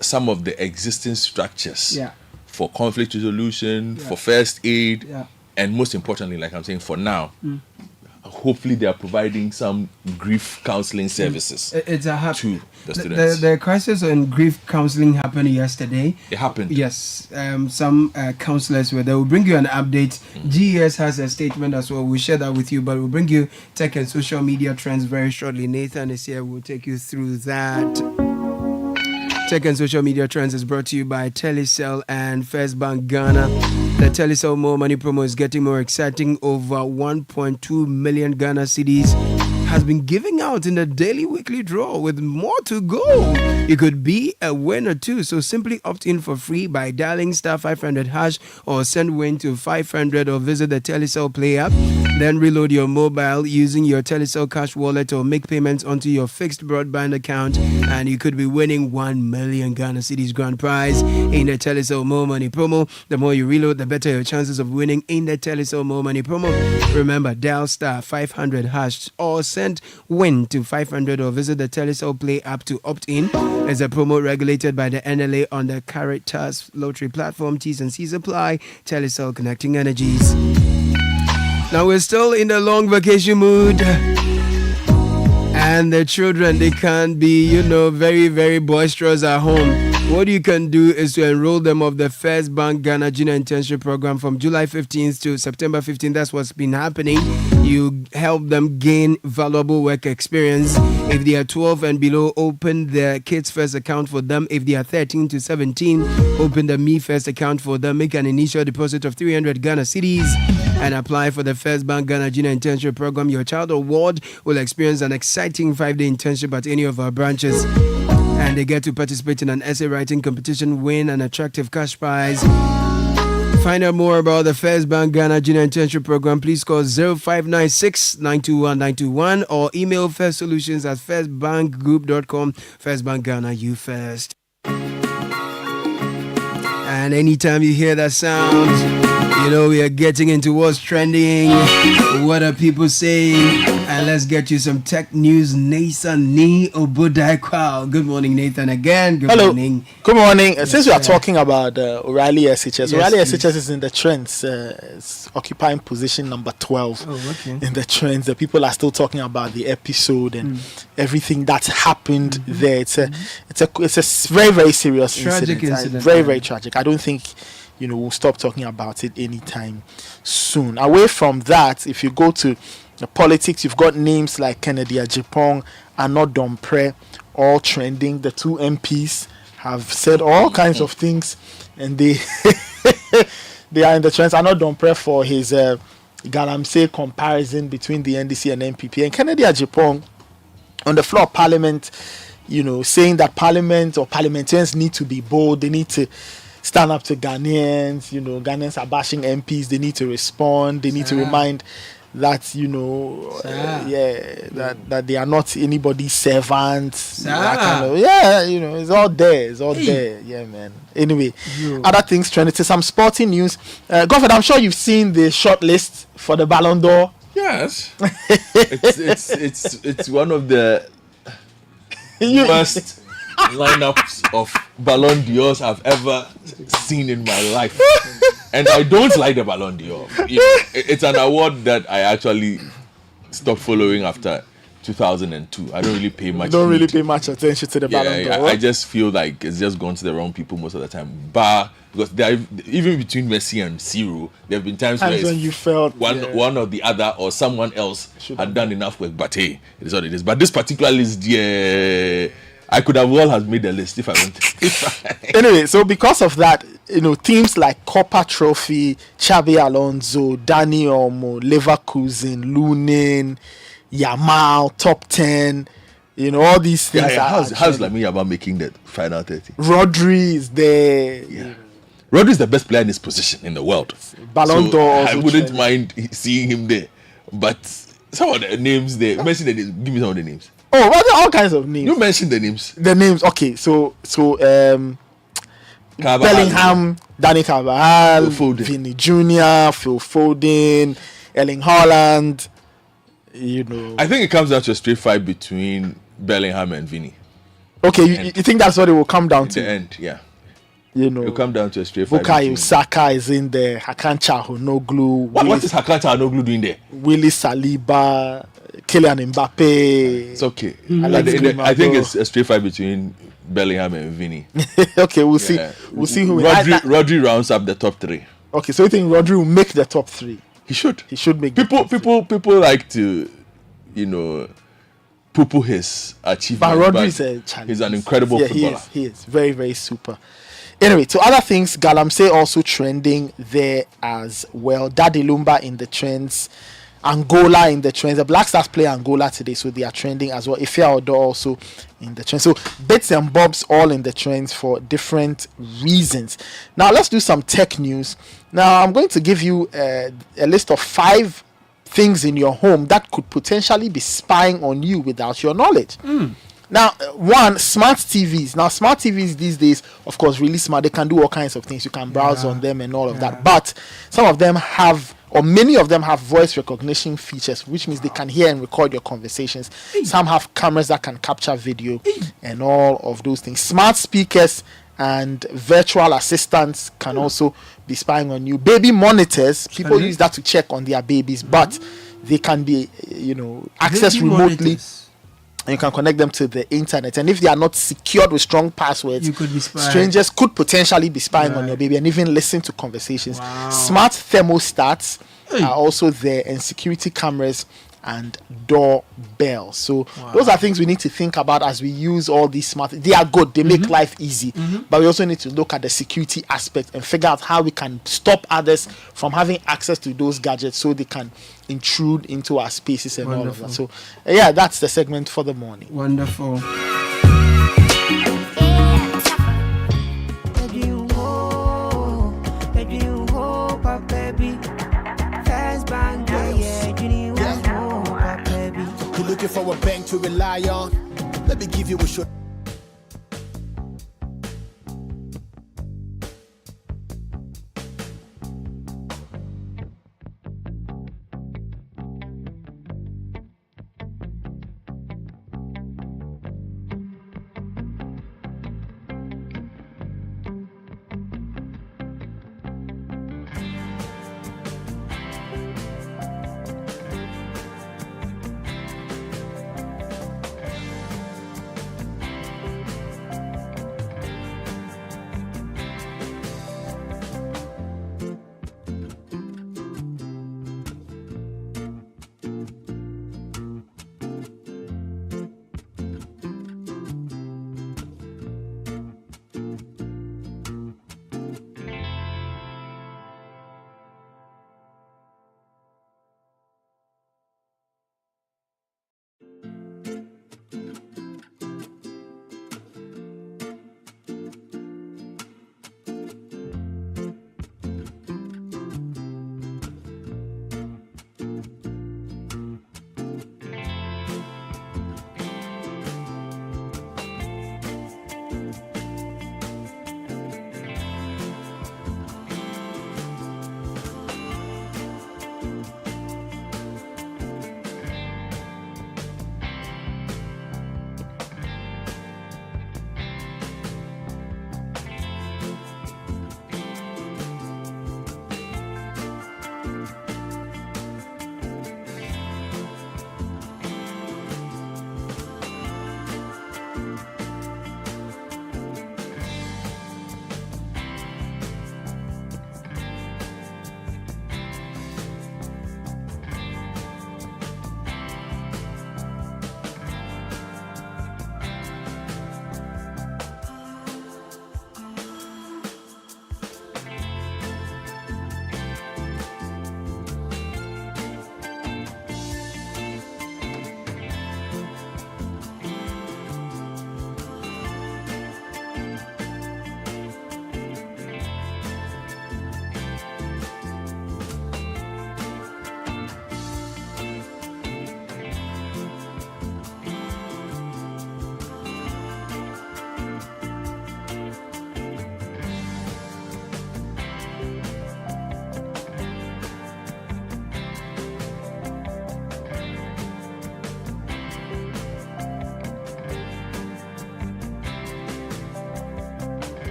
some of the existing structures for conflict resolution, for first aid, and most importantly, like I'm saying, for now, hopefully they are providing some grief counseling services to the students. The crisis on grief counseling happened yesterday. It happened. Yes. Some counselors were there. We'll bring you an update. GES has a statement as well. We'll share that with you, but we'll bring you tech and social media trends very shortly. Nathan is here. We'll take you through that. Tech and social media trends is brought to you by Telecel and First Bank Ghana. The Telecel More Money promo is getting more exciting. Over 1.2 million Ghana cedis has been giving out in the daily weekly draw, with more to go. You could be a winner too, so simply opt in for free by dialing *500# or send win to 500, or visit the Telecel Play app. Then reload your mobile using your Telecel Cash wallet, or make payments onto your fixed broadband account, and you could be winning 1 million Ghana cedis grand prize in the Telecel More Money promo. The more you reload, the better your chances of winning in the Telecel More Money promo. Remember, dial *500# or send 10% win to 500 or visit the Telecel Play app to opt in. It's a promo regulated by the NLA on the Caritas Lottery platform. T's and C's apply. Telecel, connecting energies. Now we're still in the long vacation mood. And the children, they can't be, very, very boisterous at home. What you can do is to enroll them of the First Bank Ghana Junior Internship Program from July 15th to September 15th. That's what's been happening. You help them gain valuable work experience. If they are 12 and below, open the Kids First account for them. If they are 13 to 17, open the Me First account for them. Make an initial deposit of 300 Ghana cedis and apply for the First Bank Ghana Junior Internship Program. Your child or ward will experience an exciting 5-day internship at any of our branches. And they get to participate in an essay writing competition, win an attractive cash prize. Find out more about the First Bank Ghana Junior Internship Program. Please call 0596 921 921 or email firstsolutions@firstbankgroup.com. First Bank Ghana, you first. And anytime you hear that sound, we are getting into what's trending, what are people saying, and let's get you some tech news. Nathan Ni Obudai. Good morning, Nathan, again. Good morning. Good morning. Since we are talking about O'Reilly SHS, O'Reilly SHS is in the trends. It's occupying position number 12 in the trends. The people are still talking about the episode and everything that's happened there. It's a very, very serious incident. Very, very tragic. I don't think we'll stop talking about it anytime soon. Away from that, if you go to the politics, you've got names like Kennedy Ajipong, Arnaud Dompré, all trending. The two MPs have said all kinds of things, and they they are in the trends. Arnaud Dompré for his Galamsey comparison between the NDC and NPP, and Kennedy Ajipong on the floor of Parliament, saying that Parliament or parliamentarians need to be bold. They need to stand up to Ghanaians. Ghanaians are bashing MPs. They need to respond. They need to remind that that they are not anybody's servants. It's all there. It's all there. Yeah, man. Anyway, other things trending. Some sporting news. Godfrey, I'm sure you've seen the short list for the Ballon d'Or. Yes, it's one of the worst lineups of Ballon d'Ors I've ever seen in my life. And I don't like the Ballon d'Or. It's an award that I actually stopped following after 2002. I don't really pay much. Pay much attention to the Ballon d'Or. I just feel like it's just gone to the wrong people most of the time. Because even between Messi and Ciro, there have been times when you felt one or the other or someone else had done enough work. But hey, it is what it is. But this particular list, I could have made the list if I wanted. Anyway, so because of that, teams like Copa Trophy, Xabi Alonso, Dani Olmo, Leverkusen, Lunin, Yamal, Top 10, all these things. How's Lamine Yamal making the final 30? Rodri is there. Yeah. Rodri is the best player in his position in the world. Ballon d'Or. I wouldn't mind seeing him there. But some of the names there, mention the names. Give me some of the names. Oh, what are all kinds of names? You mentioned the names. The names, okay. So Bellingham, Dani Carvajal, Vinny Jr., Phil Foden, Erling Haaland. I think it comes down to a straight fight between Bellingham and Vinny. Okay, you think that's what it will come down to? The end, yeah. It'll come down to a straight fight. Bukayo Saka is in there. Hakan Çalhanoğlu. What is Hakan Çalhanoğlu doing there? Willy Saliba, Kylian Mbappe. It's okay. I think it's a straight fight between Bellingham and Vinny. Okay, we'll see. We'll see who. Rodri rounds up the top 3. Okay, so you think Rodri will make the top 3? He should. He should make. People like to, poo-poo his achievement. But Rodri is a challenge. He's an incredible footballer. He is very, very super. Anyway, to other things, Galamsey also trending there as well. Daddy Lumba in the trends. Angola in the trends. The Black Stars play Angola today, so they are trending as well. Ife Odo also in the trends. So bits and bobs all in the trends for different reasons. Now let's do some tech news. Now I'm going to give you a list of 5 things in your home that could potentially be spying on you without your knowledge. Now, one, smart TVs. Now, smart TVs these days, of course, really smart. They can do all kinds of things. You can browse on them and all of that. But some of them have, or many of them have voice recognition features, which means they can hear and record your conversations. Some have cameras that can capture video and all of those things. Smart speakers and virtual assistants can also be spying on you. Baby monitors, people use that to check on their babies, but they can be, accessed Baby remotely. monitors. And you can connect them to the internet, and if they are not secured with strong passwords, You could be spying. strangers could potentially be spying on your baby and even listen to conversations. Smart thermostats are also there, and security cameras and doorbells. So those are things we need to think about as we use all these smart. They are good, they make life easy, but we also need to look at the security aspect and figure out how we can stop others from having access to those gadgets so they can intrude into our spaces and all of that. So that's the segment for the morning. Wonderful. You're looking for a bank to rely on. Let me give you a shot.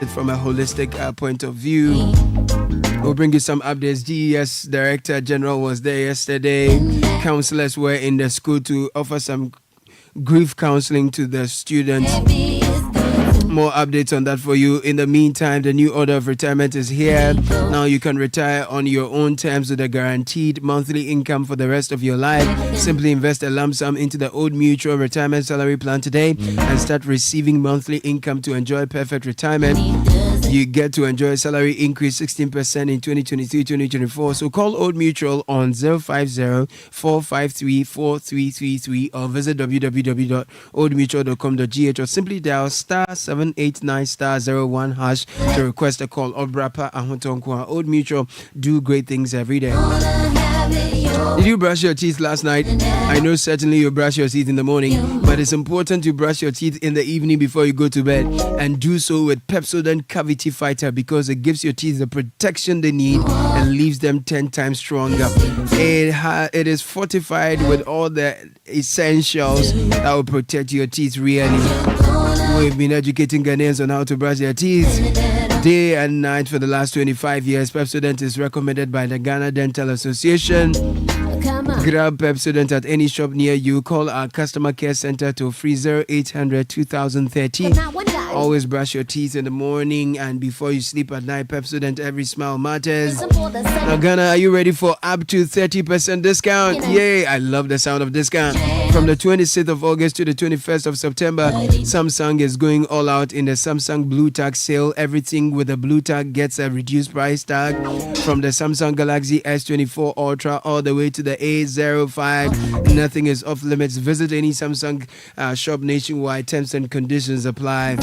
from a holistic point of view. We'll bring you some updates. GES Director General was there yesterday. Counselors were in the school to offer some grief counseling to the students. More updates on that for you. In the meantime, the new order of retirement is here. Now you can retire on your own terms with a guaranteed monthly income for the rest of your life. Simply invest a lump sum into the Old Mutual Retirement Salary Plan today and start receiving monthly income to enjoy perfect retirement. You get to enjoy a salary increase 16% in 2023-2024. So call Old Mutual on 050-453-4333 or visit www.oldmutual.com.gh or simply dial *789*01# to request a call. Obrapa Ahontonkwa. Old Mutual, do great things every day. Did you brush your teeth last night? I know certainly you brush your teeth in the morning, but it's important to brush your teeth in the evening before you go to bed, and do so with Pepsodent Cavity Fighter because it gives your teeth the protection they need and leaves them 10 times stronger. It is fortified with all the essentials that will protect your teeth really. We've been educating Ghanaians on how to brush their teeth day and night for the last 25 years. Pepsodent is recommended by the Ghana Dental Association. Grab Pepsodent at any shop near you. Call our customer care center to 0800 2013. Always brush your teeth in the morning and before you sleep at night. Pepsodent, every smile matters. Now, Ghana, are you ready for up to 30% discount? Yay! I love the sound of discount. From the 26th of August to the 21st of September, Samsung is going all out in the Samsung Blue Tag sale. Everything with a Blue Tag gets a reduced price tag. From the Samsung Galaxy S24 Ultra all the way to the A05, nothing is off limits. Visit any Samsung shop nationwide. Terms and conditions apply.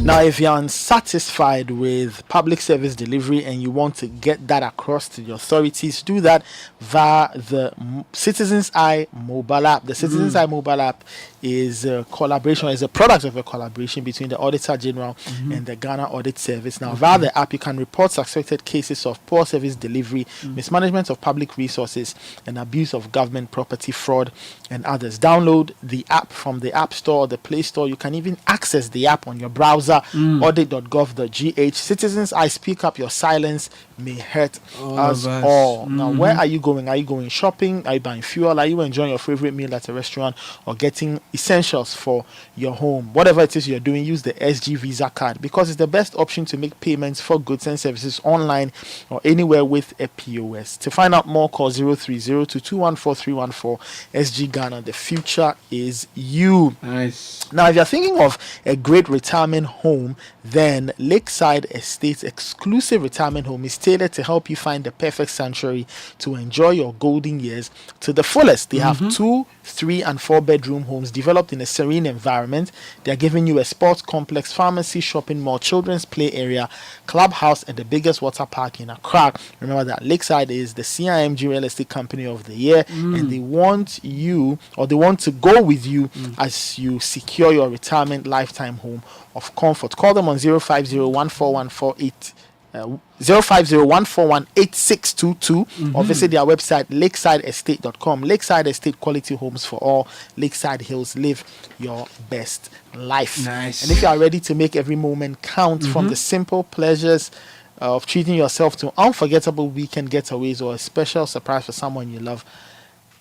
Now, if you're unsatisfied with public service delivery and you want to get that across to the authorities, do that via the Citizens Eye mobile app. The Citizens Eye mobile app is a collaboration, is a product of a collaboration between the Auditor General and the Ghana Audit Service. Now, via the app, you can report suspected cases of poor service delivery, mismanagement of public resources, and abuse of government property, fraud, and others. Download the app from the App Store or the Play Store. You can even access the app on your browser, audit.gov.gh. Citizens Eye, speak up. Your silence may hurt us all. Now, where are you going? Are you going shopping? Are you buying fuel? Are you enjoying your favorite meal at a restaurant or getting essentials for your home? Whatever it is you're doing, use the SG Visa card because it's the best option to make payments for goods and services online or anywhere with a POS. To find out more, call 030-214-314. SG Ghana. The future is you. Nice. Now, if you're thinking of a great retirement home, then Lakeside Estate's exclusive retirement home is tailored to help you find the perfect sanctuary to enjoy your golden years to the fullest. They have 2, 3, and 4 bedroom homes developed in a serene environment. They are giving you a sports complex, pharmacy, shopping mall, children's play area, clubhouse, and the biggest water park in Accra. Remember that Lakeside is the CIMG Real Estate Company of the Year, and they want you, or they want to go with you as you secure your retirement lifetime home of comfort. Call them on 050-141-8622 or visit their website lakesideestate.com. Lakeside Estate, quality homes for all. Lakeside Hills, live your best life. Nice. And if you are ready to make every moment count, from the simple pleasures of treating yourself to unforgettable weekend getaways or a special surprise for someone you love,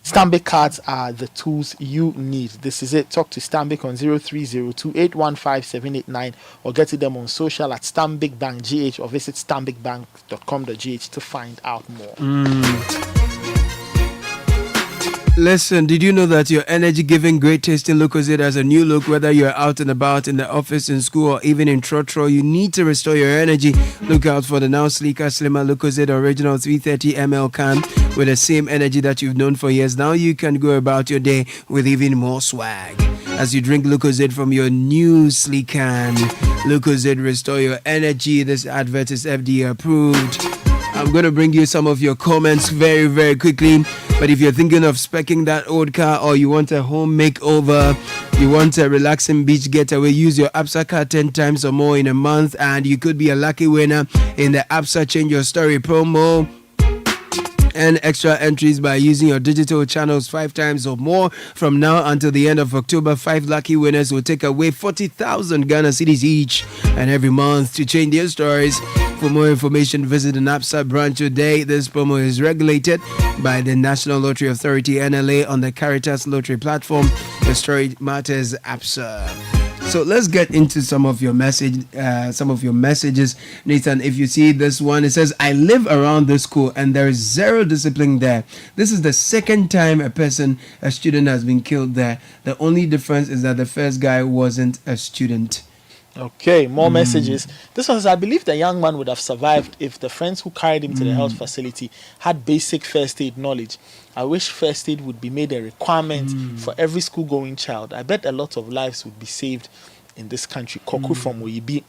Stanbic cards are the tools you need. This is it. Talk to Stanbic on 030-2815-789 or get to them on social at Stanbic Bank GH or visit stanbicbank.com.gh to find out more. Listen, did you know that your energy-giving, great-tasting Lucozade has a new look? Whether you're out and about, in the office, in school, or even in trotro, you need to restore your energy. Look out for the now sleeker, slimmer Lucozade Original 330 ml can with the same energy that you've known for years. Now you can go about your day with even more swag as you drink Lucozade from your new sleek can. Lucozade, restore your energy. This advert is FDA approved. I'm going to bring you some of your comments very, very quickly. But if you're thinking of speccing that old car or you want a home makeover, you want a relaxing beach getaway, use your APSA card 10 times or more in a month and you could be a lucky winner in the APSA Change Your Story promo. and extra entries by using your digital channels 5 times or more. From now until the end of October, 5 lucky winners will take away 40,000 Ghana cedis each and every month to change their stories. For more information, visit an APSA branch today. This promo is regulated by the National Lottery Authority, NLA, on the Caritas Lottery platform. The story matters, APSA. So let's get into some of your messages. Nathan, if you see this one, it says, I live around the school and there is zero discipline there. This is the second time a student has been killed there. The only difference is that the first guy wasn't a student. Okay, more messages. This one says, I believe the young man would have survived if the friends who carried him to the health facility had basic first aid knowledge. I wish first aid would be made a requirement for every school-going child. I bet a lot of lives would be saved in this country. Koku from Oyibi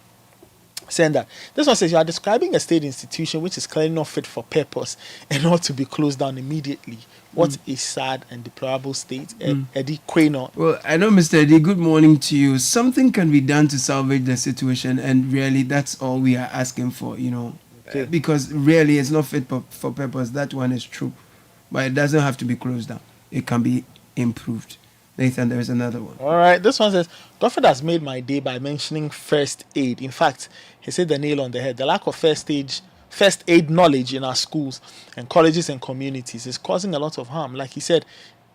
saying that. This one says, you are describing a state institution which is clearly not fit for purpose and ought to be closed down immediately. What a sad and deplorable state. Eddie Quaynor. Well, I know, Mr. Eddie, good morning to you. Something can be done to salvage the situation, and really that's all we are asking for, because really it's not fit for purpose. That one is true. But it doesn't have to be closed down. It can be improved. Nathan, there is another one. All right. This one says, Godfred has made my day by mentioning first aid. In fact, he said the nail on the head. The lack of first aid knowledge in our schools and colleges and communities is causing a lot of harm. Like he said,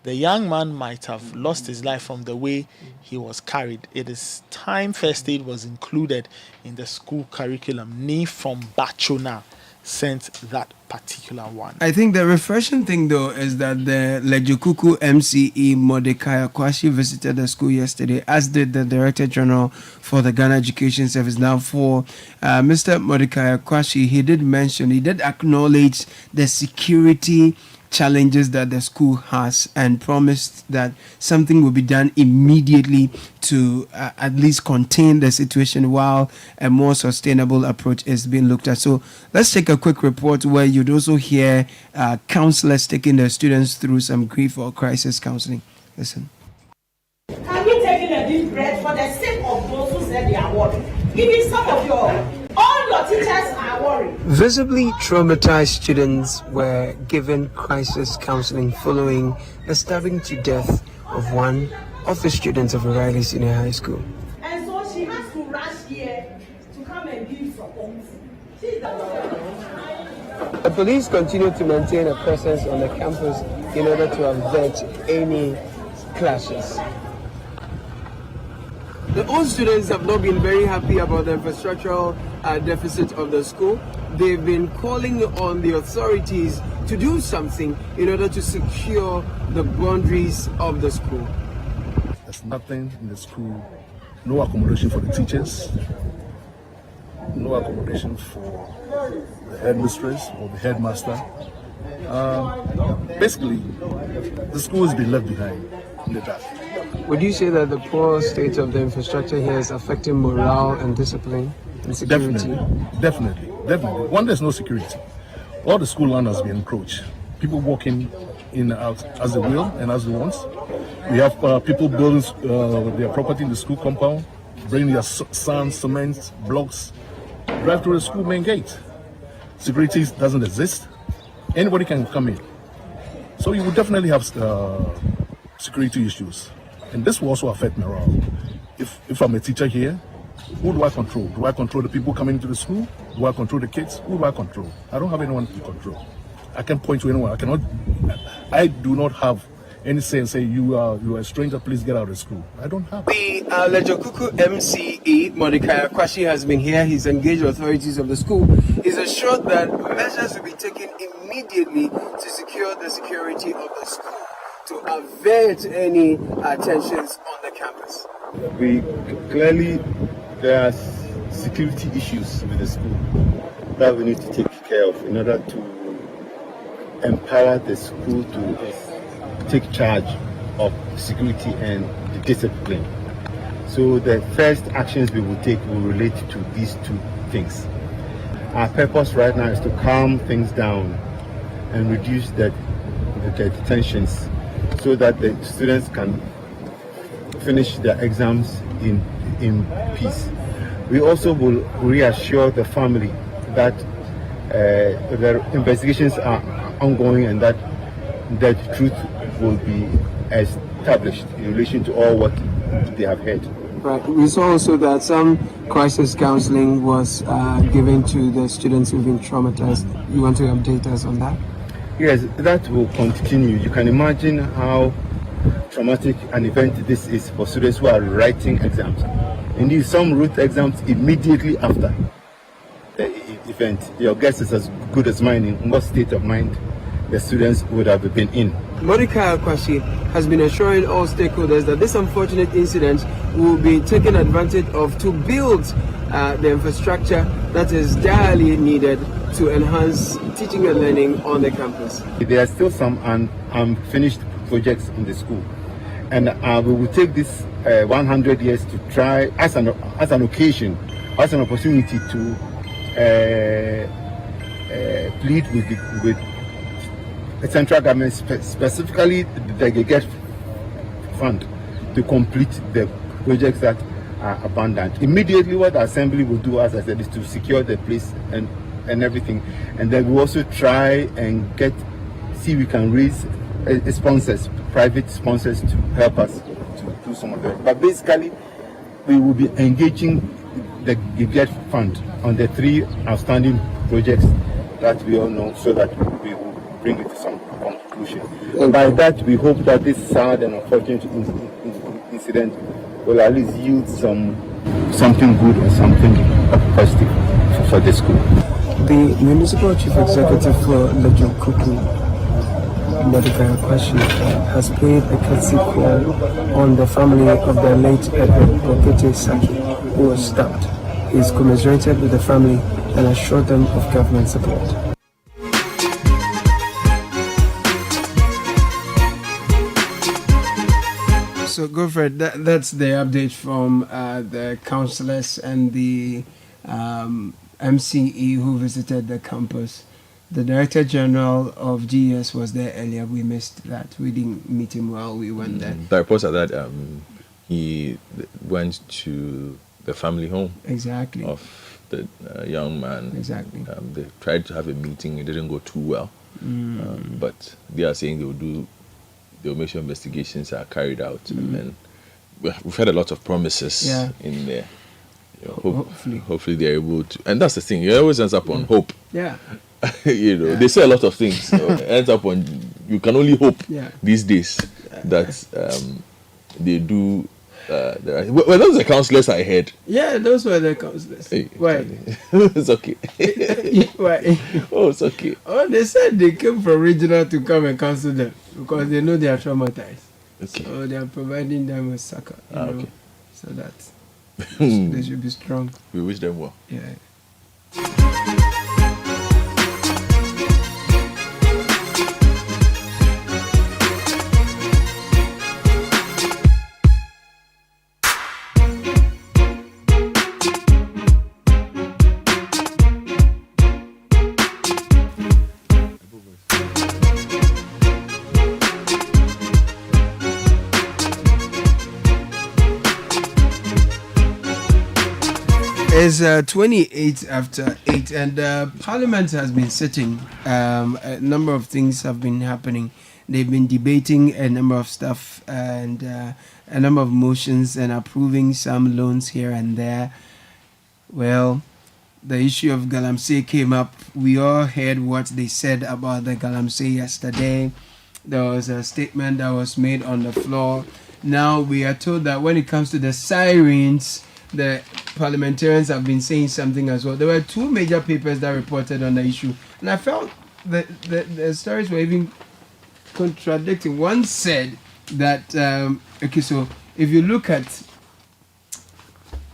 the young man might have lost his life from the way he was carried. It is time first aid was included in the school curriculum. Nee from Bachona sent that particular one. I think the refreshing thing, though, is that the Lejukuku MCE Mordecai Akwashi visited the school yesterday, as did the Director General for the Ghana Education Service. Now, for Mr. Mordecai Akwashi, he did acknowledge the security challenges that the school has and promised that something will be done immediately to at least contain the situation while a more sustainable approach is being looked at. So let's take a quick report where you'd also hear counselors taking their students through some grief or crisis counseling. Listen. Can we take in a deep breath for the sake of those who said they are worried? Even some of all your teachers are worried. Visibly traumatized students were given crisis counseling following the stabbing to death of one of the students of O'Reilly Senior High School. And so she has to rush here to come and give support. The police continue to maintain a presence on the campus in order to avert any clashes. The old students have not been very happy about the infrastructural deficit of the school. They've been calling on the authorities to do something in order to secure the boundaries of the school. There's nothing in the school, no accommodation for the teachers, no accommodation for the headmistress or the headmaster. Basically, the school has been left behind in the dark. Would you say that the poor state of the infrastructure here is affecting morale and discipline and security? Definitely. One, there's no security. All the school land has been encroached. People walking in and out as they will and as they want. We have people building their property in the school compound, bringing their sand, cement, blocks, right through the school main gate. Security doesn't exist. Anybody can come in. So you will definitely have security issues. And this will also affect morale. If I'm a teacher here, who do I control? Do I control the people coming into the school? Do I control the kids? Who do I control? I don't have anyone to control. I can't point to anyone. I do not have any say and say, you are a stranger, please get out of the school. I don't have. The Lejokuku MCE, Mordecai Akwashi, has been here. He's engaged authorities of the school. He's assured that measures will be taken immediately to secure the security of the school, to avert any tensions on the campus. There are security issues with the school that we need to take care of in order to empower the school to take charge of security and the discipline. So the first actions we will take will relate to these two things. Our purpose right now is to calm things down and reduce the tensions so that the students can finish their exams in peace. We also will reassure the family that the investigations are ongoing and that the truth will be established in relation to all what they have heard. Right. We saw also that some crisis counseling was given to the students who've been traumatized. You want to update us on that? Yes, that will continue. You can imagine how traumatic an event this is for students who are writing exams. Indeed, some wrote exams immediately after the event. Your guess is as good as mine in what state of mind the students would have been in. Monica Akwashi has been assuring all stakeholders that this unfortunate incident will be taken advantage of to build the infrastructure that is direly needed to enhance teaching and learning on the campus. There are still some unfinished projects in the school, and we will take this 100 years to try as an occasion, as an opportunity to plead with the central government, specifically the GET fund, to complete the projects that are abundant. Immediately what the assembly will do, as I said, is to secure the place and everything, and then we'll also try and see we can raise sponsors, private sponsors, to help us to do some of that. But basically we will be engaging the GET fund on the 3 outstanding projects that we all know, so that we will bring it to some conclusion. And by that, we hope that this sad and unfortunate incident will at least yield something good or something positive for the school. The Municipal Chief Executive for Lejo Kuku, Monica Akwashi, has paid a courtesy call on the family of the late Edward Bokete Saki, who was stabbed. He is commiserated with the family and assured them of government support. So, Godfred, that's the update from the councillors and the MCE who visited the campus. The Director General of GES was there earlier. We missed that. We didn't meet him while we went there. The reports are that he went to the family home. Exactly. Of the young man. Exactly. They tried to have a meeting. It didn't go too well. But they are saying they'll make sure investigations are carried out, and then we've had a lot of promises in there. Hopefully they're able to, and that's the thing. It always ends up on hope. Yeah. They say a lot of things. So it ends up on, you can only hope these days that they do. Well, those are the councillors I heard. Yeah, those were the councillors. Hey, why? It's okay. Why? Oh, it's okay. Oh, they said they came from regional to come and counsel them because they know they are traumatized. Okay. So they are providing them with succor. Okay. So that they should be strong. We wish them well. Yeah. It's 28 after 8, and Parliament has been sitting. A number of things have been happening. They've been debating a number of stuff and a number of motions and approving some loans here and there. Well, the issue of Galamsey came up. We all heard what they said about the Galamsey yesterday. There was a statement that was made on the floor. Now we are told that when it comes to the sirens, the parliamentarians have been saying something as well. There were 2 major papers that reported on the issue, and I felt the stories were even contradicting. One said that so if you look at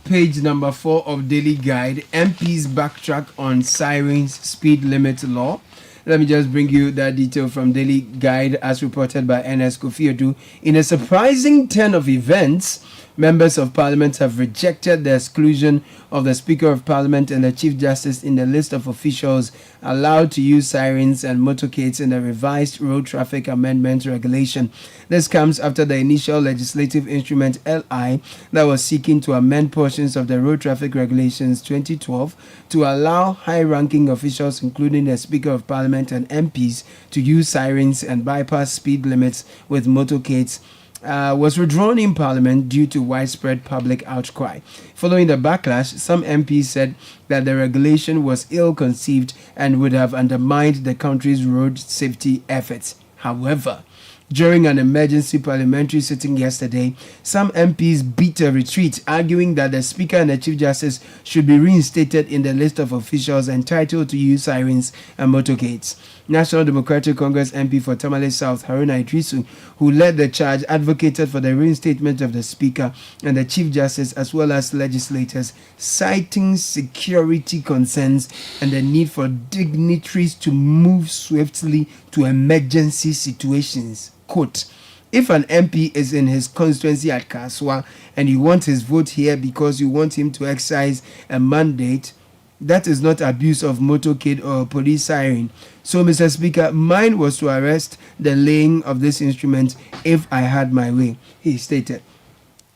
page number 4 of Daily Guide, MPs backtrack on sirens speed limit law. Let me just bring you that detail from Daily Guide as reported by NS Kofi. In a surprising turn of events, members of Parliament have rejected the exclusion of the Speaker of Parliament and the Chief Justice in the list of officials allowed to use sirens and motorcades in the revised Road Traffic Amendment Regulation. This comes after the initial legislative instrument LI that was seeking to amend portions of the Road Traffic Regulations 2012 to allow high-ranking officials, including the Speaker of Parliament and MPs, to use sirens and bypass speed limits with motorcades. Was withdrawn in Parliament due to widespread public outcry. Following the backlash, some MPs said that the regulation was ill-conceived and would have undermined the country's road safety efforts. However, during an emergency parliamentary sitting yesterday, some MPs beat a retreat, arguing that the Speaker and the Chief Justice should be reinstated in the list of officials entitled to use sirens and motorcades. National Democratic Congress MP for Tamale South, Haruna Idrisu, who led the charge, advocated for the reinstatement of the Speaker and the Chief Justice as well as legislators, citing security concerns and the need for dignitaries to move swiftly to emergency situations. Quote, if an MP is in his constituency at Kaswa and you want his vote here because you want him to exercise a mandate, that is not abuse of motorcade or police siren. So, Mr. Speaker, mine was to arrest the laying of this instrument if I had my way, he stated.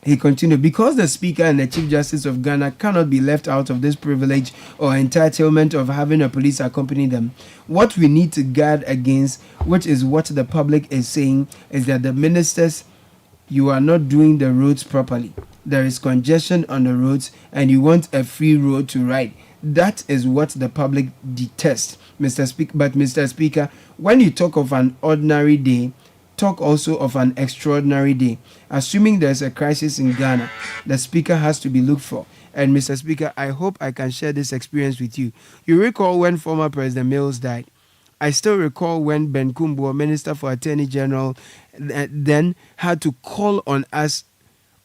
He continued, because the Speaker and the Chief Justice of Ghana cannot be left out of this privilege or entitlement of having a police accompany them, what we need to guard against, which is what the public is saying, is that the ministers, you are not doing the roads properly. There is congestion on the roads and you want a free road to ride. That is what the public detests, Mr. Speaker. But, Mr. Speaker, when you talk of an ordinary day, talk also of an extraordinary day. Assuming there's a crisis in Ghana, the Speaker has to be looked for. And, Mr. Speaker, I hope I can share this experience with you. You recall when former President Mills died. I still recall when Ben Kumbo, Minister for Attorney General, then had to call on us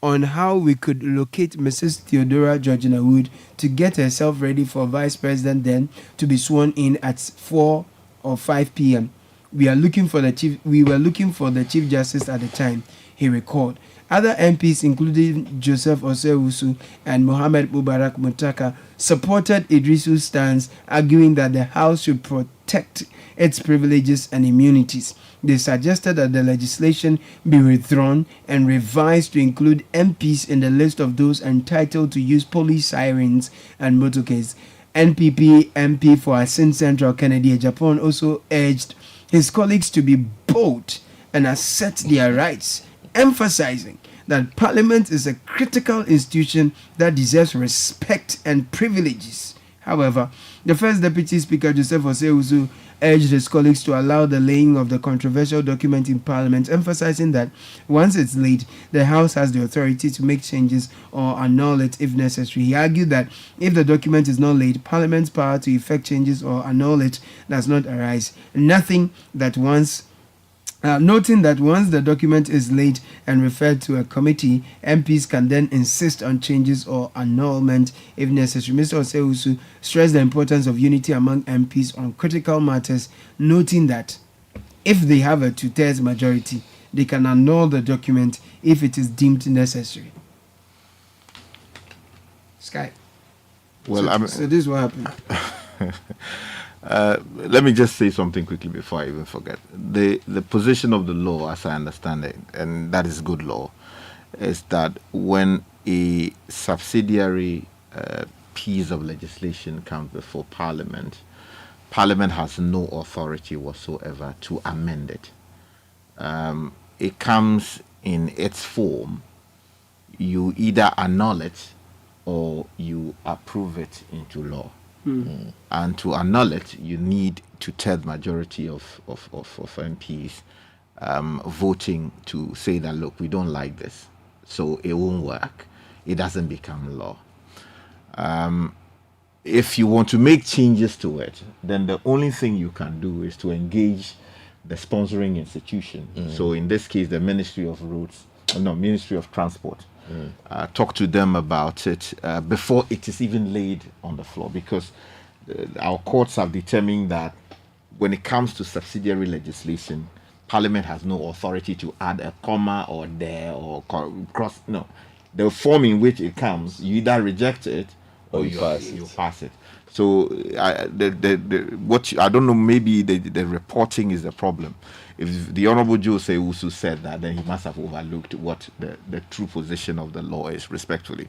on how we could locate Mrs. Theodora Georgina Wood to get herself ready for Vice President then to be sworn in at 4 or 5 p.m. We were looking for the Chief Justice at the time, he recalled. Other MPs, including Joseph Osewusu and Mohamed Mubarak Mutaka, supported Idrisu's stance, arguing that the House should protect its privileges and immunities. They suggested that the legislation be withdrawn and revised to include MPs in the list of those entitled to use police sirens and motorcades. NPP MP for Asin Central Kennedy Japan also urged his colleagues to be bold and assert their rights, emphasizing that Parliament is a critical institution that deserves respect and privileges. However, the First Deputy Speaker Joseph Osewusu urged his colleagues to allow the laying of the controversial document in Parliament, emphasizing that once it's laid, the House has the authority to make changes or annul it if necessary. He argued that if the document is not laid, Parliament's power to effect changes or annul it does not arise. Noting that once the document is laid and referred to a committee, MPs can then insist on changes or annulment if necessary. Mr. Osewusu stressed the importance of unity among MPs on critical matters, noting that if they have a 2/3 majority, they can annul the document if it is deemed necessary. Sky. Well, so this is what happened. Let me just say something quickly before I even forget. The position of the law, as I understand it, and that is good law, is that when a subsidiary piece of legislation comes before Parliament, Parliament has no authority whatsoever to amend it. It comes in its form. You either annul it or you approve it into law. And to annul it, you need 2/3 majority of MPs voting to say that, look, we don't like this, so it won't work. It doesn't become law. If you want to make changes to it, then the only thing you can do is to engage the sponsoring institution. So in this case, the Ministry of Transport. Talk to them about it before it is even laid on the floor, because our courts have determined that when it comes to subsidiary legislation, Parliament has no authority to add a comma or there or cross. No, the form in which it comes, you either reject it or you pass it. So I don't know. Maybe the reporting is the problem. If the Honourable Jose Usu said that, then he must have overlooked what the true position of the law is, respectfully.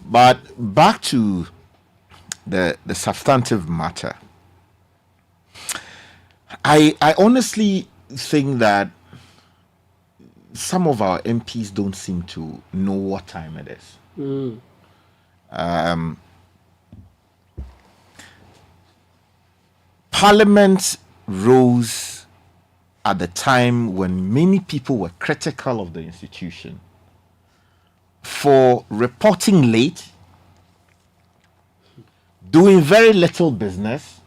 But back to the substantive matter. I honestly think that some of our MPs don't seem to know what time it is. Parliament rose at the time when many people were critical of the institution for reporting late, doing very little business,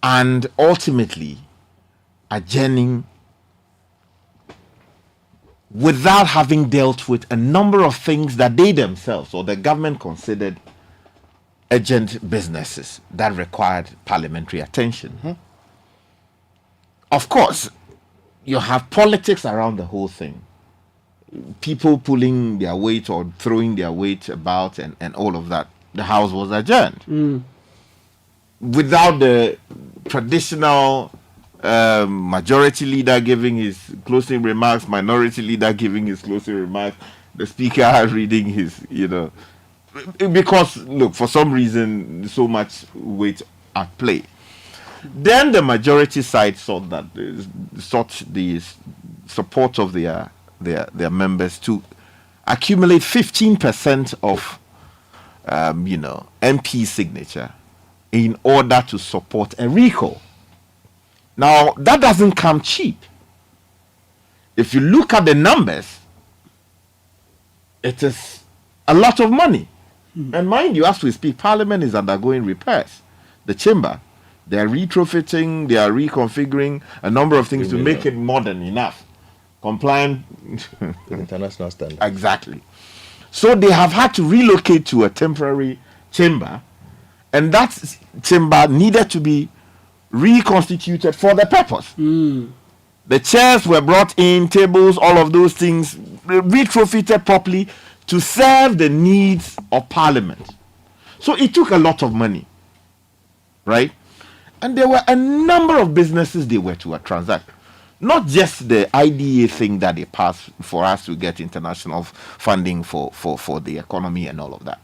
and ultimately adjourning without having dealt with a number of things that they themselves or the government considered urgent businesses that required parliamentary attention. Of course, you have politics around the whole thing. People pulling their weight or throwing their weight about and all of that. The House was adjourned. Without the traditional majority leader giving his closing remarks, minority leader giving his closing remarks, the speaker reading his, because, look, for some reason, so much weight at play. Then the majority side sought the support of their members to accumulate 15% of, MP signature in order to support a recall. Now, that doesn't come cheap. If you look at the numbers, it is a lot of money. And mind you, as we speak, Parliament is undergoing repairs. The chamber, they are retrofitting, they are reconfiguring a number of things to make it modern enough, compliant with international standards. Exactly. So they have had to relocate to a temporary chamber, and that chamber needed to be reconstituted for the purpose. The chairs were brought in, tables, all of those things, retrofitted properly to serve the needs of Parliament. So it took a lot of money, right? And there were a number of businesses they were to transact. Not just the IDA thing that they passed for us to get international funding for the economy and all of that.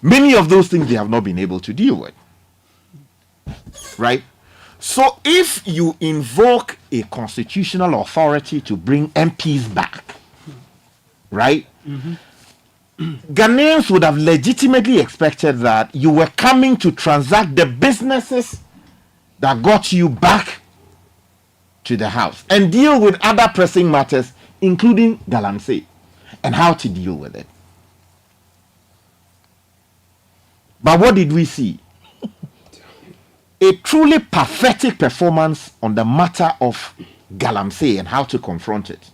Many of those things they have not been able to deal with. Right? So if you invoke a constitutional authority to bring MPs back, right? Ghanaians would have legitimately expected that you were coming to transact the businesses that got you back to the House and deal with other pressing matters, including Galamsey and how to deal with it. But what did we see? A truly pathetic performance on the matter of Galamsey and how to confront it.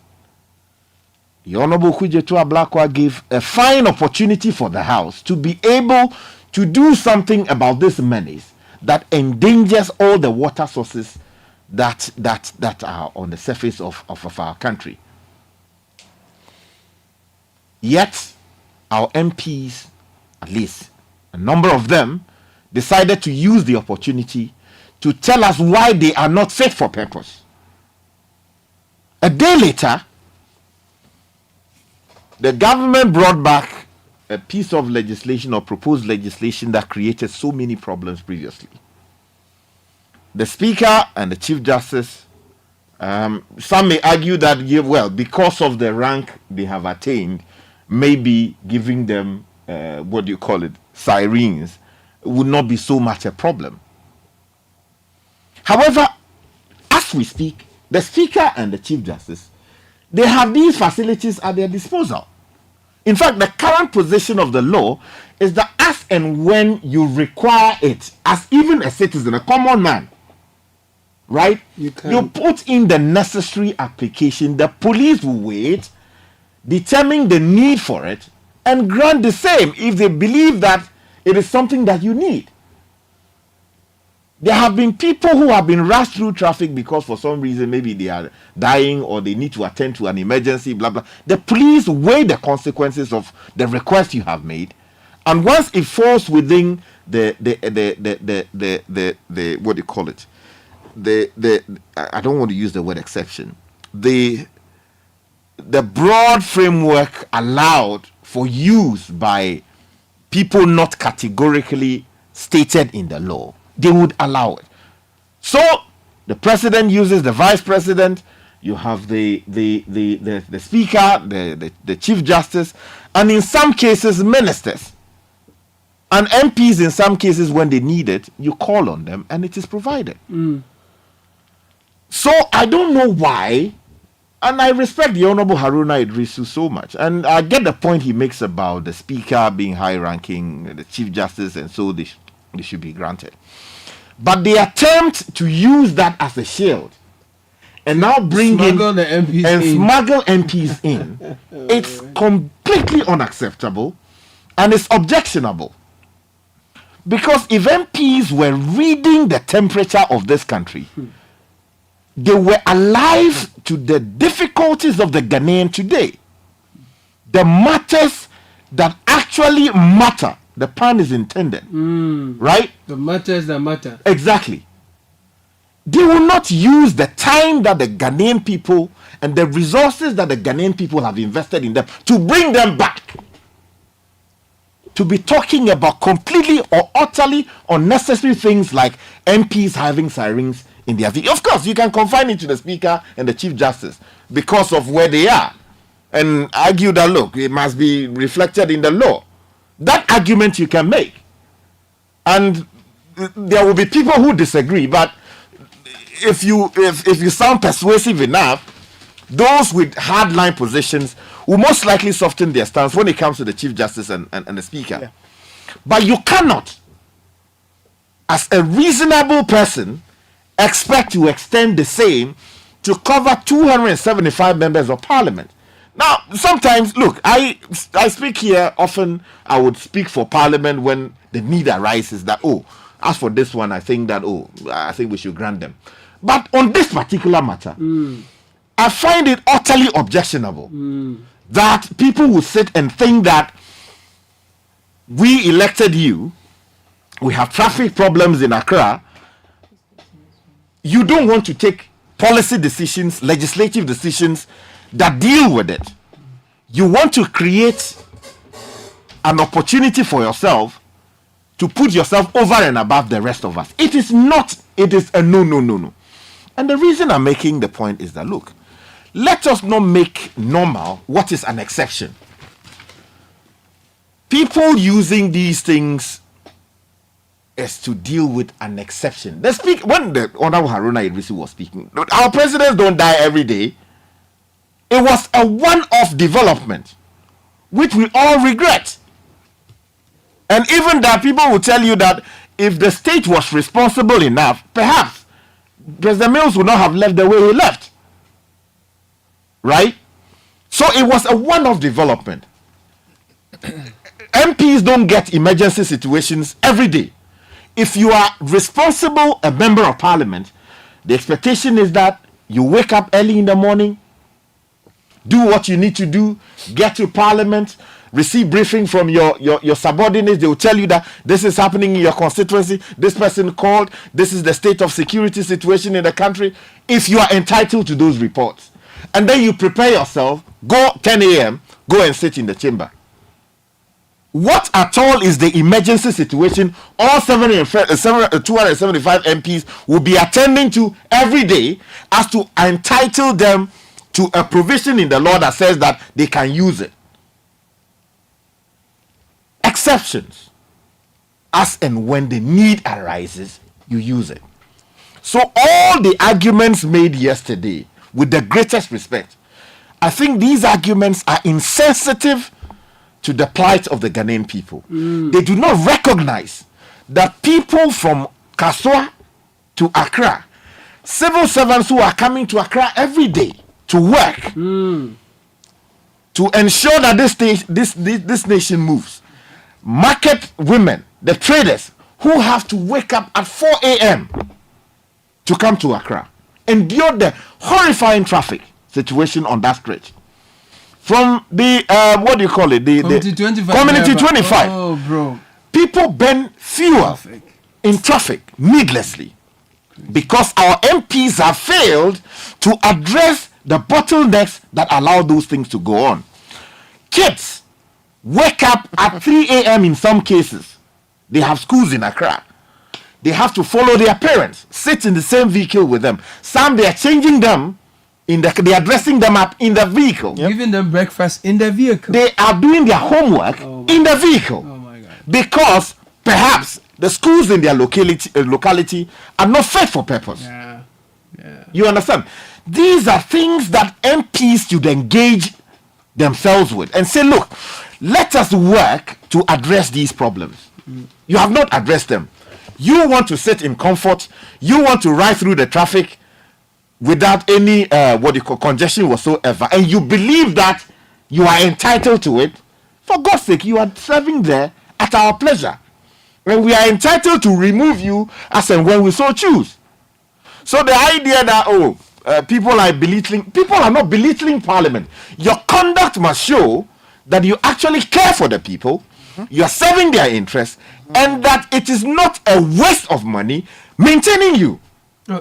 The Honorable Khujetu Ablakwa gave a fine opportunity for the House to be able to do something about this menace that endangers all the water sources that are on the surface of our country. Yet, our MPs, at least a number of them, decided to use the opportunity to tell us why they are not fit for purpose. A day later, the government brought back a piece of legislation or proposed legislation that created so many problems previously. The Speaker and the Chief Justice, some may argue that, because of the rank they have attained, maybe giving them, sirens, would not be so much a problem. However, as we speak, the Speaker and the Chief Justice, they have these facilities at their disposal. In fact, the current position of the law is that as and when you require it, as even a citizen, a common man, right? You put in the necessary application, the police will wait, determine the need for it, and grant the same if they believe that it is something that you need. There have been people who have been rushed through traffic because for some reason maybe they are dying or they need to attend to an emergency, blah blah. The police weigh the consequences of the request you have made, and once it falls within the what do you call it? I don't want to use the word exception. The broad framework allowed for use by people not categorically stated in the law, they would allow it. So the president uses the vice president, you have the speaker, the chief justice, and in some cases ministers. And MPs in some cases when they need it, you call on them and it is provided. So I don't know why, and I respect the Honorable Haruna Idrisu so much, and I get the point he makes about the speaker being high-ranking, the chief justice, and so they should be granted. But the attempt to use that as a shield and now smuggle MPs in, it's completely unacceptable and it's objectionable. Because if MPs were reading the temperature of this country, they were alive to the difficulties of the Ghanaian today. The matters that actually matter. The pun is intended. Right? The matters that matter. Exactly. They will not use the time that the Ghanaian people and the resources that the Ghanaian people have invested in them to bring them back. To be talking about completely or utterly unnecessary things like MPs having sirens in their video. Of course, you can confine it to the speaker and the chief justice because of where they are and argue that, look, it must be reflected in the law. That argument you can make. And there will be people who disagree, but if you sound persuasive enough, those with hardline positions will most likely soften their stance when it comes to the chief justice and the speaker. Yeah. But you cannot, as a reasonable person, expect to extend the same to cover 275 members of parliament. Now, sometimes, look, I speak here often. I would speak for parliament when the need arises that, as for this one, I think we should grant them. But on this particular matter, I find it utterly objectionable that people will sit and think that we elected you, we have traffic problems in Accra, you don't want to take policy decisions, legislative decisions that deal with it. You want to create an opportunity for yourself to put yourself over and above the rest of us. It is not, it is a no. And the reason I'm making the point is that, look, let us not make normal what is an exception. People using these things is to deal with an exception. When the Honorable Haruna Idrisu was speaking, our presidents don't die every day. It was a one-off development, which we all regret. And even that people will tell you that if the state was responsible enough, perhaps President Mills would not have left the way he left. Right? So it was a one-off development. MPs don't get emergency situations every day. If you are responsible, a member of parliament, the expectation is that you wake up early in the morning, do what you need to do, get to parliament, receive briefing from your subordinates. They will tell you that this is happening in your constituency, this person called, this is the state of security situation in the country. If you are entitled to those reports, and then you prepare yourself, go 10 a.m., go and sit in the chamber. What at all is the emergency situation all 275 MPs will be attending to every day as to entitle them to a provision in the law that says that they can use it? Exceptions. As and when the need arises, you use it. So all the arguments made yesterday, with the greatest respect, I think these arguments are insensitive to the plight of the Ghanaian people. They do not recognize that people from Kaswa to Accra, civil servants who are coming to Accra every day to work, to ensure that this nation moves, market women, the traders who have to wake up at 4 a.m. to come to Accra, endure the horrifying traffic situation on that stretch. From the, what do you call it? The Community 25. Oh, bro. People burn fuel in traffic needlessly because our MPs have failed to address the bottlenecks that allow those things to go on. Kids wake up at 3 a.m. in some cases. They have schools in Accra. They have to follow their parents, sit in the same vehicle with them. Some they are changing them, they are dressing them up in the vehicle. Giving them breakfast in the vehicle. They are doing their homework in the vehicle. Oh my God. Because perhaps the schools in their locality are not fit for purpose. Yeah. You understand? These are things that MPs should engage themselves with and say, look, let us work to address these problems. You have not addressed them. You want to sit in comfort. You want to ride through the traffic without any congestion whatsoever, and you believe that you are entitled to it. For God's sake, you are serving there at our pleasure, when we are entitled to remove you as and when we so choose. So the idea that people are not belittling Parliament. Your conduct must show that you actually care for the people, you are serving their interests, and that it is not a waste of money maintaining you. No,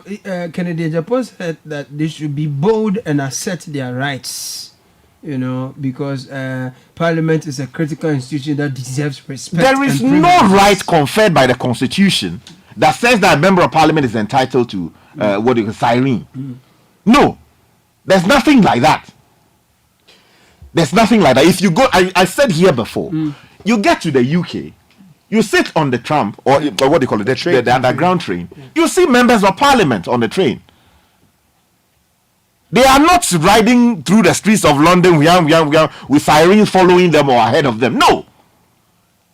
Kennedy Japan said that they should be bold and assert their rights, because Parliament is a critical institution that deserves respect. There is no right conferred by the Constitution that says that a member of Parliament is entitled to siren. No, there's nothing like that. There's nothing like that. If you go, I said here before, you get to the UK, you sit on the tram, or what do you call it, the underground train. You see members of Parliament on the train. They are not riding through the streets of London with sirens following them or ahead of them. No.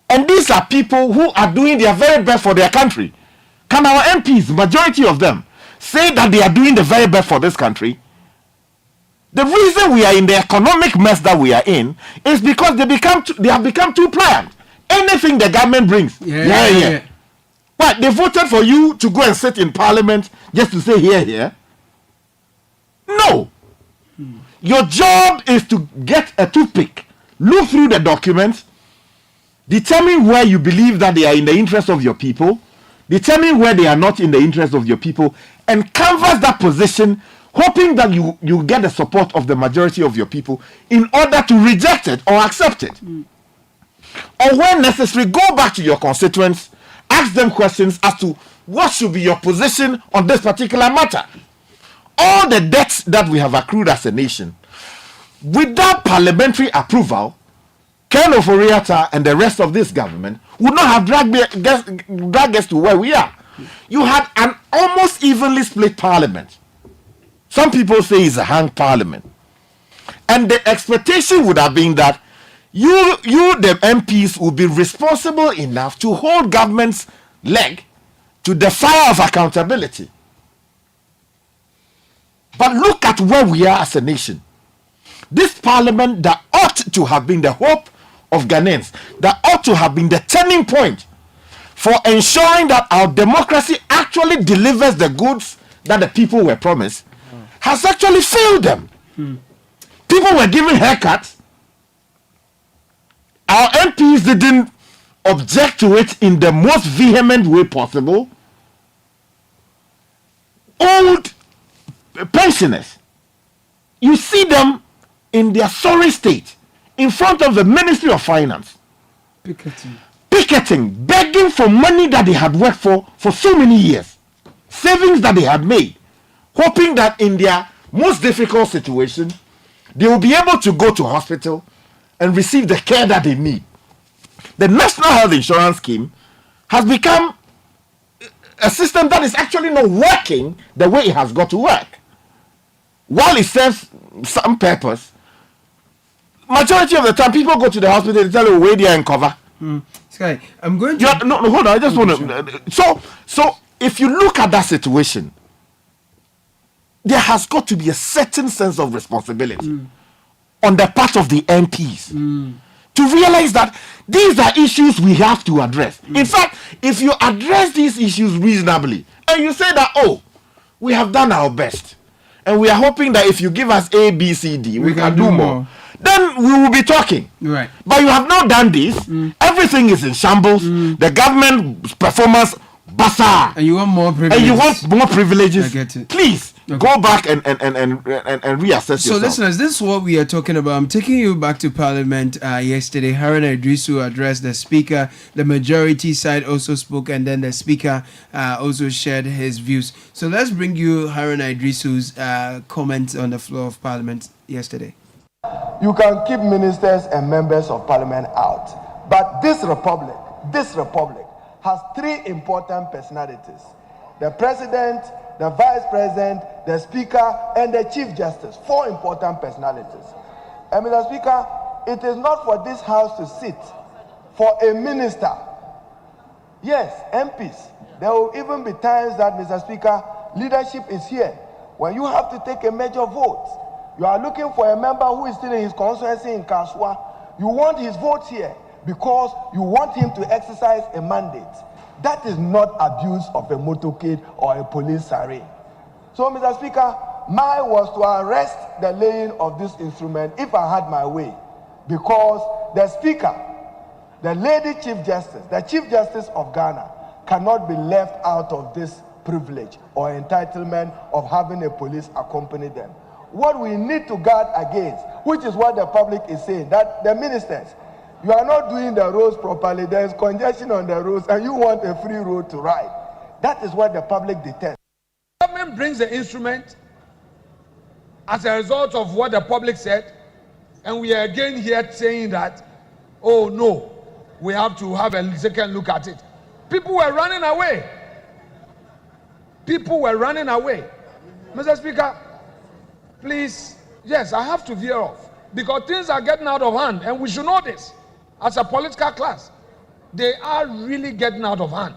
And these are people who are doing their very best for their country. Can our MPs, majority of them, say that they are doing the very best for this country? The reason we are in the economic mess that we are in is because they have become too pliant. Anything the government brings, But they voted for you to go and sit in Parliament just to say here. No. Your job is to get a toothpick, look through the documents, determine where you believe that they are in the interest of your people, determine where they are not in the interest of your people, and canvass that position, hoping that you get the support of the majority of your people in order to reject it or accept it. Or when necessary, go back to your constituents, ask them questions as to what should be your position on this particular matter. All the debts that we have accrued as a nation, without parliamentary approval, Ken Oforiatta and the rest of this government would not have dragged us to where we are. You had an almost evenly split parliament. Some people say it's a hung parliament. And the expectation would have been that you the MPs will be responsible enough to hold government's leg to the fire of accountability. But look at where we are as a nation. This parliament that ought to have been the hope of Ghanaians, that ought to have been the turning point for ensuring that our democracy actually delivers the goods that the people were promised, has actually failed them. People were given haircuts. Our MPs didn't object to it in the most vehement way possible. Old pensioners, you see them in their sorry state in front of the Ministry of Finance, picketing, begging for money that they had worked for so many years, savings that they had made, hoping that in their most difficult situation they will be able to go to hospital and receive the care that they need. The National Health Insurance Scheme has become a system that is actually not working the way it has got to work. While it serves some purpose, majority of the time people go to the hospital and tell you wait there and cover. Sky, I'm going to no, hold on. I just want to. So if you look at that situation, there has got to be a certain sense of responsibility on the part of the MPs to realize that these are issues we have to address. In fact, if you address these issues reasonably, and you say that, oh, we have done our best, and we are hoping that if you give us A, B, C, D, we can do more, then we will be talking. Right. But you have not done this. Everything is in shambles. The government performance, bazaar. And you want more privileges. And you want more privileges. I get it. Please. Okay. Go back and reassess yourself. So listeners, this is what we are talking about. I'm taking you back to Parliament yesterday. Haruna Idrisu addressed the Speaker. The majority side also spoke, and then the Speaker also shared his views. So let's bring you Haruna Idrisu's comments on the floor of Parliament yesterday. You can keep ministers and members of Parliament out, but this republic has three important personalities: the President, the Vice President, the Speaker, and the Chief Justice. Four important personalities. And Mr. Speaker, it is not for this House to sit for a minister. Yes, MPs. There will even be times that, Mr. Speaker, leadership is here. When you have to take a major vote, you are looking for a member who is still in his constituency in Kaswa. You want his vote here because you want him to exercise a mandate. That is not abuse of a motorcade or a police siren. So, Mr. Speaker, mine was to arrest the laying of this instrument if I had my way, because the Speaker, the Lady Chief Justice, the Chief Justice of Ghana, cannot be left out of this privilege or entitlement of having a police accompany them. What we need to guard against, which is what the public is saying, that the ministers, you are not doing the roads properly, there is congestion on the roads, and you want a free road to ride. That is what the public detests. The government brings the instrument as a result of what the public said, and we are again here saying that, oh no, we have to have a second look at it. People were running away. People were running away. Mr. Speaker, please, yes, I have to veer off, because things are getting out of hand, and we should know this. As a political class, they are really getting out of hand.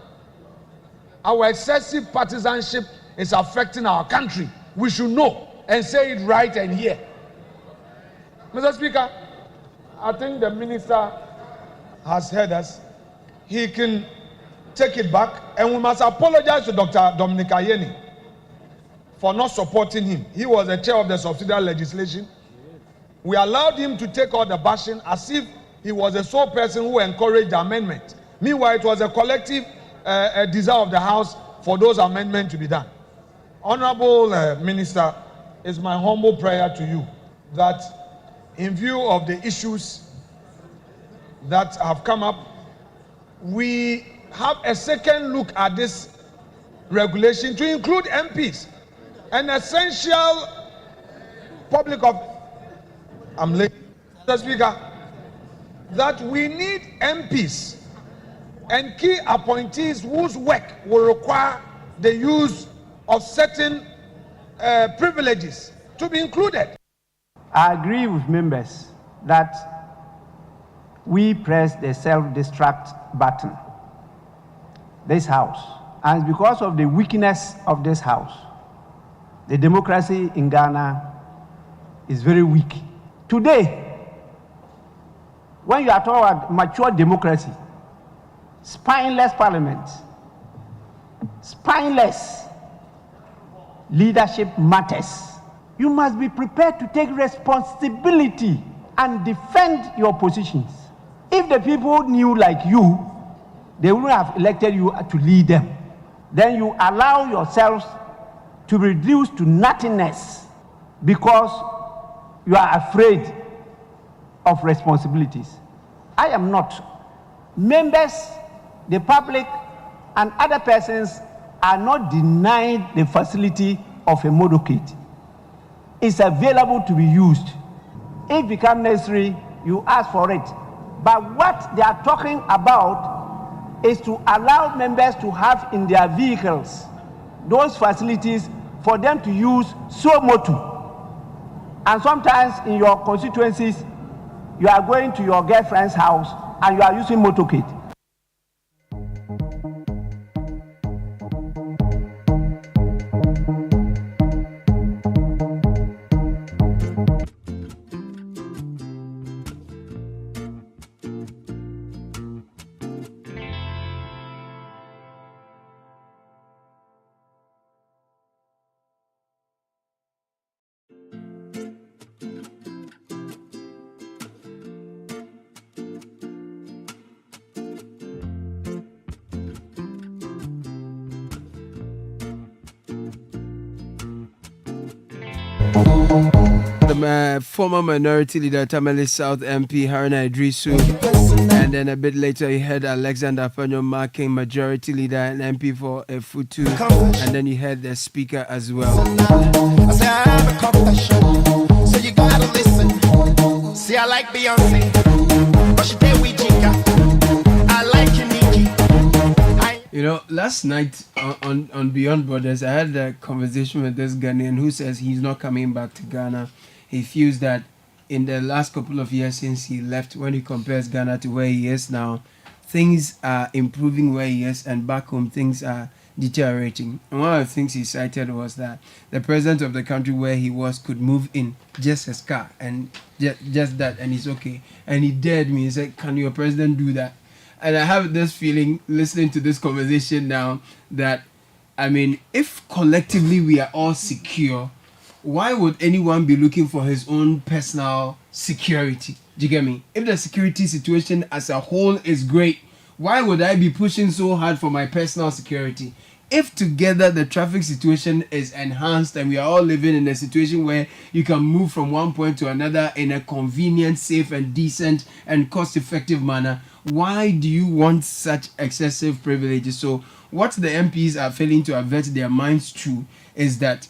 Our excessive partisanship is affecting our country. We should know and say it right and here. Mr. Speaker, I think the minister has heard us. He can take it back, and we must apologize to Dr. Dominic Ayeni for not supporting him. He was the chair of the subsidiary legislation. We allowed him to take all the bashing as if he was the sole person who encouraged the amendment. Meanwhile, it was a collective desire of the House for those amendments to be done. Honorable Minister, it's my humble prayer to you that in view of the issues that have come up, we have a second look at this regulation to include MPs, an essential public of... I'm late, Mr. Speaker, that we need MPs and key appointees whose work will require the use of certain privileges to be included. I agree with members that we press the self-destruct button, this House, and because of the weakness of this House, the democracy in Ghana is very weak. Today, when you are talking about mature democracy, spineless parliament, spineless leadership matters. You must be prepared to take responsibility and defend your positions. If the people knew like you, they wouldn't have elected you to lead them. Then you allow yourselves to be reduced to nothingness because you are afraid of responsibilities. I am not. Members, the public, and other persons are not denied the facility of a motorcade. It's available to be used. If it becomes necessary, you ask for it. But what they are talking about is to allow members to have in their vehicles those facilities for them to use so motu. And sometimes in your constituencies, you are going to your girlfriend's house and you are using motorcade. The former minority leader Tamale South MP Haruna Idrisu, and then a bit later you had Alexander Afanyo marking majority leader and MP for Efutu, and then you had the speaker as well. I say I have a confession, so you gotta listen. See, I like Beyonce, but she play with Jika. I like Uniki. You know, last night on Beyond Borders, I had a conversation with this Ghanaian who says he's not coming back to Ghana. He feels that in the last couple of years since he left, when he compares Ghana to where he is now, things are improving where he is, and back home things are deteriorating. And one of the things he cited was that the president of the country where he was could move in just his car, and just that, and he's okay. And he dared me. He said, "Can your president do that?" And I have this feeling, listening to this conversation now, that, I mean, if collectively we are all secure, why would anyone be looking for his own personal security? Do you get me? If the security situation as a whole is great, why would I be pushing so hard for my personal security? If together the traffic situation is enhanced and we are all living in a situation where you can move from one point to another in a convenient, safe and decent and cost-effective manner, why do you want such excessive privileges? So what the MPs are failing to avert their minds to is that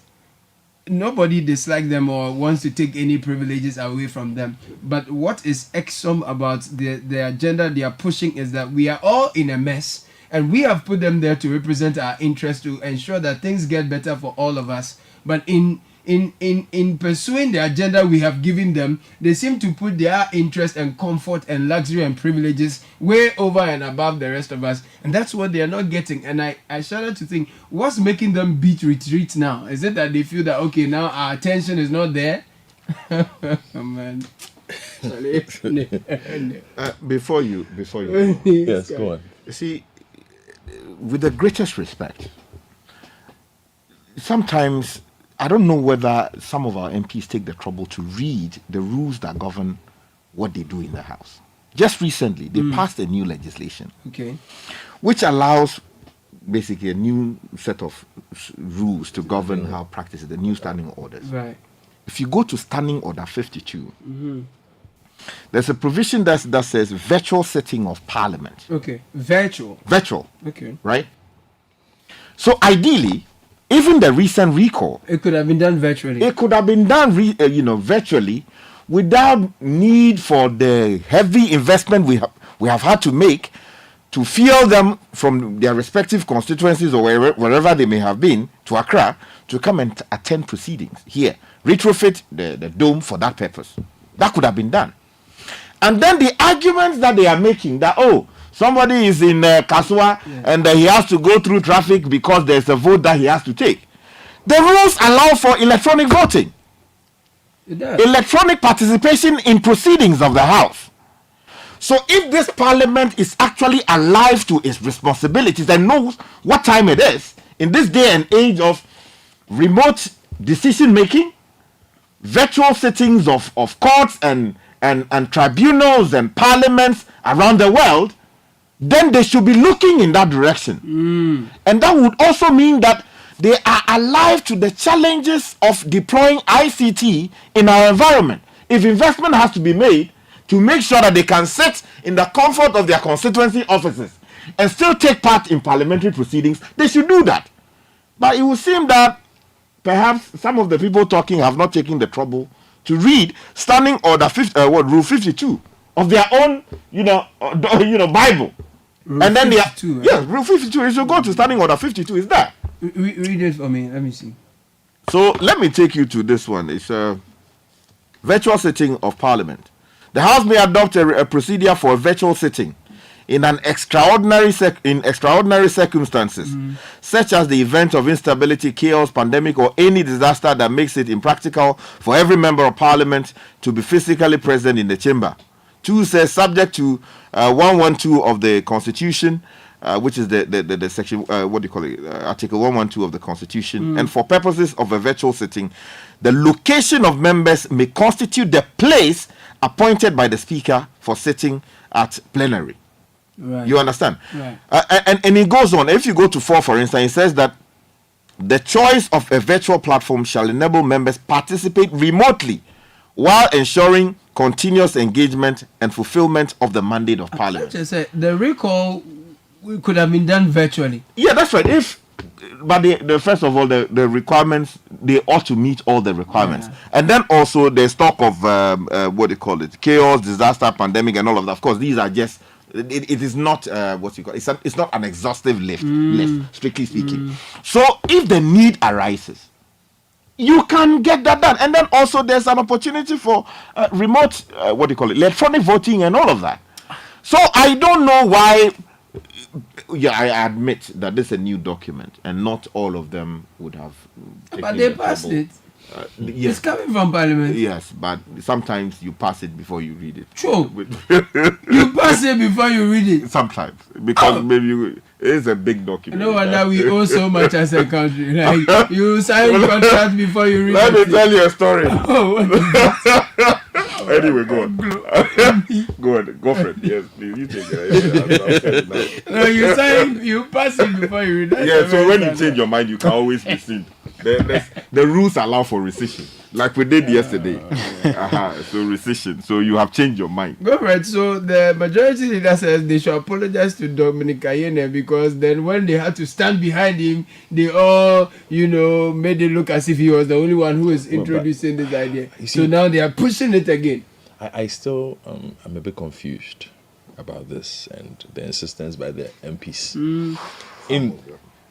nobody dislikes them or wants to take any privileges away from them. But what is irksome about the agenda they are pushing is that we are all in a mess, and we have put them there to represent our interests, to ensure that things get better for all of us. But in pursuing the agenda we have given them, they seem to put their interest and comfort and luxury and privileges way over and above the rest of us. And that's what they are not getting. And I started to think, what's making them beat retreat now? Is it that they feel that, okay, now our attention is not there? Oh, man. Before you yes, go on. You see, with the greatest respect, sometimes I don't know whether some of our MPs take the trouble to read the rules that govern what they do in the House. Just recently, they passed a new legislation, which allows basically a new set of rules to govern how practices, the new standing orders. Right. If you go to Standing Order 52, there's a provision that says virtual sitting of Parliament. Okay, virtual. Okay. Right? So ideally, even the recent recall, it could have been done virtually. It could have been done, virtually, without need for the heavy investment we have had to make to fuel them from their respective constituencies or wherever they may have been to Accra to come and attend proceedings here. Retrofit the dome for that purpose. That could have been done. And then the arguments that they are making that, somebody is in Kasua and he has to go through traffic because there's a vote that he has to take. The rules allow for electronic voting. It does. Electronic participation in proceedings of the House. So if this Parliament is actually alive to its responsibilities and knows what time it is, in this day and age of remote decision making, virtual sittings of courts and tribunals and parliaments around the world, then they should be looking in that direction. And that would also mean that they are alive to the challenges of deploying ICT in our environment. If investment has to be made to make sure that they can sit in the comfort of their constituency offices and still take part in parliamentary proceedings, they should do that. But it would seem that perhaps some of the people talking have not taken the trouble to read Standing Order Rule 52 of their own, Bible. Rule and then 52, yes, Rule 52. If you go to Standing Order 52, is that? Read it for me. Let me see. So let me take you to this one. It's a virtual sitting of Parliament. The House may adopt a procedure for a virtual sitting in extraordinary circumstances, such as the event of instability, chaos, pandemic, or any disaster that makes it impractical for every member of Parliament to be physically present in the chamber. 2 says, subject to 112 of the Constitution, which is the section, Article 112 of the Constitution, and for purposes of a virtual sitting, the location of members may constitute the place appointed by the Speaker for sitting at plenary. Right. You understand? Right. And it goes on. If you go to 4, for instance, it says that The choice of a virtual platform shall enable members participate remotely while ensuring continuous engagement and fulfillment of the mandate of Parliament. The recall could have been done virtually. Yeah, that's right. But the first of all, the requirements, they ought to meet all the requirements. And then also there's talk of what they call it, chaos, disaster, pandemic, and all of that. Of course, these are just, it is not it's not an exhaustive list, strictly speaking. So if the need arises, you can get that done. And then also there's an opportunity for remote, electronic voting and all of that. So I don't know why. Yeah, I admit that this is a new document, and not all of them would have. But they passed it. Yes. It's coming from Parliament. Yes, but sometimes you pass it before you read it. True. You pass it before you read it. Sometimes, because maybe it's a big document. No wonder we owe so much as a country. Like you sign contract before you read it. Let me tell you a story. Anyway, go on. Go for it. Yes, please. You take it. No, you pass it before you read it. Yeah, so when you change your mind, you can always rescind. The rules allow for rescission, like we did yesterday. So rescission. So you have changed your mind. Go for it. So the majority leader says they should apologize to Dominic Ayene, because then when they had to stand behind him, they all, made it look as if he was the only one who was introducing this idea. So now they are pushing it again. I still I'm a bit confused about this and the insistence by the MPs.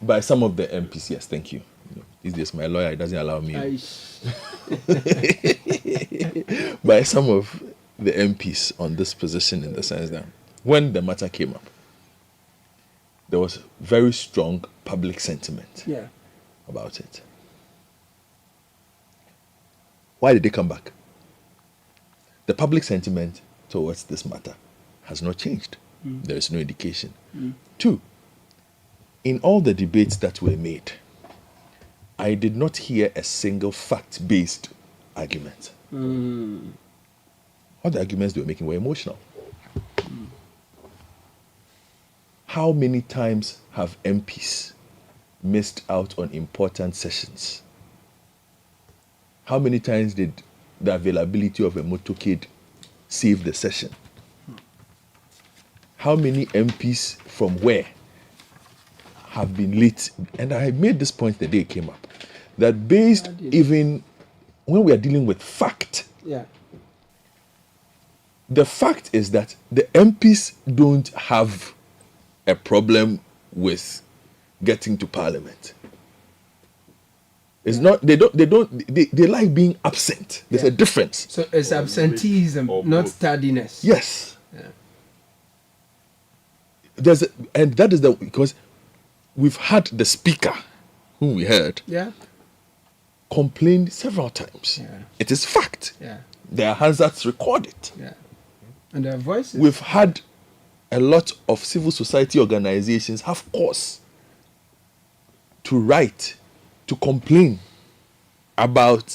By some of the MPs, yes, thank you. These days my lawyer doesn't allow me. By some of the MPs on this position, in the sense that when the matter came up, there was very strong public sentiment about it. Why did they come back? The public sentiment towards this matter has not changed. There is no indication. 2, in all the debates that were made, I did not hear a single fact-based argument. All the arguments they were making were emotional. How many times have MPs missed out on important sessions? How many times did the availability of a motorcade save the session? How many MPs from where have been late? And I made this point the day it came up, that based even when we are dealing with fact, the fact is that the MPs don't have a problem with getting to Parliament. It's not, they like being absent. There's a difference. So it's absenteeism, not tardiness. Yes. And that is because we've had the speaker, whom we heard, complain several times. It is fact. There are hazards recorded. And their voices. We've had a lot of civil society organizations have cause to write, to complain about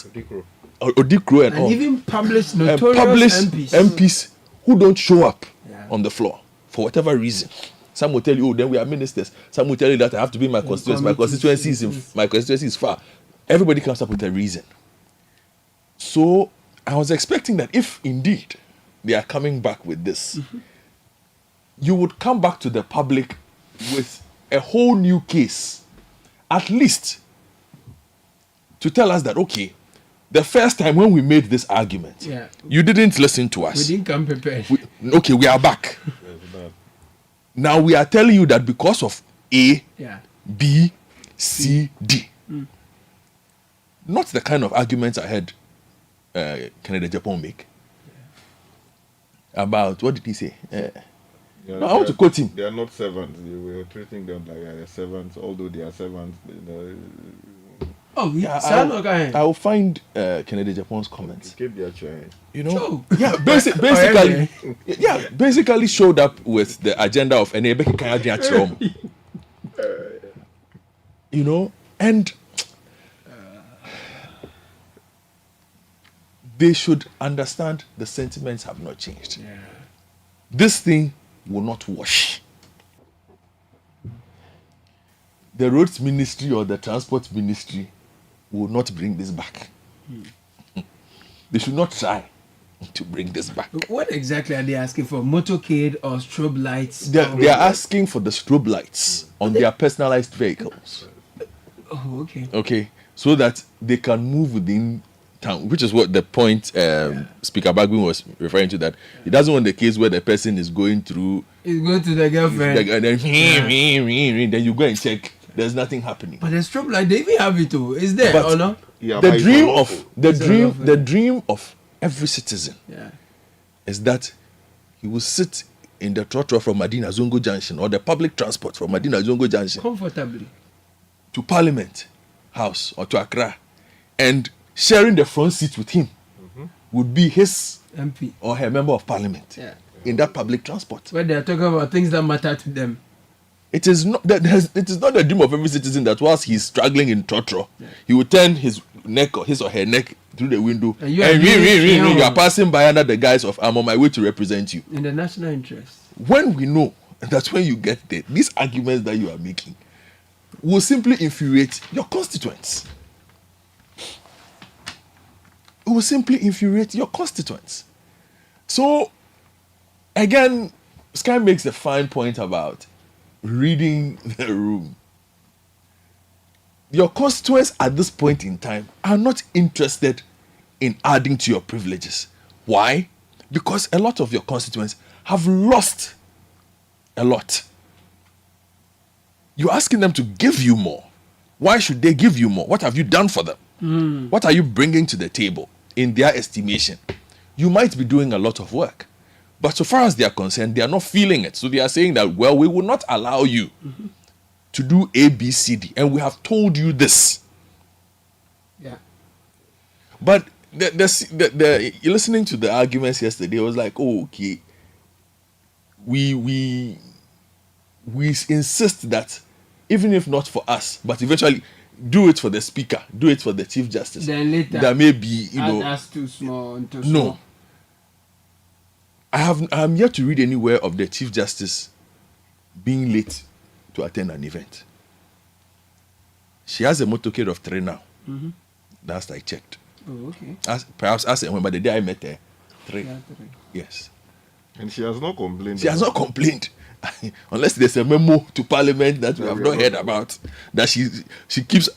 Odikro and all. And even publish notorious MPs who don't show up on the floor for whatever reason. Some will tell you, then we are ministers. Some will tell you that I have to be in my constituency. My constituency is far. Everybody comes up with a reason. So I was expecting that if indeed they are coming back with this, you would come back to the public with a whole new case, at least to tell us that, okay, the first time when we made this argument, you didn't listen to us. We didn't come prepared. We are back. Now we are telling you that because of A, B, C, D. Not the kind of arguments I heard Canada Japan make. About, what did he say? No, I want to quote him. They are not servants. We are treating them like servants, although they are servants. I will find Kennedy Japan's comments. Keep their chain. Basically showed up with the agenda of Enebeki Kayadi. And they should understand the sentiments have not changed. This thing will not wash. the roads ministry or the transport ministry will not bring this back. They should not try to bring this back. What exactly are they asking for? Motorcade or strobe lights? They are asking for the strobe lights on their personalized vehicles. Oh, okay. Okay, so that they can move within town, which is what the point Speaker Bagbin was referring to, that he doesn't want the case where the person is going through. He's going to the girlfriend. And then you go and check. There's nothing happening. But the strobe light, they even have it too. Is there or not? Yeah, the dream of every citizen is that he will sit in the trotro from Madina Zongo Junction or the public transport from Madina Zongo Junction comfortably to Parliament House or to Accra, and sharing the front seat with him would be his MP or her member of Parliament in that public transport. Where they are talking about things that matter to them. It is not the dream of every citizen that whilst he's struggling in trotro, he will turn his neck or his or her neck through the window and you are passing by under the guise of I'm on my way to represent you. In the national interest. When we know that when you get there, these arguments that you are making will simply infuriate your constituents. It will simply infuriate your constituents. So, again, Sky makes a fine point about reading the room. Your constituents at this point in time are not interested in adding to your privileges. Why? Because a lot of your constituents have lost a lot. You're asking them to give you more. Why should they give you more? What have you done for them? What are you bringing to the table in their estimation? You might be doing a lot of work, but so far as they are concerned, they are not feeling it. So they are saying that, well, we will not allow you to do A, B, C, D. And we have told you this. Yeah. But listening to the arguments yesterday, I was like, oh, okay. We insist that even if not for us, but eventually do it for the speaker, do it for the chief justice. Then later, that may be, that's too small and too small. No. I'm yet to read anywhere of the chief justice being late to attend an event. She has a motorcade of 3 now. Last I checked. Oh, okay. Perhaps as and when, but the day I met her, 3. Yeah, 3. Yes. And she has not complained. She has not complained. Unless there's a memo to Parliament that we have not heard about, that she keeps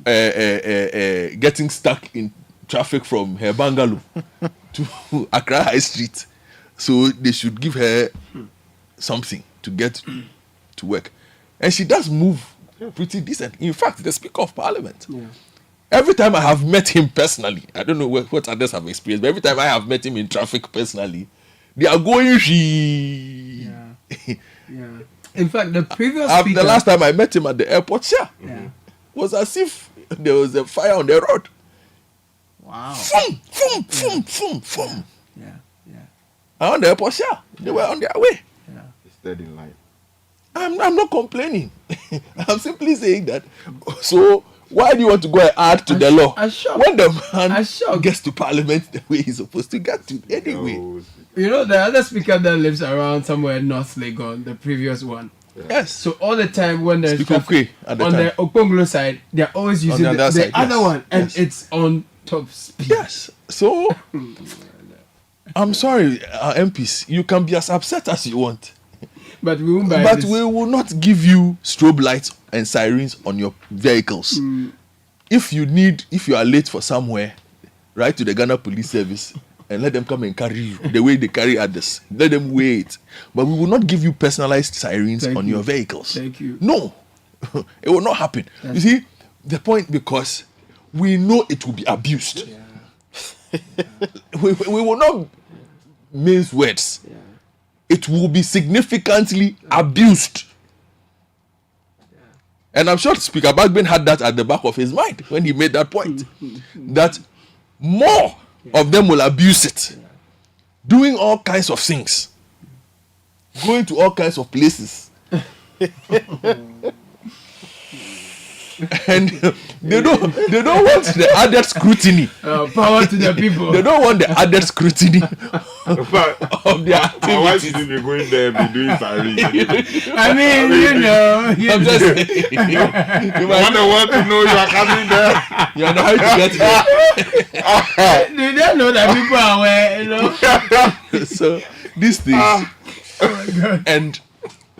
getting stuck in traffic from her bungalow to Accra High Street. So they should give her something to get to work. And she does move pretty decent. In fact, the Speaker of Parliament. Yeah. Every time I have met him personally, I don't know what others have experienced, but every time I have met him in traffic personally, they are going. Yeah. In fact, the previous speaker, the last time I met him at the airport, was as if there was a fire on the road. Wow. Fum. Yeah. On the airport, they were on their way. Yeah. It's dead in line. I'm not complaining. I'm simply saying that. So why do you want to go and add to the law when the man gets to Parliament the way he's supposed to get to anyway? You know, the other speaker that lives around somewhere in North Legon, the previous one. Yes. So all the time when there's traffic on the Okpongolo side, they're always using the other one, and it's on top speed. Yes. So I'm sorry, MPs, you can be as upset as you want. But we won't buy But we will not give you strobe lights and sirens on your vehicles. If you are late for somewhere, write to the Ghana Police Service and let them come and carry you the way they carry others. Let them wait. But we will not give you personalized sirens on your vehicles. Thank you. No, it will not happen. You see, the point, because we know it will be abused. We will not mince words. It will be significantly abused. And I'm sure Speaker Bagbin had that at the back of his mind when he made that point. That more of them will abuse it. Doing all kinds of things. Going to all kinds of places. And they don't want the added scrutiny. Power to the people. They don't want the added scrutiny of their activities. Why should you be going there and be doing sorry? I mean, you know. I'm just saying. You want to know you are coming there. You know how to get there. Do they know that people are aware, you know? So these things. Oh my God. And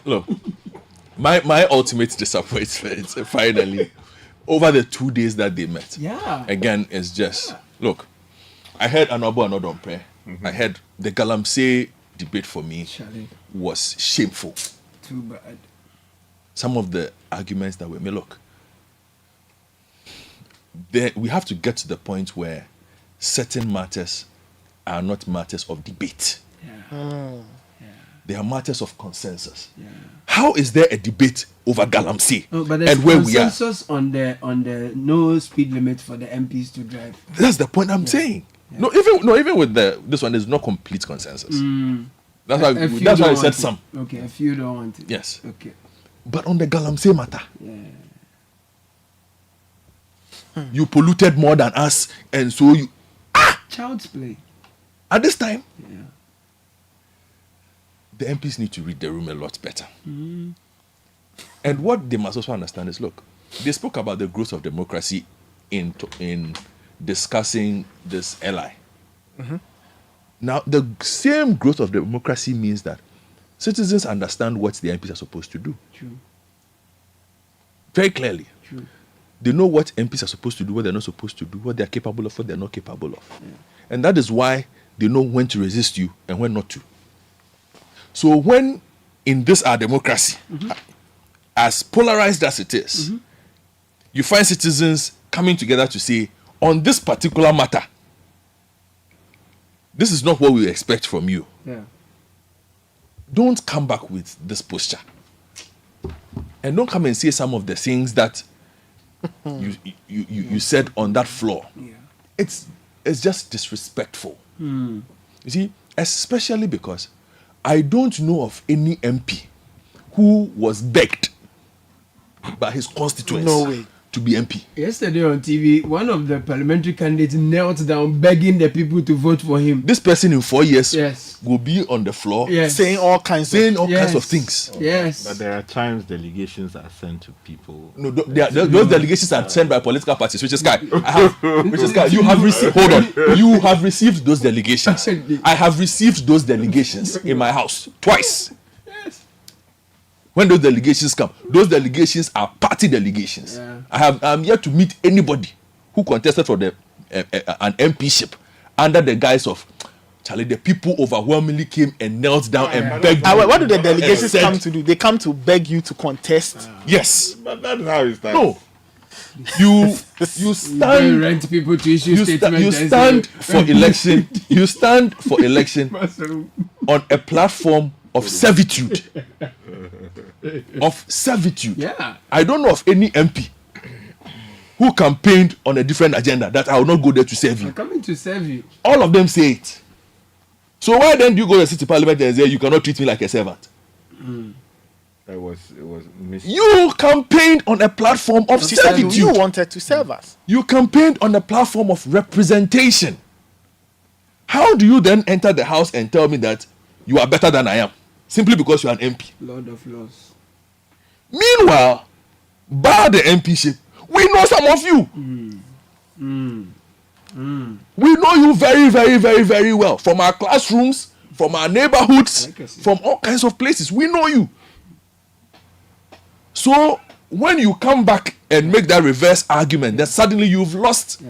look, my ultimate disappointment finally over the 2 days that they met. Yeah. Again, is just look. I heard Anobo Anodompe. I heard the Galamsey debate for me was shameful. Too bad. Some of the arguments that were made, look, we have to get to the point where certain matters are not matters of debate. They are matters of consensus. How is there a debate over Galamsey and where we are? Consensus on the no speed limit for the MPs to drive. That's the point I'm saying. No, even with this one, there's no complete consensus. That's why I said some. Okay, a few don't want it. Yes. Okay. But on the Galamsey matter, you polluted more than us, and so you child's play. At this time, the MPs need to read the room a lot better. And what they must also understand is, look, they spoke about the growth of democracy in discussing this LI. Now, the same growth of democracy means that citizens understand what the MPs are supposed to do. True. Very clearly. True. They know what MPs are supposed to do, what they're not supposed to do, what they're capable of, what they're not capable of. And that is why they know when to resist you and when not to. So when in this our democracy, as polarized as it is, you find citizens coming together to say, on this particular matter, this is not what we expect from you. Don't come back with this posture. And don't come and say some of the things that you said on that floor. It's just disrespectful. You see, especially because I don't know of any MP who was begged by his constituents to be MP. Yesterday on TV, one of the parliamentary candidates knelt down begging the people to vote for him. This person in 4 years will be on the floor saying all kinds of things. But there are times delegations are sent to people. No, those delegations are sent by political parties, which is Sky. You have received. Hold on. You have received those delegations. I have received those delegations in my house twice. When those delegations come, those delegations are party delegations. I'm yet to meet anybody who contested for an MPship under the guise of Charlie. The people overwhelmingly came and knelt down and begged. What do the delegations come to do? They come to beg you to contest. Yes, but that's how it starts. No, you stand. Rent people to issue statements. You stand for election. You stand for election on a platform of servitude. Of servitude. I don't know of any MP who campaigned on a different agenda that I will not go there to serve you. I'm coming to serve you. All of them say it. So why then do you go to the city parliament and say you cannot treat me like a servant? It was you campaigned on a platform of servitude. You wanted to serve us. You campaigned on a platform of representation. How do you then enter the house and tell me that you are better than I am simply because you are an MP? Lord of laws. Meanwhile, bar the MPship, we know some of you. We know you very, very, very, very well. From our classrooms, from our neighborhoods, from all kinds of places. We know you. So when you come back and make that reverse argument, then suddenly you've lost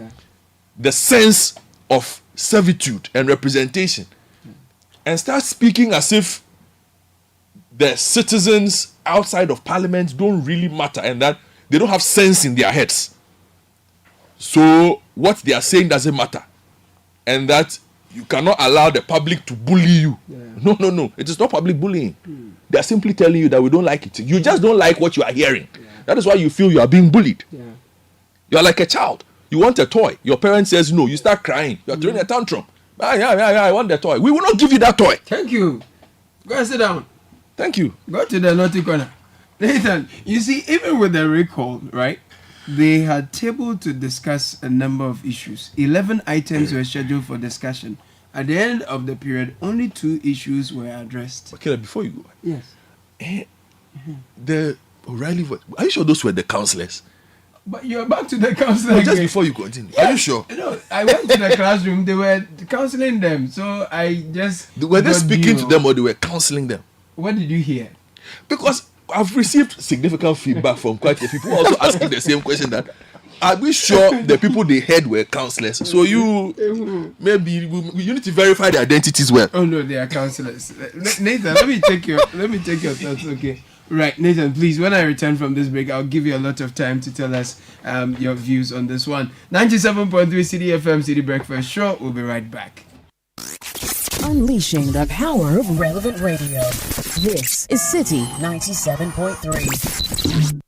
the sense of servitude and representation and start speaking as if the citizens outside of parliament don't really matter and that they don't have sense in their heads. So what they are saying doesn't matter. And that you cannot allow the public to bully you. No. It is not public bullying. They are simply telling you that we don't like it. You just don't like what you are hearing. That is why you feel you are being bullied. You are like a child. You want a toy. Your parent says no. You start crying. You are throwing a tantrum. I want the toy. We will not give you that toy. Thank you. Go and sit down. Thank you. Go to the naughty corner. Nathan, you see, even with the recall, right? they had tabled to discuss a number of issues. 11 items were scheduled for discussion. At the end of the period, only 2 issues were addressed. Okay, before you go. Yes. The O'Reilly, are you sure those were the councillors? But you're back to the counselor. Just before you continue. Yeah. Are you sure? No, I went to the classroom. They were counseling them. So I just... Were they speaking to them or they were counseling them? What did you hear? Because I've received significant feedback from quite a few people also asking the same question that, are we sure the people they heard were counsellors? So you need to verify the identities well. Oh no, they are counsellors. Nathan, let me take your thoughts. Okay, right, Nathan, please. When I return from this break, I'll give you a lot of time to tell us your views on this one. 97.3 Citi FM, Citi Breakfast Show. We'll be right back. Unleashing the power of relevant radio. This is Citi 97.3.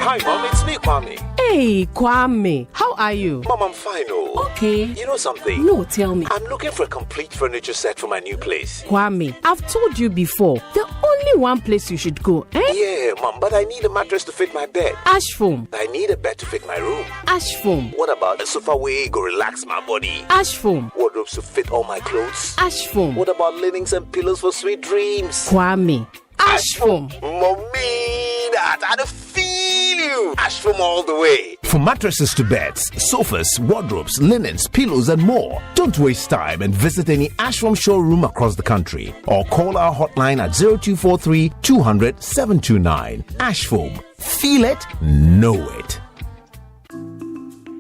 Hi, Mom, it's me, Kwame. Hey, Kwame. How are you? Mom, I'm fine, oh. Okay. You know something? No, tell me. I'm looking for a complete furniture set for my new place. Kwame, I've told you before, the only one place you should go, Yeah, Mom, but I need a mattress to fit my bed. Ash Foam. I need a bed to fit my room. Ash Foam. What about a sofa where go relax my body? Ash Foam. Wardrobes to fit all my clothes? Ash Foam. What about linens and pillows for sweet dreams? Kwame. Ash Foam. Mommy, I feel you. Ash Foam all the way. For mattresses to beds, sofas, wardrobes, linens, pillows, and more, don't waste time and visit any Ashfom showroom across the country or call our hotline at 0243 200 729. Ashfom. Feel it, know it.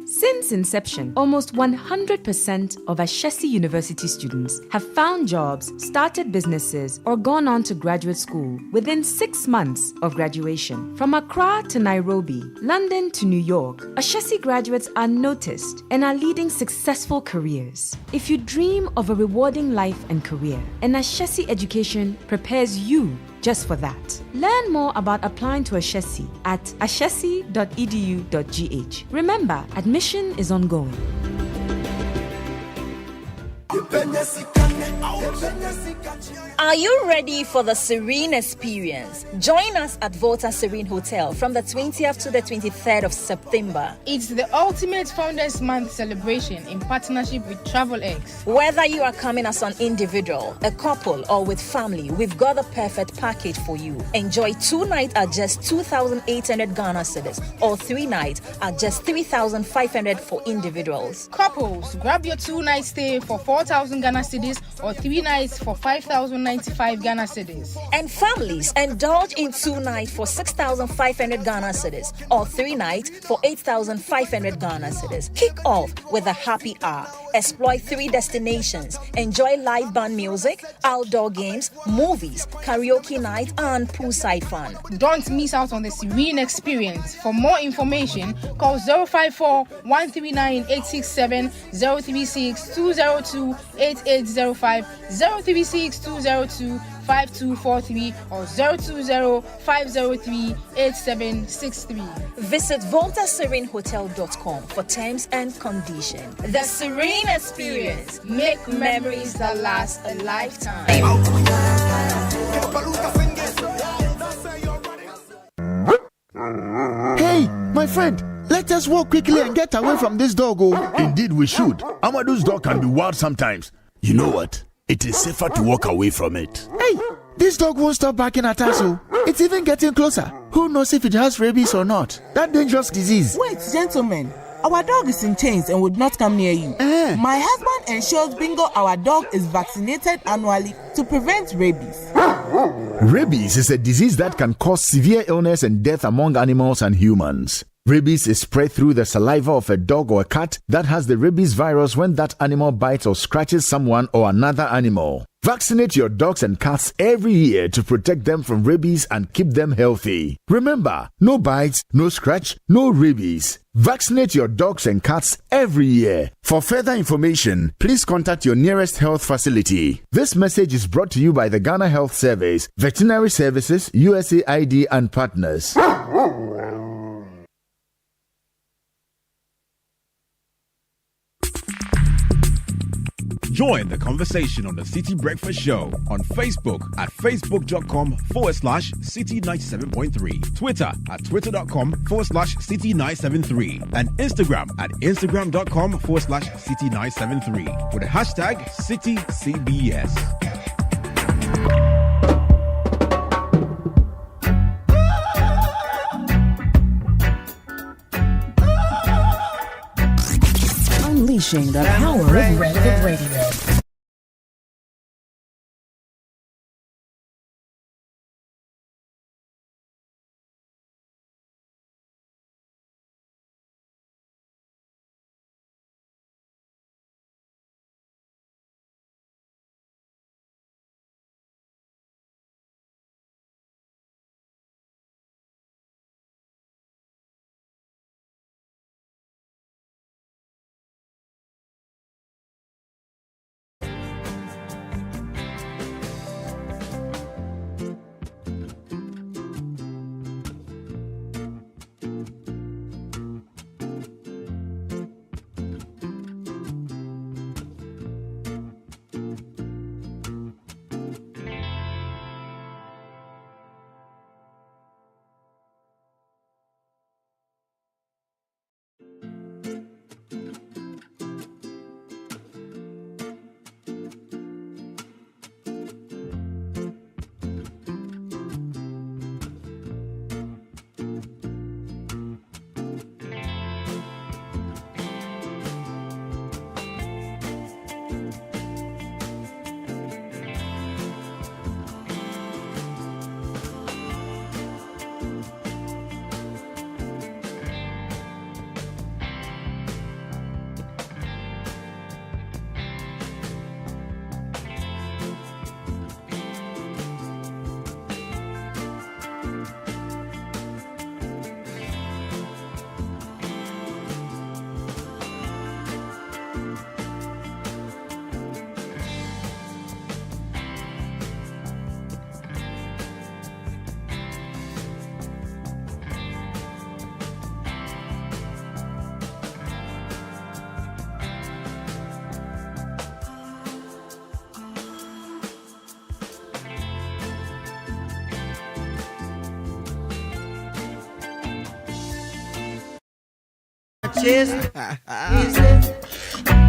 Since inception, almost 100% of Ashesi University students have found jobs, started businesses, or gone on to graduate school within 6 months of graduation. From Accra to Nairobi, London to New York, Ashesi graduates are noticed and are leading successful careers. If you dream of a rewarding life and career, an Ashesi education prepares you just for that. Learn more about applying to Ashesi at ashesi.edu.gh. Remember, admission is ongoing. Are you ready for the serene experience? Join us at Volta Serene Hotel from the 20th to the 23rd of September. It's the ultimate Founders Month celebration in partnership with TravelX. Whether you are coming as an individual, a couple, or with family, we've got the perfect package for you. Enjoy 2 nights at just 2,800 Ghana cedis, or 3 nights at just 3,500 for individuals. Couples, grab your 2-night stay for 4,000 Ghana cedis, or 3 nights for 5,095 Ghana cedis. And families, indulge in 2 nights for 6,500 Ghana cedis, or 3 nights for 8,500 Ghana cedis. Kick off with a happy hour. Explore 3 destinations. Enjoy live band music, outdoor games, movies, karaoke night, and poolside fun. Don't miss out on the serene experience. For more information, call 054 139 867 036 202 8805 036 202 5243 or 020 503 8763. Visit voltaserenehotel.com for terms and conditions. The serene experience. Make memories that last a lifetime. Hey, my friend, let us walk quickly and get away from this dog. Indeed, we should. Amadu's dog can be wild sometimes. You know what? It is safer to walk away from it. Hey, this dog won't stop barking at us. It's even getting closer. Who knows if it has rabies or not? That dangerous disease. Wait, gentlemen. Our dog is in chains and would not come near you. My husband ensures Bingo, our dog, is vaccinated annually to prevent rabies. Rabies is a disease that can cause severe illness and death among animals and humans. Rabies is spread through the saliva of a dog or a cat that has the rabies virus when that animal bites or scratches someone or another animal. Vaccinate your dogs and cats every year to protect them from rabies and keep them healthy. Remember, no bites, no scratch, no rabies. Vaccinate your dogs and cats every year. For further information, please contact your nearest health facility. This message is brought to you by the Ghana Health Service, Veterinary Services, USAID, and partners. Join the conversation on the Citi Breakfast Show on Facebook at facebook.com/Citi97.3, Twitter at twitter.com/Citi973, and Instagram at instagram.com/Citi973 with the hashtag CitiCBS. Unleashing the power of relevant radio.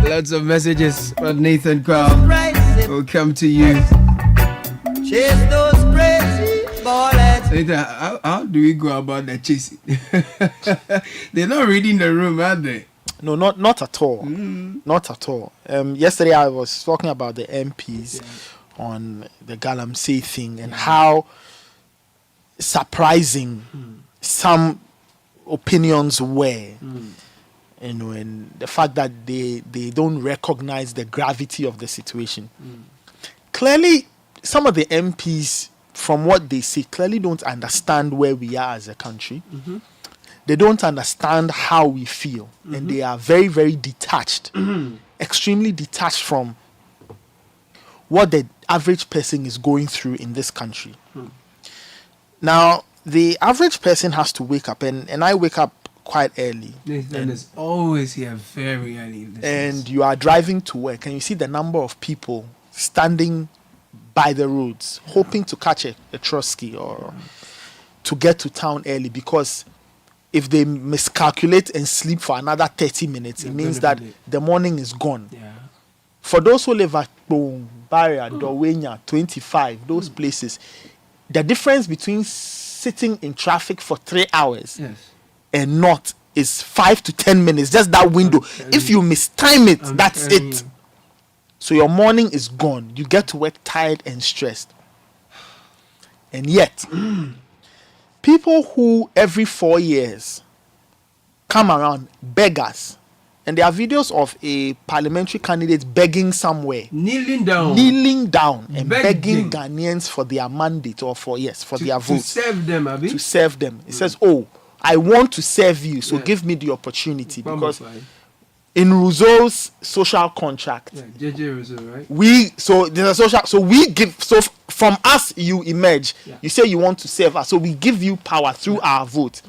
Lots of messages from Nathan Carl will come to you. Chase those crazy bullets. Nathan, how do we go about the chasing? They're not reading the room, are they? No, not at all. Not at all. Yesterday I was talking about the MPs on the Galamsey thing and how surprising some opinions were. And the fact that they don't recognize the gravity of the situation. Clearly, some of the MPs, from what they say, clearly don't understand where we are as a country. They don't understand how we feel. And they are very, very detached, extremely detached from what the average person is going through in this country. Now, the average person has to wake up, and I wake up quite early. And it's always here very early. And you are driving to work, and you see the number of people standing by the roads, hoping to catch a trosky or to get to town early, because if they miscalculate and sleep for another 30 minutes, it means that the morning is gone. For those who live at Barrier, Dowenya, 25, those places, the difference between sitting in traffic for 3 hours and not is 5 to 10 minutes, just that window. If you mistime it, that's it. So your morning is gone. You get to work tired and stressed. And yet, people who every 4 years come around, beg us, and there are videos of a parliamentary candidate begging somewhere, kneeling down and begging Ghanaians for their mandate or for their vote, to serve them, Abi? To serve them. It says, "Oh, I want to serve you, so give me the opportunity." Because in Rousseau's social contract, JJ Rousseau, right? There's a social. So we give. So from us, you emerge. You say you want to serve us, so we give you power through our vote.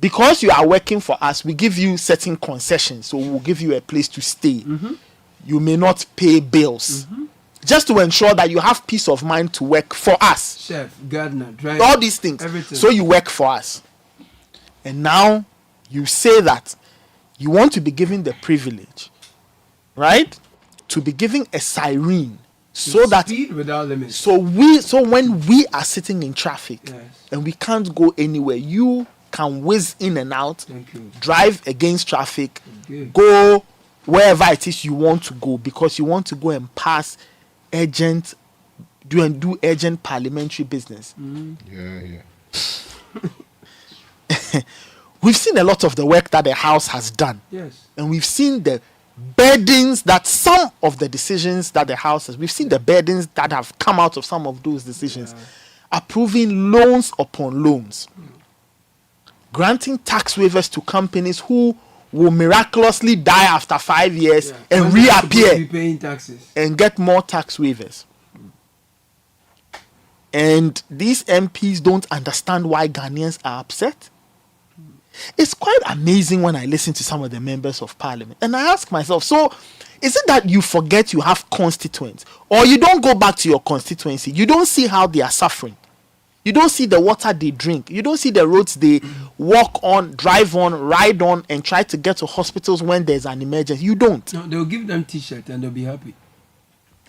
Because you are working for us, we give you certain concessions. So we'll give you a place to stay. you may not pay bills. Just to ensure that you have peace of mind to work for us. Chef, gardener, driver, all these things. Everything. So you work for us. And now you say that you want to be given the privilege, right? To be given a siren so that speed without limits. So when we are sitting in traffic and we can't go anywhere, you can whiz in and out, drive against traffic, go wherever it is you want to go because you want to go and pass do urgent parliamentary business. We've seen a lot of the work that the House has done. Yes. And we've seen the burdens that some of the decisions that the House has, we've seen the burdens that have come out of some of those decisions. Approving loans upon loans. Granting tax waivers to companies who will miraculously die after 5 years and reappear paying taxes and get more tax waivers. And these MPs don't understand why Ghanaians are upset. It's quite amazing when I listen to some of the members of parliament and I ask myself, so is it that you forget you have constituents or you don't go back to your constituency? You don't see how they are suffering. You don't see the water they drink. You don't see the roads they walk on, drive on, ride on, and try to get to hospitals when there's an emergency. You don't. No, they'll give them T-shirt and they'll be happy.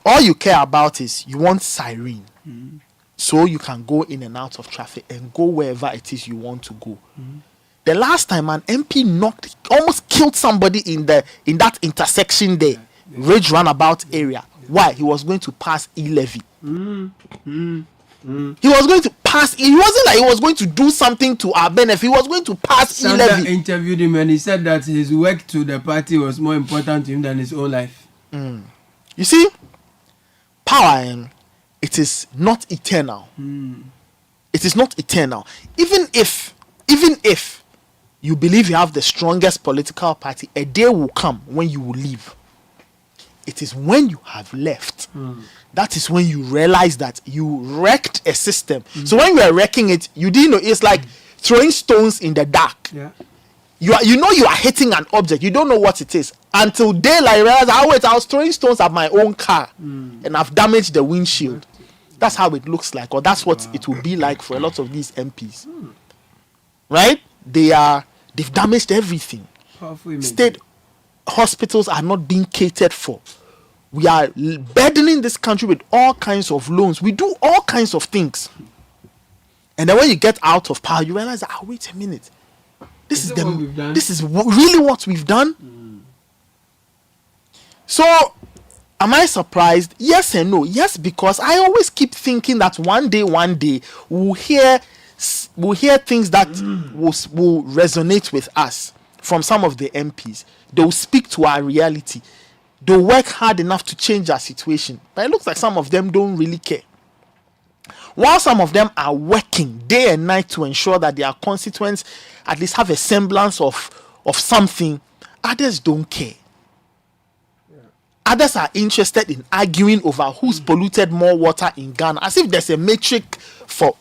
All you care about is you want siren. So you can go in and out of traffic and go wherever it is you want to go. The last time an MP almost killed somebody in that intersection there, Ridge Runabout area. Why? He was going to pass e-levy. He was going to pass. It wasn't like he was going to do something to our benefit. He was going to pass e-levy. Interviewed him and he said that his work to the party was more important to him than his own life. You see, power, it is not eternal. It is not eternal. Even if you believe you have the strongest political party, a day will come when you will leave. It is when you have left. That is when you realize that you wrecked a system. So when you were wrecking it, you didn't know. It's like throwing stones in the dark. You are hitting an object. You don't know what it is. Until daylight, you realize, I was throwing stones at my own car and I've damaged the windshield. That's how it looks like, or that's what it will be like for a lot of these MPs. Right? They've damaged everything. State hospitals are not being catered for. We are burdening this country with all kinds of loans. We do all kinds of things. And then when you get out of power, you realize, wait a minute. This is really what we've done? So, am I surprised? Yes and no. Yes, because I always keep thinking that one day, we'll hear things that will resonate with us from some of the MPs. They'll speak to our reality. They'll work hard enough to change our situation. But it looks like some of them don't really care. While some of them are working day and night to ensure that their constituents at least have a semblance of something, others don't care. Others are interested in arguing over who's polluted more water in Ghana, as if there's a metric for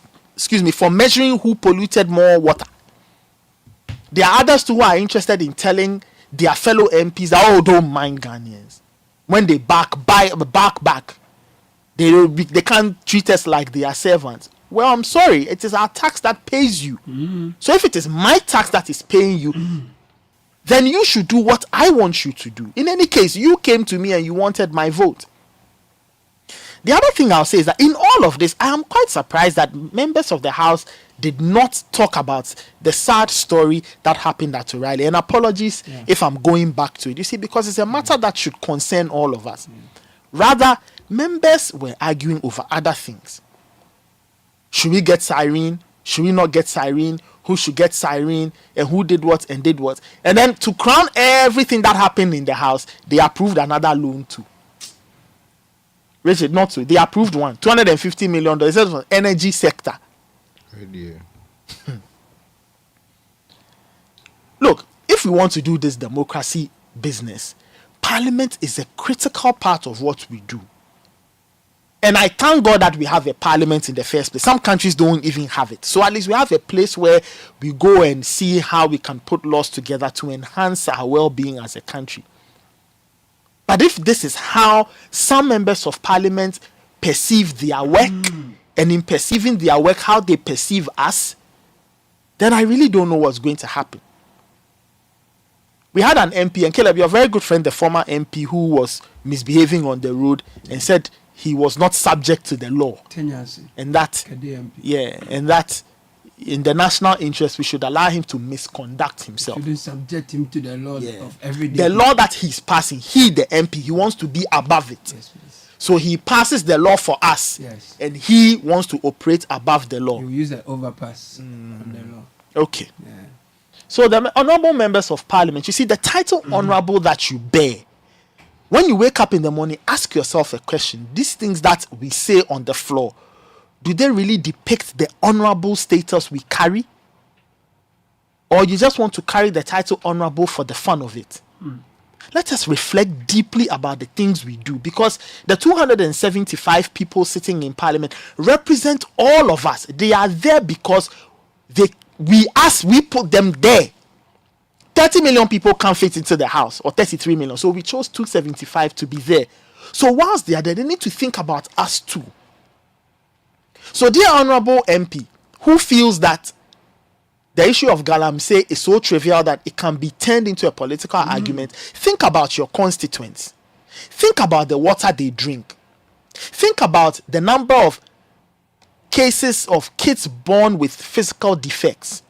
measuring who polluted more water. There are others too who are interested in telling their fellow MPs that, don't mind Ghanaians. When they back, they can't treat us like they are servants. Well, I'm sorry, it is our tax that pays you. So if it is my tax that is paying you, then you should do what I want you to do. In any case, you came to me and you wanted my vote. The other thing I'll say is that in all of this, I am quite surprised that members of the House did not talk about the sad story that happened at O'Reilly. And apologies if I'm going back to it. You see, because it's a matter that should concern all of us. Rather, members were arguing over other things. Should we get siren? Should we not get siren? Who should get siren? And who did what and did what? And then to crown everything that happened in the House, they approved another loan too. Richard, not so. They approved one. $250 million. It says for energy sector. Look, if we want to do this democracy business, Parliament is a critical part of what we do. And I thank God that we have a parliament in the first place. Some countries don't even have it. So at least we have a place where we go and see how we can put laws together to enhance our well-being as a country. But if this is how some members of parliament perceive their work, and in perceiving their work, how they perceive us, then I really don't know what's going to happen. We had an MP, and Caleb, your very good friend, the former MP, who was misbehaving on the road and said he was not subject to the law. And that, and that in the national interest, we should allow him to misconduct himself. Shouldn't subject him to the law of every day. The law that he's passing, he, the MP, he wants to be above it. So he passes the law for us, and he wants to operate above the law. You use an overpass on the law. Okay. So the honorable members of parliament, you see, the title honorable that you bear, when you wake up in the morning, ask yourself a question. These things that we say on the floor, do they really depict the honorable status we carry? Or you just want to carry the title honorable for the fun of it? Let us reflect deeply about the things we do, because the 275 people sitting in parliament represent all of us. They are there because we put them there. 30 million people can't fit into the house, or 33 million. So we chose 275 to be there. So whilst they are there, they need to think about us too. So dear Honorable MP, who feels that the issue of Galamsey is so trivial that it can be turned into a political argument, think about your constituents. Think about the water they drink. Think about the number of cases of kids born with physical defects.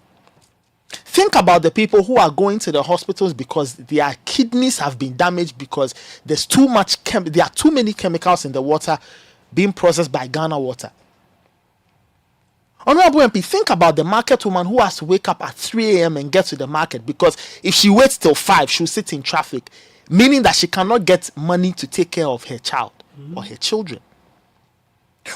Think about the people who are going to the hospitals because their kidneys have been damaged because there's there are too many chemicals in the water being processed by Ghana Water. Honorable MP, think about the market woman who has to wake up at 3 a.m. and get to the market because if she waits till 5, she'll sit in traffic, meaning that she cannot get money to take care of her child or her children.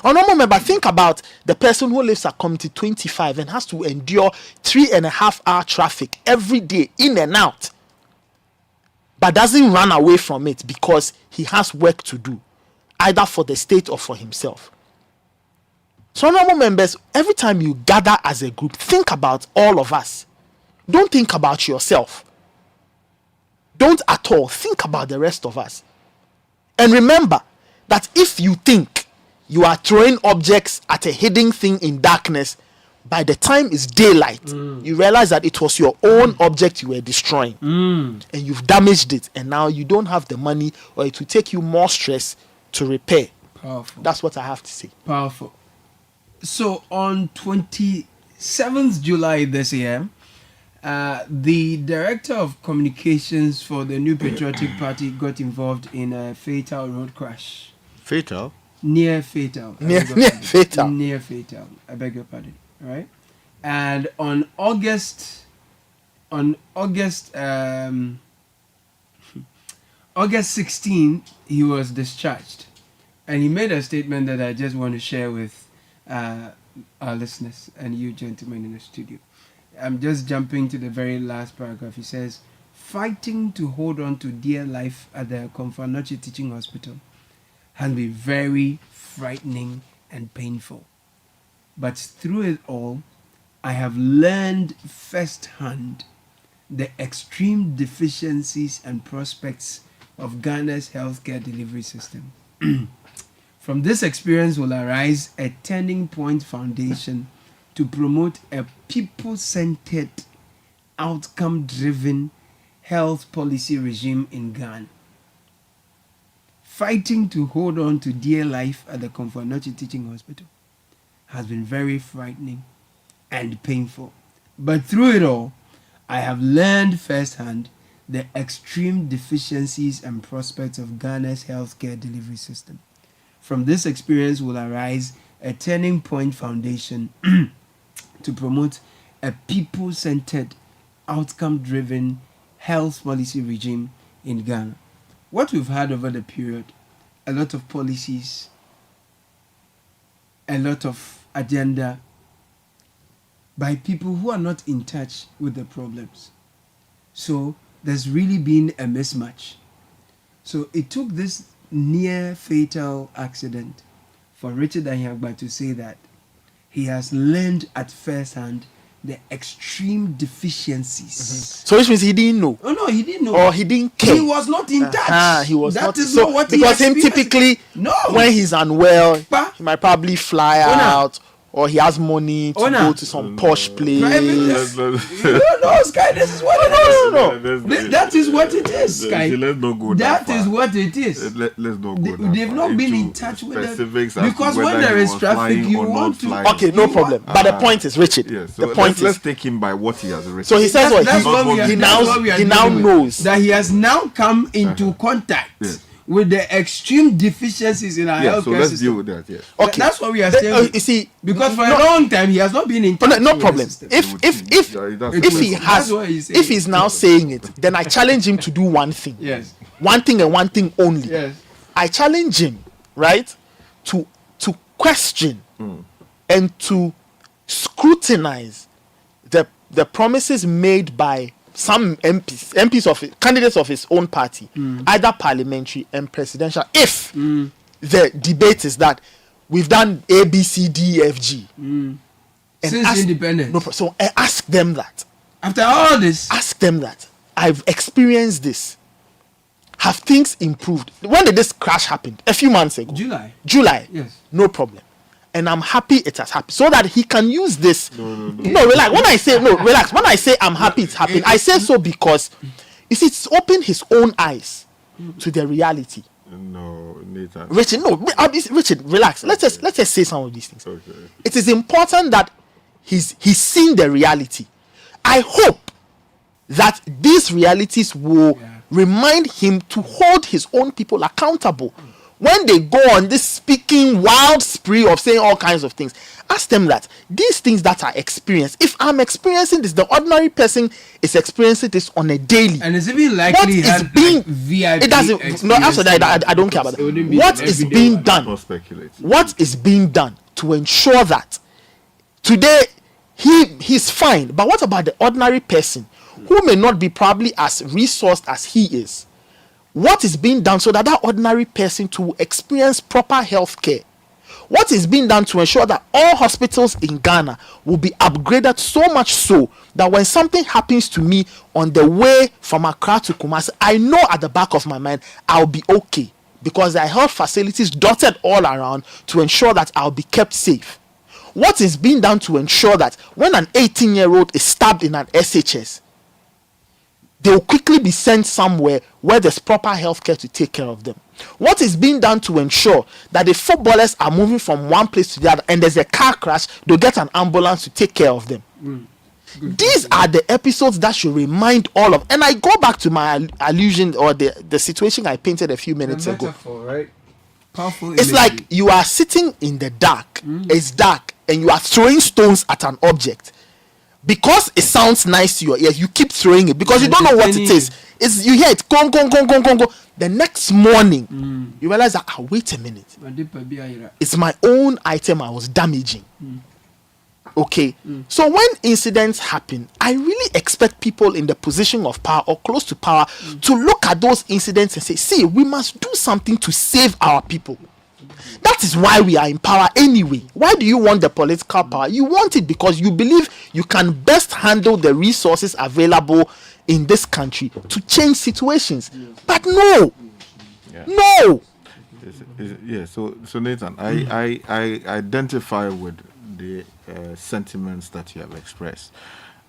Honorable member, think about the person who lives at Community 25 and has to endure 3.5-hour traffic every day in and out, but doesn't run away from it because he has work to do, either for the state or for himself. So, honorable members, every time you gather as a group, think about all of us. Don't think about yourself. Don't at all think about the rest of us. And remember that if you think you are throwing objects at a hidden thing in darkness, by the time it's daylight, you realize that it was your own object you were destroying. And you've damaged it. And now you don't have the money, or it will take you more stress to repair. Powerful. That's what I have to say. Powerful. So on 27th July this year, the director of communications for the New Patriotic Party got involved in a fatal road crash. Fatal? Near fatal. Near fatal. Near fatal. I beg your pardon. Right? And on August 16, he was discharged. And he made a statement that I just want to share with our listeners and you gentlemen in the studio. I'm just jumping to the very last paragraph. He says, fighting to hold on to dear life at the Konfanochi Teaching Hospital has been very frightening and painful. But through it all, I have learned firsthand the extreme deficiencies and prospects of Ghana's healthcare delivery system. From this experience will arise a turning point foundation to promote a people-centered, outcome-driven health policy regime in Ghana. Fighting to hold on to dear life at the Konfanochi Teaching Hospital has been very frightening and painful. But through it all, I have learned firsthand the extreme deficiencies and prospects of Ghana's healthcare delivery system. From this experience will arise a turning point foundation to promote a people-centered, outcome-driven health policy regime in Ghana. What we've had over the period, a lot of policies, a lot of agenda by people who are not in touch with the problems. So there's really been a mismatch. So it took this near fatal accident for Richard Anyagba to say that he has learned at first hand the extreme deficiencies. So which means he didn't know. Oh no, he didn't know. Or he didn't care. He was not in touch. He was that not. Is so, not what because he him typically, when he's unwell, he might probably fly out, or he has money to go to some posh place. No, Sky, this is what it is. That is what it is, Sky. Let's not go that is what it is. Let's not go They've not been in touch with specifics because when there is traffic, you want to. Okay, no problem. But the point is, Richard. Yes, so the point let's take him by what he has written. So he says he now knows that he has now come into contact with the extreme deficiencies in our healthcare so let's system. deal with that. Yes. Okay, that's what we are saying. You see, because for a long time he has not been in touch. No problem. If he's now saying it, then I challenge him to do one thing. Yes. One thing and one thing only. Yes. I challenge him, right, to question and to scrutinize the promises made by some candidates of his own party, either parliamentary and presidential, if the debate is that we've done A, B, C, D, F, G. Since independence. So ask them that. After all this. Ask them that. I've experienced this. Have things improved? When did this crash happen? A few months ago. July. Yes. No problem. And I'm happy it has happened, so that he can use this. No, relax. When I say relax. When I say I'm happy it's happened, I say so because you see, it's opened his own eyes to the reality. No, Nathan. Richard, relax. Let's just say some of these things. Okay. It is important that he's seen the reality. I hope that these realities will remind him to hold his own people accountable. When they go on this speaking wild spree of saying all kinds of things, ask them that these things that are experienced, if I'm experiencing this, the ordinary person is experiencing this on a daily. And it's even likely VIP. It doesn't. No, after that, I don't care about that. What is being done? What is being done to ensure that today he's fine? But what about the ordinary person who may not be probably as resourced as he is? What is being done so that ordinary person to experience proper health care? What is being done to ensure that all hospitals in Ghana will be upgraded so much so that when something happens to me on the way from Accra to Kumasi, I know at the back of my mind I'll be okay because there are health facilities dotted all around to ensure that I'll be kept safe. What is being done to ensure that when an 18-year-old is stabbed in an SHS, they will quickly be sent somewhere where there's proper health care to take care of them? What is being done to ensure that the footballers are moving from one place to the other and there's a car crash, they'll get an ambulance to take care of them? These are the episodes that should remind all of. And I go back to my allusion or the situation I painted a few minutes ago. Right? Powerful it's like you are sitting in the dark. It's dark and you are throwing stones at an object. Because it sounds nice to your ears, you keep throwing it because you don't know what it is. You hear it, gong, gong, gong, gong, gong, gong. The next morning, you realize that, wait a minute. It's my own item I was damaging. Okay. So when incidents happen, I really expect people in the position of power or close to power to look at those incidents and say, see, we must do something to save our people. That is why we are in power anyway. Why do you want the political power? You want it because you believe you can best handle the resources available in this country to change situations. But no. No. Yeah, so Nathan, I identify with the sentiments that you have expressed.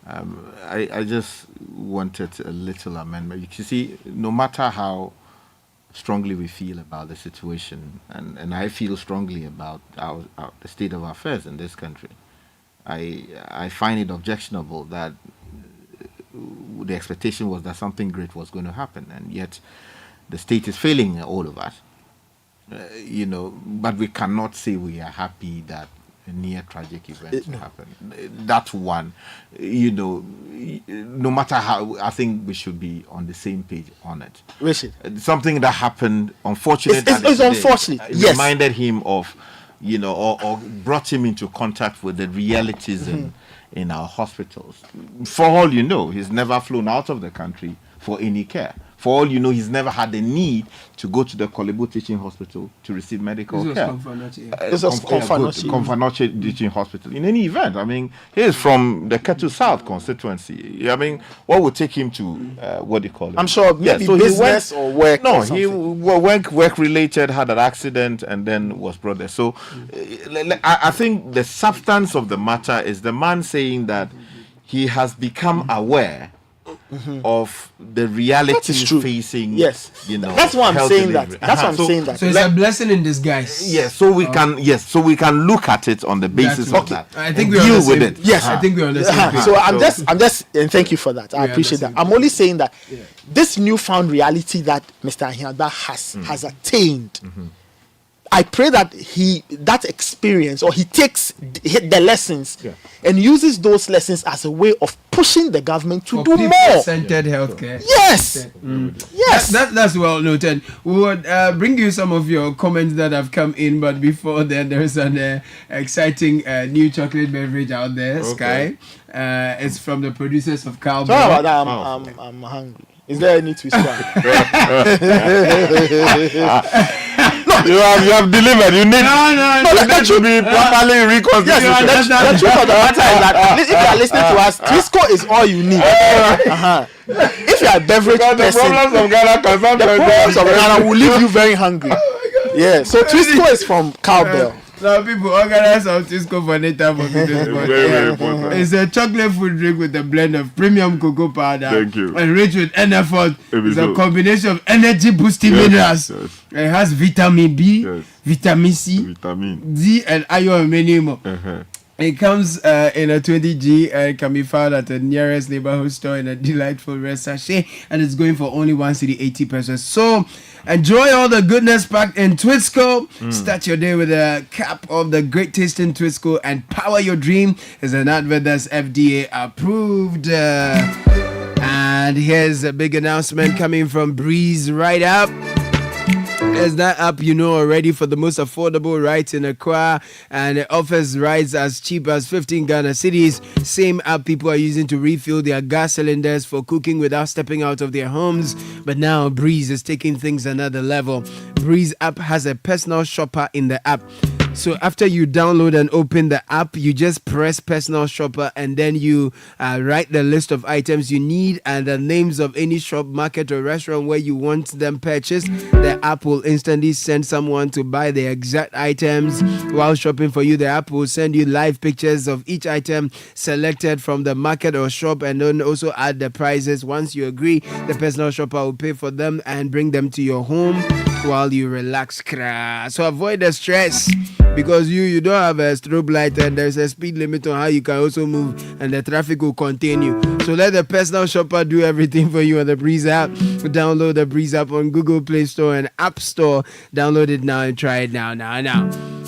I just wanted a little amendment. You see, no matter how strongly we feel about the situation, and I feel strongly about the state of affairs in this country, I find it objectionable that the expectation was that something great was going to happen, and yet the state is failing all of us. But we cannot say we are happy that a near tragic event happened. That one, no matter how, I think we should be on the same page on it. Richard, something that happened, unfortunately, it's unfortunate. Yes, reminded him of, or brought him into contact with the realities in our hospitals. For all you know, he's never flown out of the country for any care. For all you know, he's never had the need to go to the Kolebo Teaching Hospital to receive medical care. This was Konfanoche Teaching Hospital. In any event, I mean, he is from the Ketu South constituency. I mean, what would take him to what do you call it? I'm sure maybe business or work. No, or he work related, had an accident, and then was brought there. So, I think the substance of the matter is the man saying that he has become aware of the reality facing. Yes, that's why I'm saying that. That's why I'm saying that. So it's a blessing in disguise. Yes, so we can look at it on the basis of that. I think we deal with it. Yes, I think we understand. So I'm just, and thank you for that. I appreciate that. I'm only saying that this newfound reality that Mr. Ahiada has attained. I pray that that experience, or he takes the lessons and uses those lessons as a way of pushing the government to do more. Centered healthcare. Yes. Yes. That's well noted. We would bring you some of your comments that have come in, but before then, there's an exciting new chocolate beverage out there, Sky. It's from the producers of Cowbell. Sorry about that. I'm hungry. Is there any twist? You have delivered. You need that should be properly reconstituted. Yes, the truth of the matter is that if you are listening to us, Twisco is all you need. If you are a beverage person, the problems of Ghana will leave you very hungry. Yeah, so Twisco is from Cowbell. Now people organize some Twisco for later for very important. It's a chocolate food drink with a blend of premium cocoa powder. Thank you. And rich with NFO. It's a combination of energy boosting minerals. Yes. It has vitamin B, vitamin C, vitamin D, and iron and many more. It comes in a 20G and can be found at the nearest neighborhood store in a delightful red sachet, and it's going for only 1 cedi 80 pesos. So enjoy all the goodness packed in Twisco. Start your day with a cup of the great tasting Twisco and power your dream. Is an advert that's FDA approved. And here's a big announcement coming from Breeze Right Up. There's that app you know already for the most affordable rides in Accra, and it offers rides as cheap as 15 Ghana cedis. Same app people are using to refill their gas cylinders for cooking without stepping out of their homes. But now Breeze is taking things another level. Breeze app has a personal shopper in the app. So after you download and open the app, you just press personal shopper, and then you write the list of items you need and the names of any shop, market or restaurant where you want them purchased. The app will instantly send someone to buy the exact items while shopping for you. The app will send you live pictures of each item selected from the market or shop, and then also add the prices. Once you agree, the personal shopper will pay for them and bring them to your home while you relax. So avoid the stress, because you don't have a strobe light and there's a speed limit on how you can also move, and the traffic will continue. So let the personal shopper do everything for you on the Breeze app. Download the Breeze app on Google Play Store and App Store. Download it now and try it now.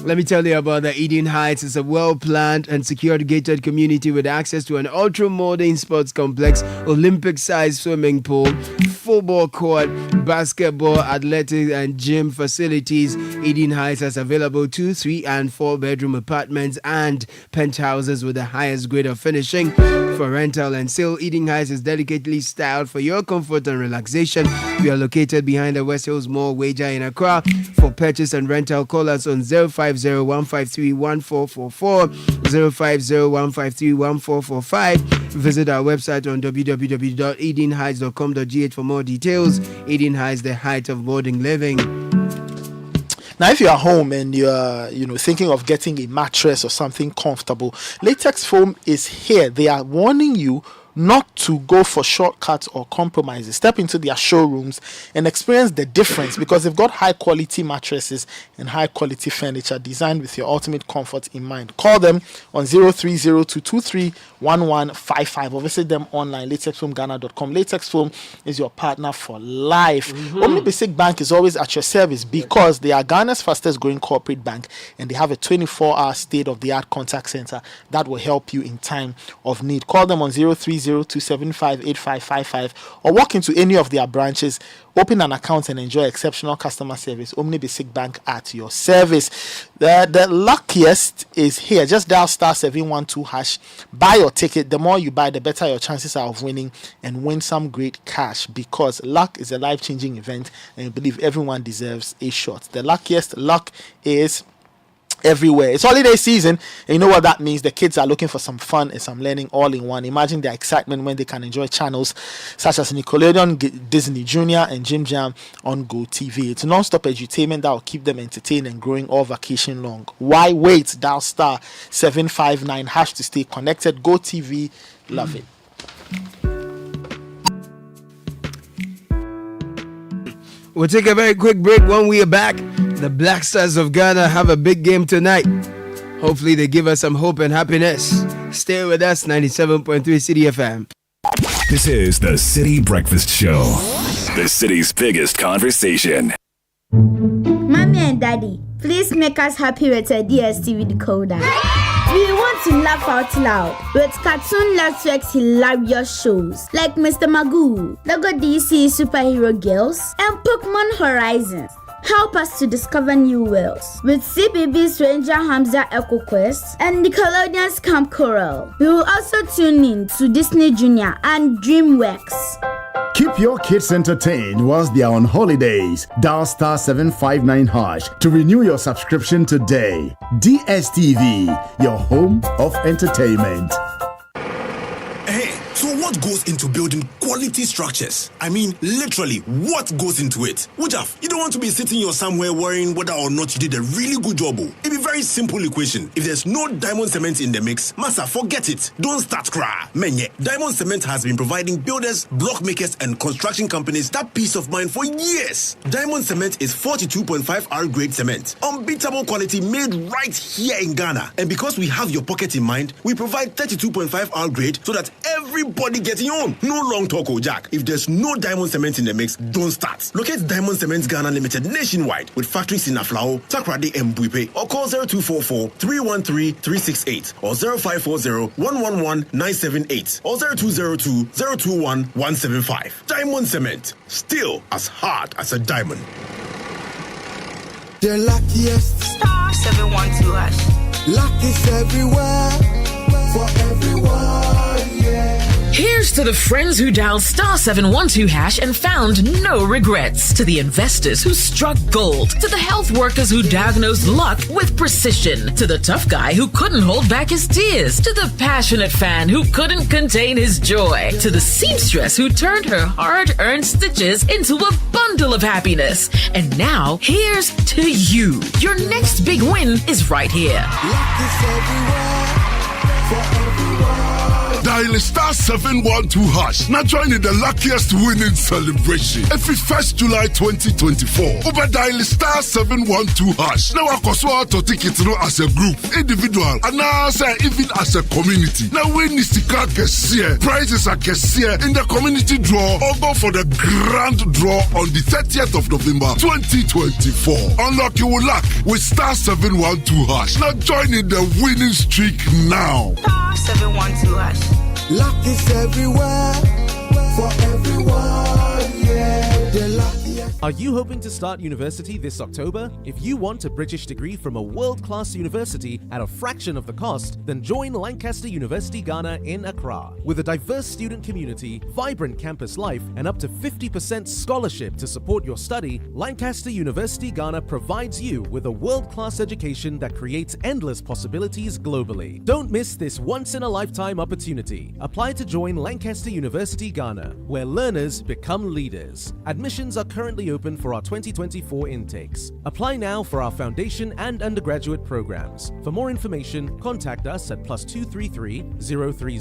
Let me tell you about the Eden Heights. It's a well-planned and secured gated community with access to an ultra-modern sports complex, Olympic-sized swimming pool, football court, basketball, athletics, and gym facilities. Eden Heights has available 2, 3, and 4-bedroom apartments and penthouses with the highest grade of finishing. For rental and sale, Eden Heights is delicately styled for your comfort and relaxation. We are located behind the West Hills Mall, Waja in Accra. For purchase and rental, call us on 050-153-1444, 050-153-1445. Visit our website on www.edenheights.com.gh for more details. Eden Heights, the height of modern living. Now, if you're home and you're, thinking of getting a mattress or something comfortable, Latex Foam is here. They are warning you not to go for shortcuts or compromises. Step into their showrooms and experience the difference, because they've got high quality mattresses and high quality furniture designed with your ultimate comfort in mind. Call them on 030-223-1155 or visit them online, latexfoamghana.com. Latex Foam is your partner for life. Only Basic Bank is always at your service, because they are Ghana's fastest growing corporate bank, and they have a 24-hour state-of-the-art contact center that will help you in time of need. Call them on 030 02758555 or walk into any of their branches, open an account and enjoy exceptional customer service. Omni Basic Bank at your service. The luckiest is here. Just dial *712#. Buy your ticket. The more you buy, the better your chances are of winning and win some great cash, because luck is a life-changing event and I believe everyone deserves a shot. The luckiest luck is everywhere. It's holiday season, and you know what that means. The kids are looking for some fun and some learning all in one. Imagine their excitement when they can enjoy channels such as Nickelodeon, Disney Junior, and Jim Jam on Go TV. It's non-stop edutainment that will keep them entertained and growing all vacation long. Why wait? Dial *759# to stay connected. Go TV, love it. We'll take a very quick break. When we are back, the Black Stars of Ghana have a big game tonight. Hopefully they give us some hope and happiness. Stay with us, 97.3 Citi FM. This is the Citi Breakfast Show, the city's biggest conversation. Mommy and Daddy, please make us happy with a DSTV decoder. We want to laugh out loud with Cartoon Network's hilarious shows like Mr. Magoo, Lego DC Superhero Girls, and Pokemon Horizons. Help us to discover new worlds with CBB's Ranger Hamza Echo Quest and Nickelodeon's Camp Coral. We will also tune in to Disney Junior and DreamWorks. Keep your kids entertained whilst they are on holidays. Dial *759# to renew your subscription today. DSTV, your home of entertainment. So what goes into building quality structures? I mean, literally, what goes into it? Wujaf, you don't want to be sitting here somewhere worrying whether or not you did a really good job. It'd be a very simple equation. If there's no diamond cement in the mix, massa, forget it. Don't start cry. Menye, diamond cement has been providing builders, block makers, and construction companies that peace of mind for years. Diamond cement is 42.5 R grade cement. Unbeatable quality made right here in Ghana. And because we have your pocket in mind, we provide 32.5 R grade so that everybody getting on. No long talk, Jack. If there's no diamond cement in the mix, don't start. Locate Diamond Cement Ghana Limited nationwide with factories in Aflao, Takrade, and Buipe, or call 0244-313-368 or 0540-111-978 or 0202-021-175. Diamond Cement, still as hard as a diamond. The luckiest *712#. Luck is everywhere for everyone, yeah. Here's to the friends who dialed *712# and found no regrets. To the investors who struck gold. To the health workers who diagnosed luck with precision. To the tough guy who couldn't hold back his tears. To the passionate fan who couldn't contain his joy. To the seamstress who turned her hard-earned stitches into a bundle of happiness. And now, here's to you. Your next big win is right here. Luck is everywhere for everyone. Dial *712#. Now join in the luckiest winning celebration. Every 1st July 2024. Over dial *712#. Now I to tickets as a group, individual, and now even as a community. Now win is the card prizes are in the community draw or go for the grand draw on the 30th of November 2024. Unlock your luck with *712#. Now join in the winning streak now. *712#. Luck is everywhere for everyone, yeah. The luckiest. Are you hoping to start university this October? If you want a British degree from a world-class university at a fraction of the cost, then join Lancaster University Ghana in Accra. With a diverse student community, vibrant campus life, and up to 50% scholarship to support your study, Lancaster University Ghana provides you with a world-class education that creates endless possibilities globally. Don't miss this once-in-a-lifetime opportunity. Apply to join Lancaster University Ghana, where learners become leaders. Admissions are currently open for our 2024 intakes. Apply now for our foundation and undergraduate programs. For more information, contact us at +233 030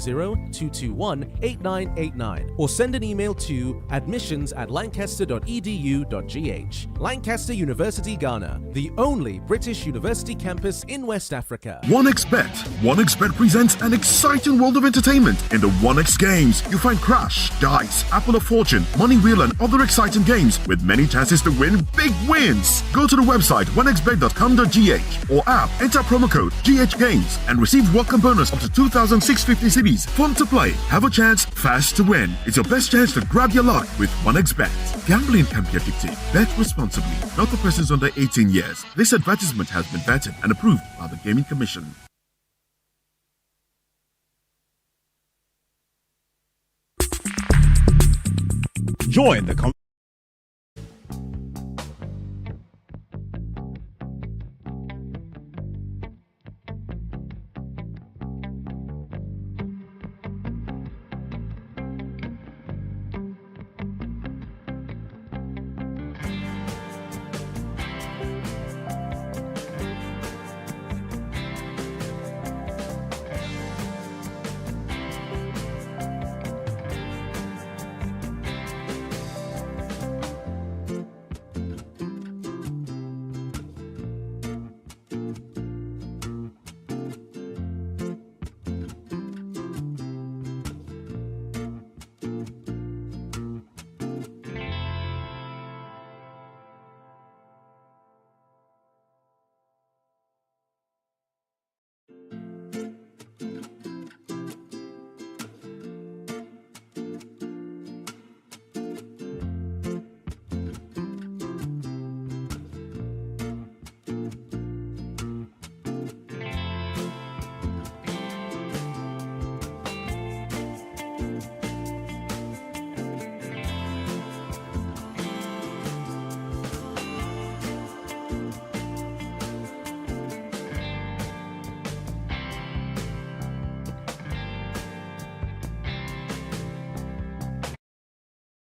221 8989 or send an email to admissions@lancaster.edu.gh. Lancaster University Ghana, the only British university campus in West Africa. OneXBet presents an exciting world of entertainment in the 1X Games. You find Crash, Dice, Apple of Fortune, Money Wheel, and other exciting games with with many chances to win big wins. Go to the website onexbet.com.gh or app, enter promo code GHGames and receive welcome bonus up to 2,650 cedis. Fun to play, have a chance, fast to win. It's your best chance to grab your luck with OneXBet. Gambling can be addictive. Bet responsibly. Not for persons under 18 years. This advertisement has been vetted and approved by the Gaming Commission. Join the conversation.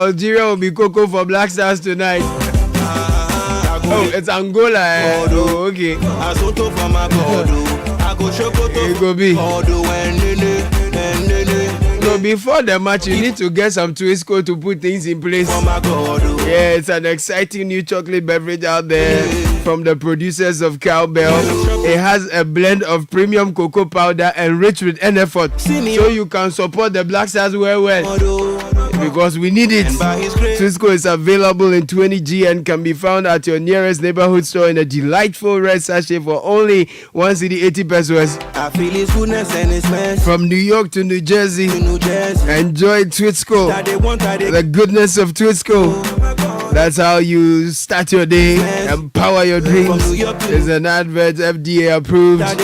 Algeria will be cocoa for Black Stars tonight. Oh, it's Angola. Oh, okay. It go be. No, before the match, you need to get some Twisco to put things in place. Yeah, it's an exciting new chocolate beverage out there from the producers of Cowbell. It has a blend of premium cocoa powder enriched with NFOT, so you can support the Black Stars well. Because we need it. Twisco is available in 20G and can be found at your nearest neighborhood store in a delightful red sachet for only 1 cedi 80 pesos. From New York to New Jersey, enjoy Twisco. The goodness of Twisco. That's how you start your day, empower your dreams. There's an advert, FDA approved. My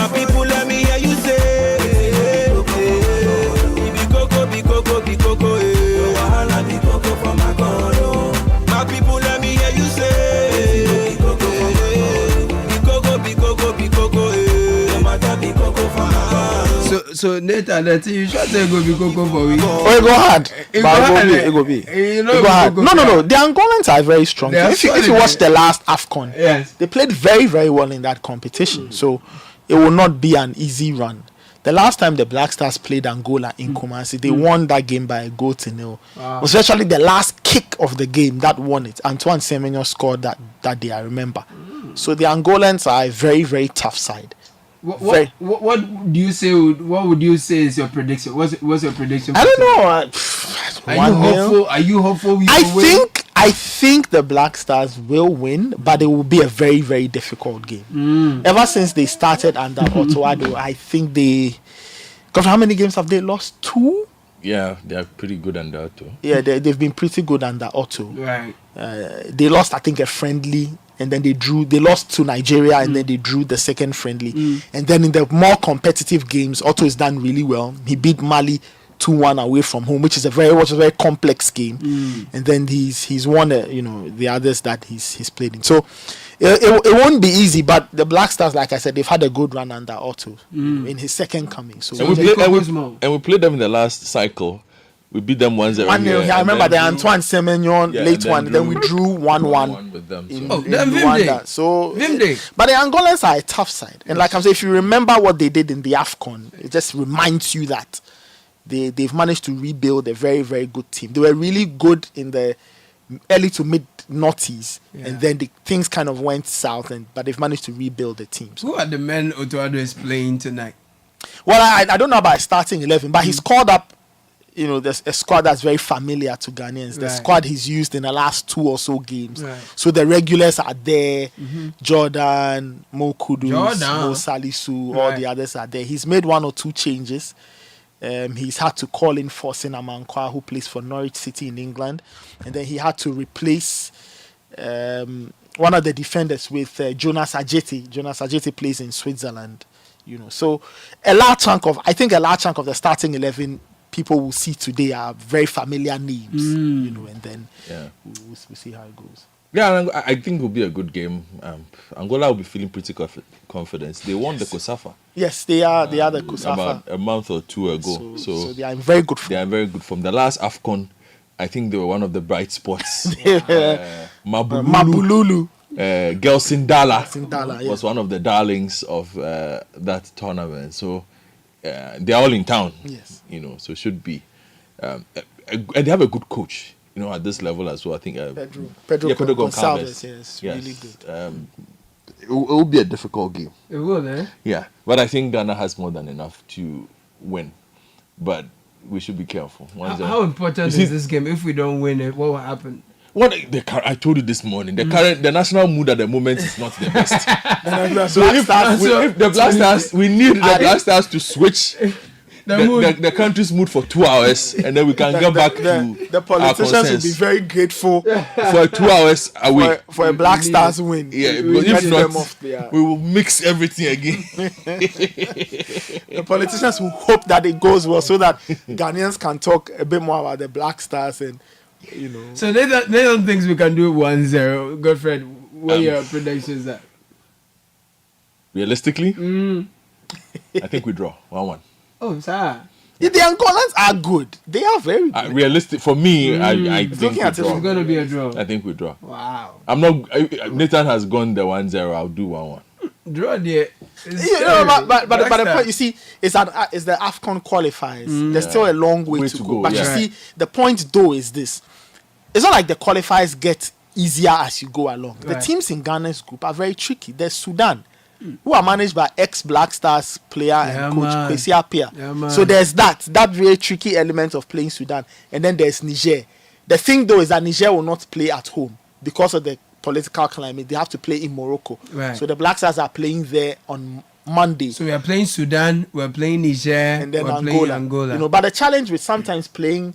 people, let me hear you say. My people, let me hear you say. So Nathan, I think you should say go be cocoa for we. Oh, it go hard. It go be. It go hard. No. The Angolans are very strong. If you watch the last AFCON, yes, they played very, very well in that competition. So it will not be an easy run. The last time the Black Stars played Angola in Kumasi, they won that game by a goal to nil. Wow. It was actually the last kick of the game that won it. Antoine Semenyo scored that day, I remember. So the Angolans are a very, very tough side. What do you say? What would you say is your prediction? What's your prediction? I don't know. Are you hopeful? I think the Black Stars will win, but it will be a very, very difficult game. Ever since they started under Otto, I think because how many games have they lost? 2? Yeah, they are pretty good under Otto. Yeah, they've been pretty good under Otto. Right. They lost, I think, a friendly, and then they lost to Nigeria, and then they drew the second friendly. And then in the more competitive games, Otto has done really well. He beat Mali 2-1 away from home, which is a very complex game. And then he's won the others that he's played in. So it won't be easy, but the Black Stars, like I said, they've had a good run under Otto in his second coming. So and we played them in the last cycle. We beat them 1-0. I remember the Antoine Semenyo late one. Then we drew 1-1 with them. In Rwanda. So, but the Angolans are a tough side, and like I'm saying, if you remember what they did in the AFCON, it just reminds you that they've managed to rebuild a very, very good team. They were really good in the early to mid noughties, and then things kind of went south, but they've managed to rebuild the team. Who are the men Otoado is playing tonight? Well, I don't know about starting 11, but he's called up there's a squad that's very familiar to Ghanaians. The squad he's used in the last 2 or so games. Right. So the regulars are there. Jordan, Mo Kudus, Mo Salisu, all the others are there. He's made 1 or 2 changes. He's had to call in Fosin Amankwa, who plays for Norwich City in England. And then he had to replace one of the defenders with Jonas Ajeti. Jonas Ajeti plays in Switzerland. So a large chunk of the starting 11 people will see today are very familiar names, and then we'll see how it goes. Yeah, I think it will be a good game. Angola will be feeling pretty confident. They won the COSAFA. Yes, they are the COSAFA. About a month or 2 ago. So they are in very good form. They are very good form. The last AFCON, I think they were one of the bright spots. Mabululu. Gelson Dala was one of the darlings of that tournament. So they're all in town. Yes. So it should be. And they have a good coach, at this level as well. I think Pedro Gonçalves. Yes, really good. It will be a difficult game. It will, eh? Yeah, but I think Ghana has more than enough to win. But we should be careful. How important is this game? If we don't win it, what will happen? I told you this morning, the national mood at the moment is not the best. So if the Black Stars, we need the Black Stars to switch the country's mood for 2 hours, and then we can get back to the politicians will be very grateful for 2 hours away for a Black Stars win. Yeah, because if not, we will mix everything again. The politicians will hope that it goes well, so that Ghanaians can talk a bit more about the Black Stars and. So Nathan thinks we can do 1-0. Godfred, what are your predictions at? Realistically, I think we draw 1-1. Oh, sir. The Angolans are good. They are very good. Realistic for me, I think we draw. It's going to be a draw. I think we draw. Wow. I'm not. Nathan has gone the 1-0. I'll do 1-1. Draw there. But the point, you see, is the AFCON qualifiers. There's still a long way to go. But you see, the point though is this: it's not like the qualifiers get easier as you go along. The teams in Ghana's group are very tricky. There's Sudan, who are managed by ex-Black Stars player and coach Kwesi Appiah. So there's that very tricky element of playing Sudan, and then there's Niger. The thing though is that Niger will not play at home because of the political climate. They have to play in Morocco. Right. So the Black Stars are playing there on Monday. So we are playing Sudan, we're playing Niger, and then we're playing Angola. But the challenge with sometimes playing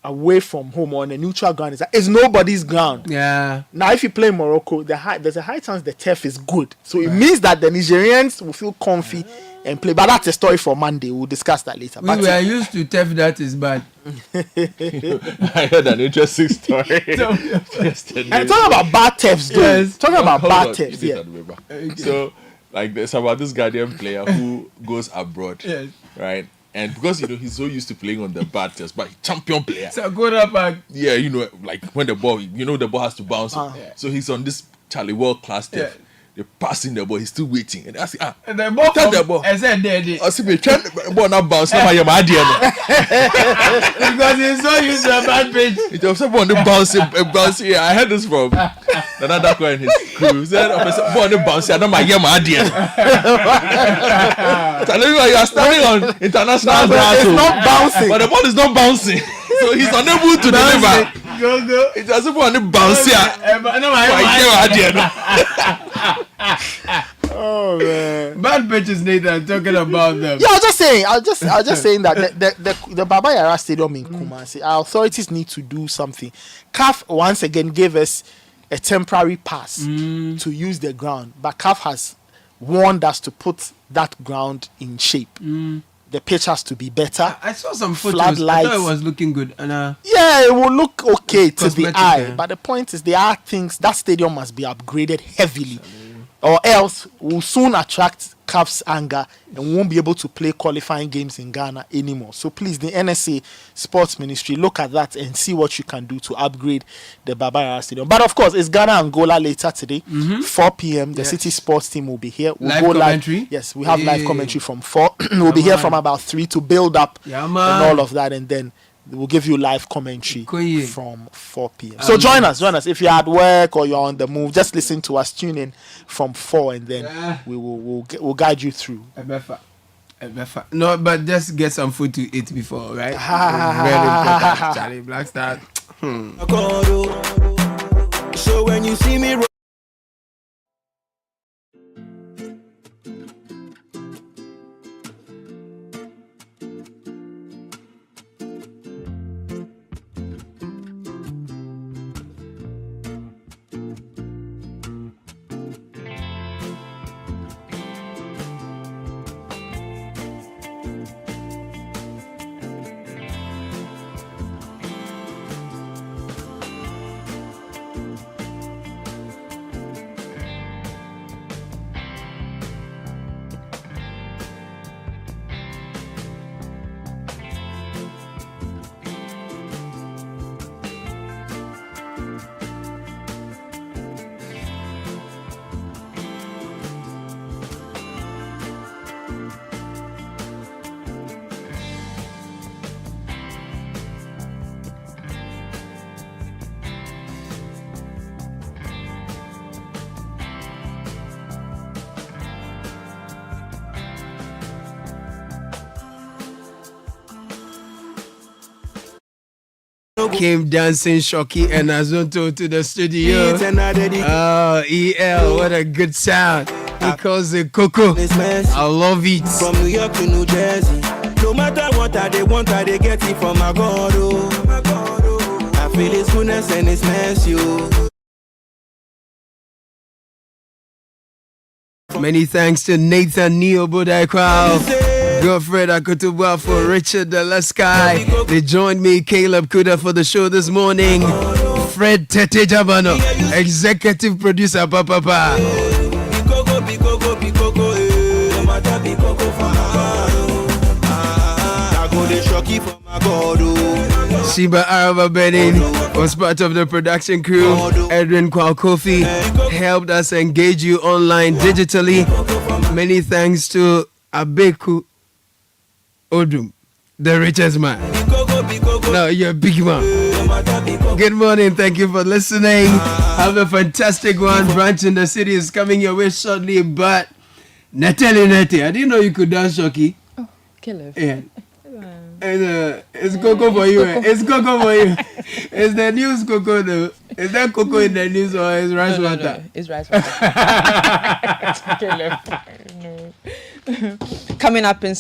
away from home or on a neutral ground is that it's nobody's ground. Yeah. Now, if you play Morocco, there's a high chance the turf is good. So it means that the Nigerians will feel comfy and play. But that's a story for Monday. We'll discuss that later. We were used to turf that is bad. I heard an interesting story yesterday. And talking about bad turfs, though. Yes. Talking about bad turfs, yeah. So, there's about this Ghanaian player who goes abroad, right? And because he's so used to playing on the bad turfs, but champion player. So go up and like when the ball, the ball has to bounce. So he's on this world class turf. They're passing the ball, he's still waiting. And I say, and the ball touch the ball. I said, Daddy. I see me trying the ball not bounce. Because he's so used to a bad pitch. It was someone bouncing. Yeah, I heard this from another guy in his crew. He said, ball not bouncing. I don't mind my idea. You are standing on international ground. It's not bouncing. But the ball is not bouncing. So he's unable to deliver. Go. It doesn't want to bounce here. Oh man, bad pitches, Nathan. Talking about them. Yeah, I was just saying that the Baba Yara Stadium in Kumasi, our authorities need to do something. CAF once again gave us a temporary pass to use the ground, but CAF has warned us to put that ground in shape. The pitch has to be better. I saw some photos. I thought it was looking good. And, yeah, it will look okay to the eye. But the point is, there are things that stadium must be upgraded heavily, or else we'll soon attract CAF's anger and won't be able to play qualifying games in Ghana anymore. So please, the NSA Sports Ministry, look at that and see what you can do to upgrade the Baba Yara Stadium. But of course, it's Ghana Angola later today, 4 p.m. The City Sports team will be here. We'll live go commentary. Live. Yes, we have live commentary from 4. We'll be here from about 3 to build up and all of that, and then we'll give you live commentary from 4 p.m. So join us. If you're at work or you're on the move, just listen to us. Tune in from 4, and then we'll guide you through. No, but just get some food to eat before, right? Very important, Charlie. Black Star. So when you see me came dancing Shoki and Azunto to the studio. Oh, EL, what a good sound. He calls it Coco. I love it. From New York to New Jersey, no matter what I they get it from my God. Oh. I feel His goodness and His mercy. Many thanks to Nathan Neo Budaikwa, Godfred Akutubwa for Richard Delaskai. They joined me, Caleb Kuda, for the show this morning. Fred Tete Jabano, executive producer, Papa. Shiba Araba Benin was part of the production crew. Edwin Kwalkofi helped us engage you online digitally. Many thanks to Abeku Odum, the richest man. No, you're a big man. Good morning. Thank you for listening. Have a fantastic one. Branch in the city is coming your way shortly. But Natali Neti, I didn't know you could dance, Shoki. Oh, kill it. Yeah. It's Coco for you. It's Coco for you. It's the news Coco though. Is that Coco in the news or is rice water? No. It's rice water. No. Coming up in